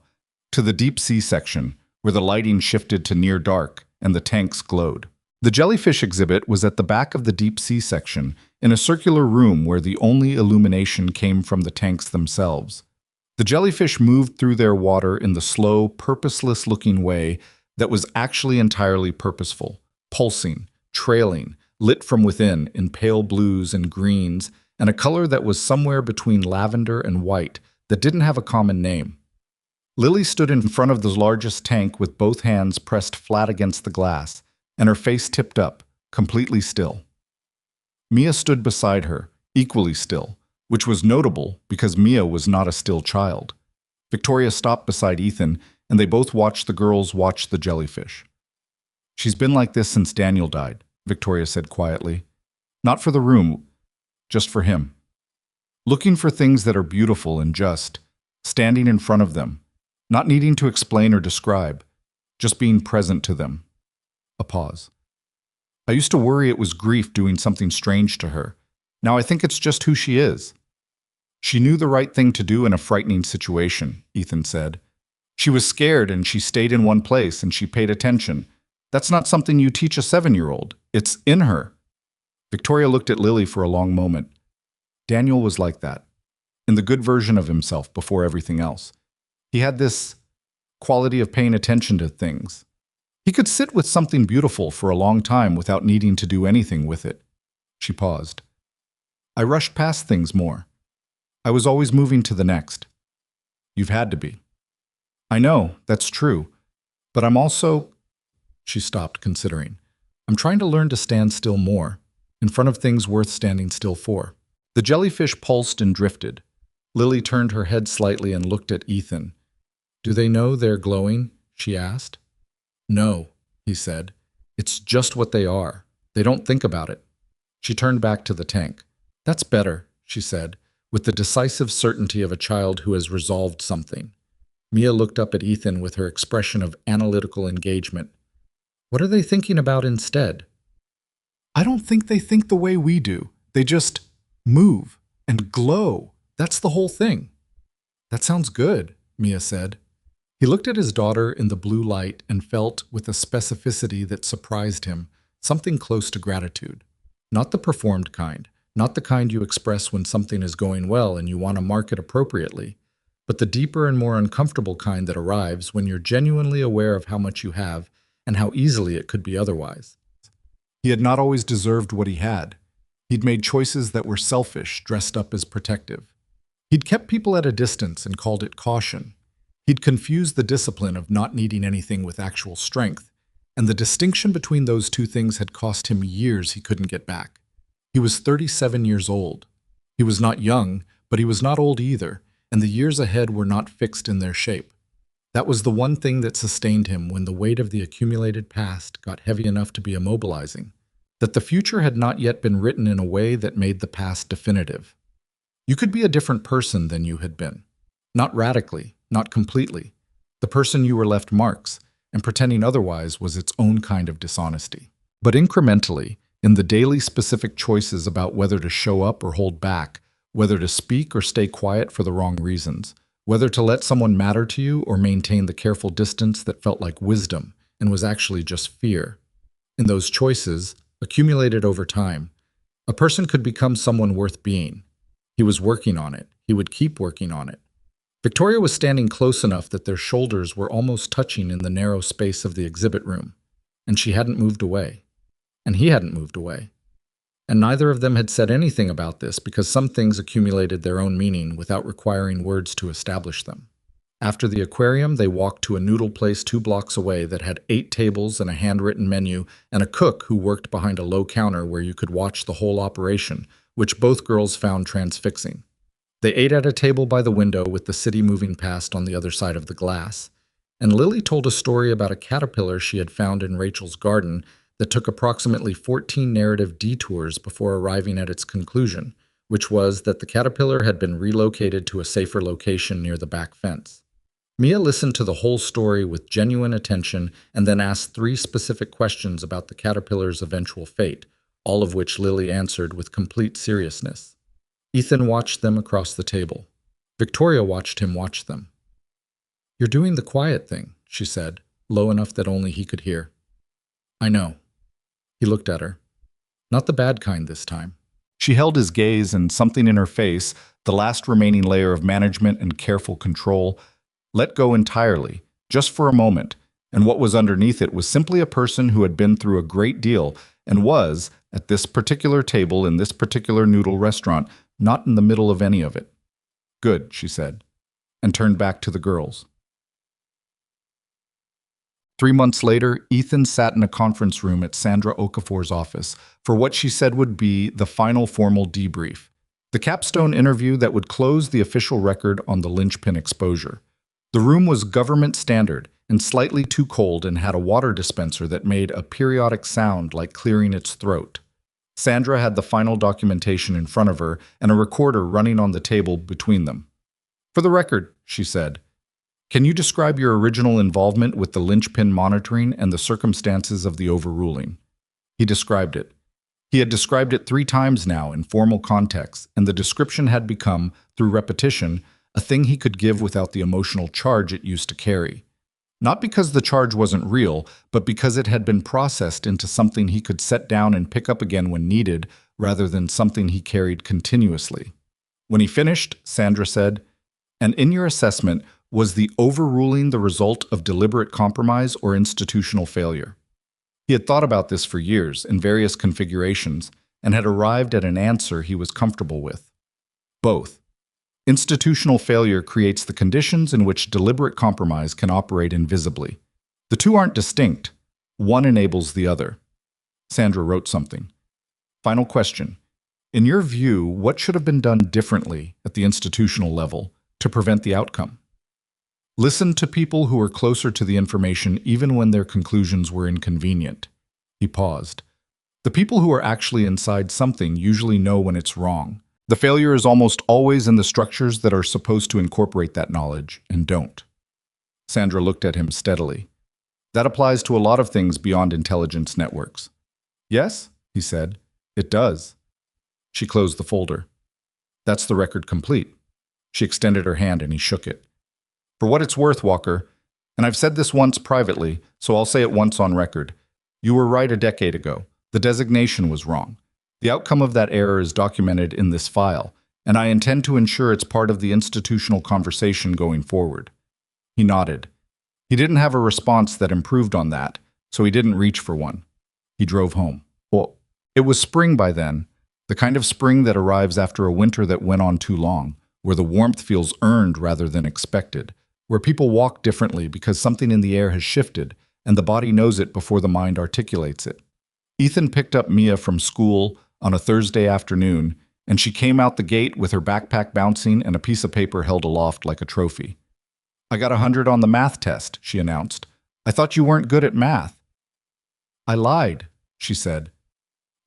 to the deep sea section, where the lighting shifted to near dark and the tanks glowed. The jellyfish exhibit was at the back of the deep sea section, in a circular room where the only illumination came from the tanks themselves. The jellyfish moved through their water in the slow, purposeless-looking way that was actually entirely purposeful, pulsing, trailing, lit from within in pale blues and greens, and a color that was somewhere between lavender and white that didn't have a common name. Lily stood in front of the largest tank with both hands pressed flat against the glass, and her face tipped up, completely still. Mia stood beside her, equally still, which was notable because Mia was not a still child. Victoria stopped beside Ethan, and they both watched the girls watch the jellyfish. "She's been like this since Daniel died," Victoria said quietly. "Not for the room, just for him. Looking for things that are beautiful and just, standing in front of them, not needing to explain or describe, just being present to them." A pause. "I used to worry it was grief doing something strange to her. Now I think it's just who she is." "She knew the right thing to do in a frightening situation," Ethan said. "She was scared and she stayed in one place and she paid attention. That's not something you teach a 7-year-old. It's in her." Victoria looked at Lily for a long moment. Daniel was like that, in the good version of himself before everything else. He had this quality of paying attention to things. He could sit with something beautiful for a long time without needing to do anything with it. She paused. "I rushed past things more. I was always moving to the next." "You've had to be." "I know, that's true. But I'm also—" She stopped, considering. "I'm trying to learn to stand still more, in front of things worth standing still for." The jellyfish pulsed and drifted. Lily turned her head slightly and looked at Ethan. "Do they know they're glowing?" she asked. "No," he said. "It's just what they are. They don't think about it." She turned back to the tank. "That's better," she said, with the decisive certainty of a child who has resolved something. Mia looked up at Ethan with her expression of analytical engagement. "What are they thinking about instead?" "I don't think they think the way we do. They just move and glow. That's the whole thing." "That sounds good," Mia said. He looked at his daughter in the blue light and felt, with a specificity that surprised him, something close to gratitude. Not the performed kind, not the kind you express when something is going well and you want to mark it appropriately, but the deeper and more uncomfortable kind that arrives when you're genuinely aware of how much you have and how easily it could be otherwise. He had not always deserved what he had. He'd made choices that were selfish, dressed up as protective. He'd kept people at a distance and called it caution. He'd confused the discipline of not needing anything with actual strength, and the distinction between those two things had cost him years he couldn't get back. He was 37 years old. He was not young, but he was not old either, and the years ahead were not fixed in their shape. That was the one thing that sustained him when the weight of the accumulated past got heavy enough to be immobilizing, that the future had not yet been written in a way that made the past definitive. You could be a different person than you had been. Not radically, not completely. The person you were left marks, and pretending otherwise was its own kind of dishonesty. But incrementally, in the daily specific choices about whether to show up or hold back, whether to speak or stay quiet for the wrong reasons, whether to let someone matter to you or maintain the careful distance that felt like wisdom and was actually just fear. In those choices, accumulated over time, a person could become someone worth being. He was working on it. He would keep working on it. Victoria was standing close enough that their shoulders were almost touching in the narrow space of the exhibit room, and she hadn't moved away. And he hadn't moved away. And neither of them had said anything about this because some things accumulated their own meaning without requiring words to establish them. After the aquarium, they walked to a noodle place 2 blocks away that had 8 tables and a handwritten menu and a cook who worked behind a low counter where you could watch the whole operation, which both girls found transfixing. They ate at a table by the window with the city moving past on the other side of the glass, and Lily told a story about a caterpillar she had found in Rachel's garden that took approximately 14 narrative detours before arriving at its conclusion, which was that the caterpillar had been relocated to a safer location near the back fence. Mia listened to the whole story with genuine attention and then asked three specific questions about the caterpillar's eventual fate, all of which Lily answered with complete seriousness. Ethan watched them across the table. Victoria watched him watch them. "You're doing the quiet thing," she said, low enough that only he could hear. "I know." He looked at her. Not the bad kind this time. She held his gaze, and something in her face, the last remaining layer of management and careful control, let go entirely, just for a moment, and what was underneath it was simply a person who had been through a great deal and was, at this particular table in this particular noodle restaurant, not in the middle of any of it. "Good," she said, and turned back to the girls. 3 months later, Ethan sat in a conference room at Sandra Okafor's office for what she said would be the final formal debrief, the capstone interview that would close the official record on the linchpin exposure. The room was government standard and slightly too cold and had a water dispenser that made a periodic sound like clearing its throat. Sandra had the final documentation in front of her and a recorder running on the table between them. "For the record," she said, "can you describe your original involvement with the linchpin monitoring and the circumstances of the overruling?" He described it. He had described it 3 times now in formal context, and the description had become, through repetition, a thing he could give without the emotional charge it used to carry. Not because the charge wasn't real, but because it had been processed into something he could set down and pick up again when needed, rather than something he carried continuously. When he finished, Sandra said, "And in your assessment, was the overruling the result of deliberate compromise or institutional failure?" He had thought about this for years in various configurations and had arrived at an answer he was comfortable with. Both. Institutional failure creates the conditions in which deliberate compromise can operate invisibly. The two aren't distinct. One enables the other. Sandra wrote something. Final question. In your view, what should have been done differently at the institutional level to prevent the outcome? Listen to people who were closer to the information even when their conclusions were inconvenient. He paused. The people who are actually inside something usually know when it's wrong. The failure is almost always in the structures that are supposed to incorporate that knowledge and don't. Sandra looked at him steadily. That applies to a lot of things beyond intelligence networks. Yes, he said, it does. She closed the folder. That's the record complete. She extended her hand and he shook it. For what it's worth, Walker, and I've said this once privately, so I'll say it once on record, you were right a decade ago. The designation was wrong. The outcome of that error is documented in this file, and I intend to ensure it's part of the institutional conversation going forward. He nodded. He didn't have a response that improved on that, so he didn't reach for one. He drove home. Well, it was spring by then, the kind of spring that arrives after a winter that went on too long, where the warmth feels earned rather than expected, where people walk differently because something in the air has shifted, and the body knows it before the mind articulates it. Ethan picked up Mia from school on a Thursday afternoon, and she came out the gate with her backpack bouncing and a piece of paper held aloft like a trophy. "I got 100 on the math test," she announced. "I thought you weren't good at math." "I lied," she said,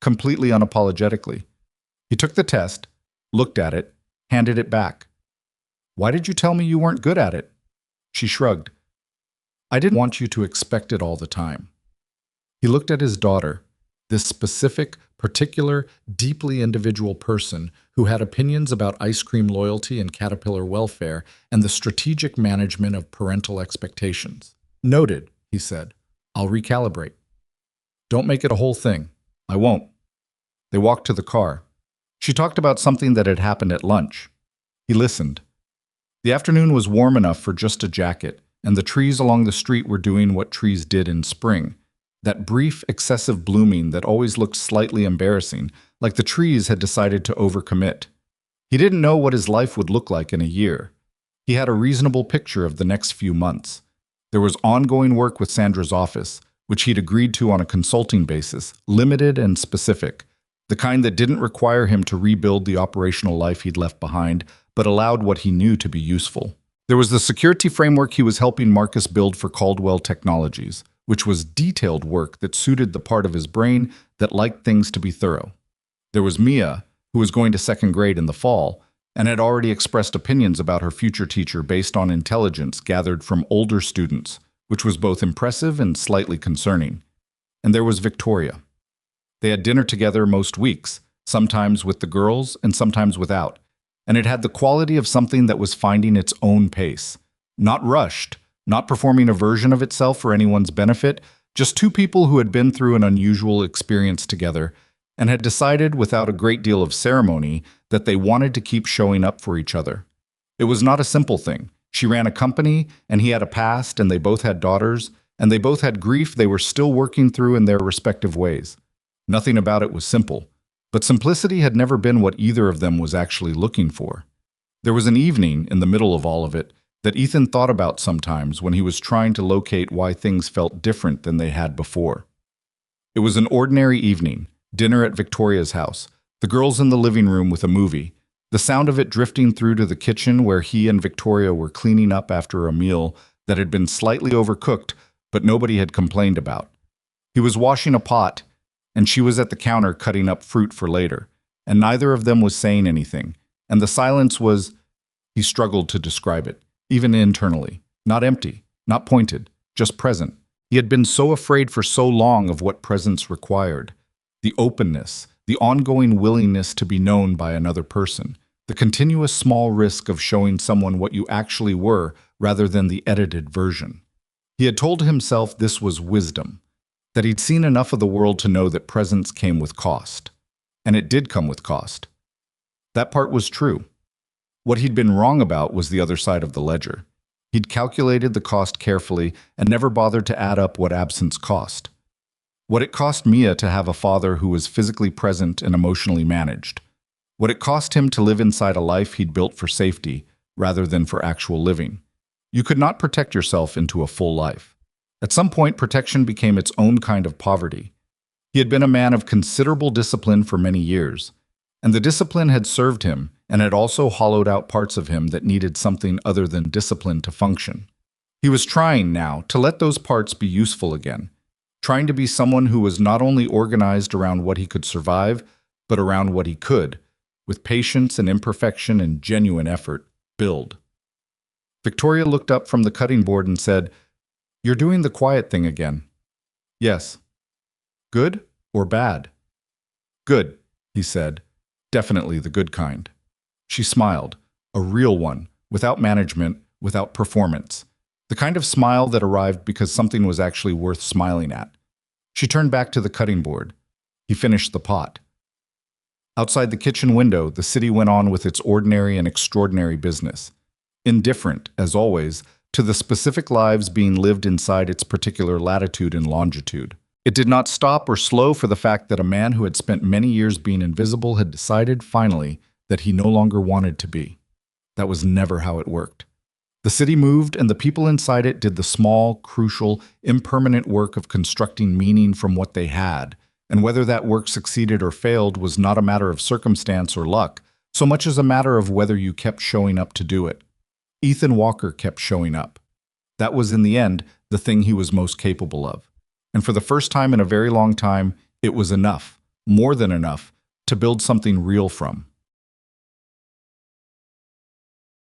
completely unapologetically. He took the test, looked at it, handed it back. "Why did you tell me you weren't good at it?" She shrugged. "I didn't want you to expect it all the time." He looked at his daughter, this specific, particular, deeply individual person who had opinions about ice cream loyalty and caterpillar welfare and the strategic management of parental expectations. "Noted," he said. "I'll recalibrate." "Don't make it a whole thing." "I won't." They walked to the car. She talked about something that had happened at lunch. He listened. The afternoon was warm enough for just a jacket, and the trees along the street were doing what trees did in spring. That brief, excessive blooming that always looked slightly embarrassing, like the trees had decided to overcommit. He didn't know what his life would look like in a year. He had a reasonable picture of the next few months. There was ongoing work with Sandra's office, which he'd agreed to on a consulting basis, limited and specific, the kind that didn't require him to rebuild the operational life he'd left behind, but allowed what he knew to be useful. There was the security framework he was helping Marcus build for Caldwell Technologies, which was detailed work that suited the part of his brain that liked things to be thorough. There was Mia, who was going to second grade in the fall, and had already expressed opinions about her future teacher based on intelligence gathered from older students, which was both impressive and slightly concerning. And there was Victoria. They had dinner together most weeks, sometimes with the girls and sometimes without, and it had the quality of something that was finding its own pace. Not rushed, not performing a version of itself for anyone's benefit, just two people who had been through an unusual experience together and had decided without a great deal of ceremony that they wanted to keep showing up for each other. It was not a simple thing. She ran a company, and he had a past, and they both had daughters, and they both had grief they were still working through in their respective ways. Nothing about it was simple, but simplicity had never been what either of them was actually looking for. There was an evening in the middle of all of it that Ethan thought about sometimes when he was trying to locate why things felt different than they had before. It was an ordinary evening, dinner at Victoria's house, the girls in the living room with a movie, the sound of it drifting through to the kitchen where he and Victoria were cleaning up after a meal that had been slightly overcooked but nobody had complained about. He was washing a pot, and she was at the counter cutting up fruit for later, and neither of them was saying anything, and the silence was, he struggled to describe it, even internally, not empty, not pointed, just present. He had been so afraid for so long of what presence required. The openness, the ongoing willingness to be known by another person, the continuous small risk of showing someone what you actually were rather than the edited version. He had told himself this was wisdom, that he'd seen enough of the world to know that presence came with cost. And it did come with cost. That part was true. What he'd been wrong about was the other side of the ledger. He'd calculated the cost carefully and never bothered to add up what absence cost. What it cost Mia to have a father who was physically present and emotionally managed. What it cost him to live inside a life he'd built for safety rather than for actual living. You could not protect yourself into a full life. At some point, protection became its own kind of poverty. He had been a man of considerable discipline for many years, and the discipline had served him and had also hollowed out parts of him that needed something other than discipline to function. He was trying now to let those parts be useful again, trying to be someone who was not only organized around what he could survive, but around what he could, with patience and imperfection and genuine effort, build. Victoria looked up from the cutting board and said, "You're doing the quiet thing again." "Yes." "Good or bad?" "Good," he said. "Definitely the good kind." She smiled, a real one, without management, without performance. The kind of smile that arrived because something was actually worth smiling at. She turned back to the cutting board. He finished the pot. Outside the kitchen window, the city went on with its ordinary and extraordinary business. Indifferent, as always, to the specific lives being lived inside its particular latitude and longitude. It did not stop or slow for the fact that a man who had spent many years being invisible had decided, finally, that he no longer wanted to be. That was never how it worked. The city moved, and the people inside it did the small, crucial, impermanent work of constructing meaning from what they had, and whether that work succeeded or failed was not a matter of circumstance or luck, so much as a matter of whether you kept showing up to do it. Ethan Walker kept showing up. That was, in the end, the thing he was most capable of. And for the first time in a very long time, it was enough, more than enough, to build something real from.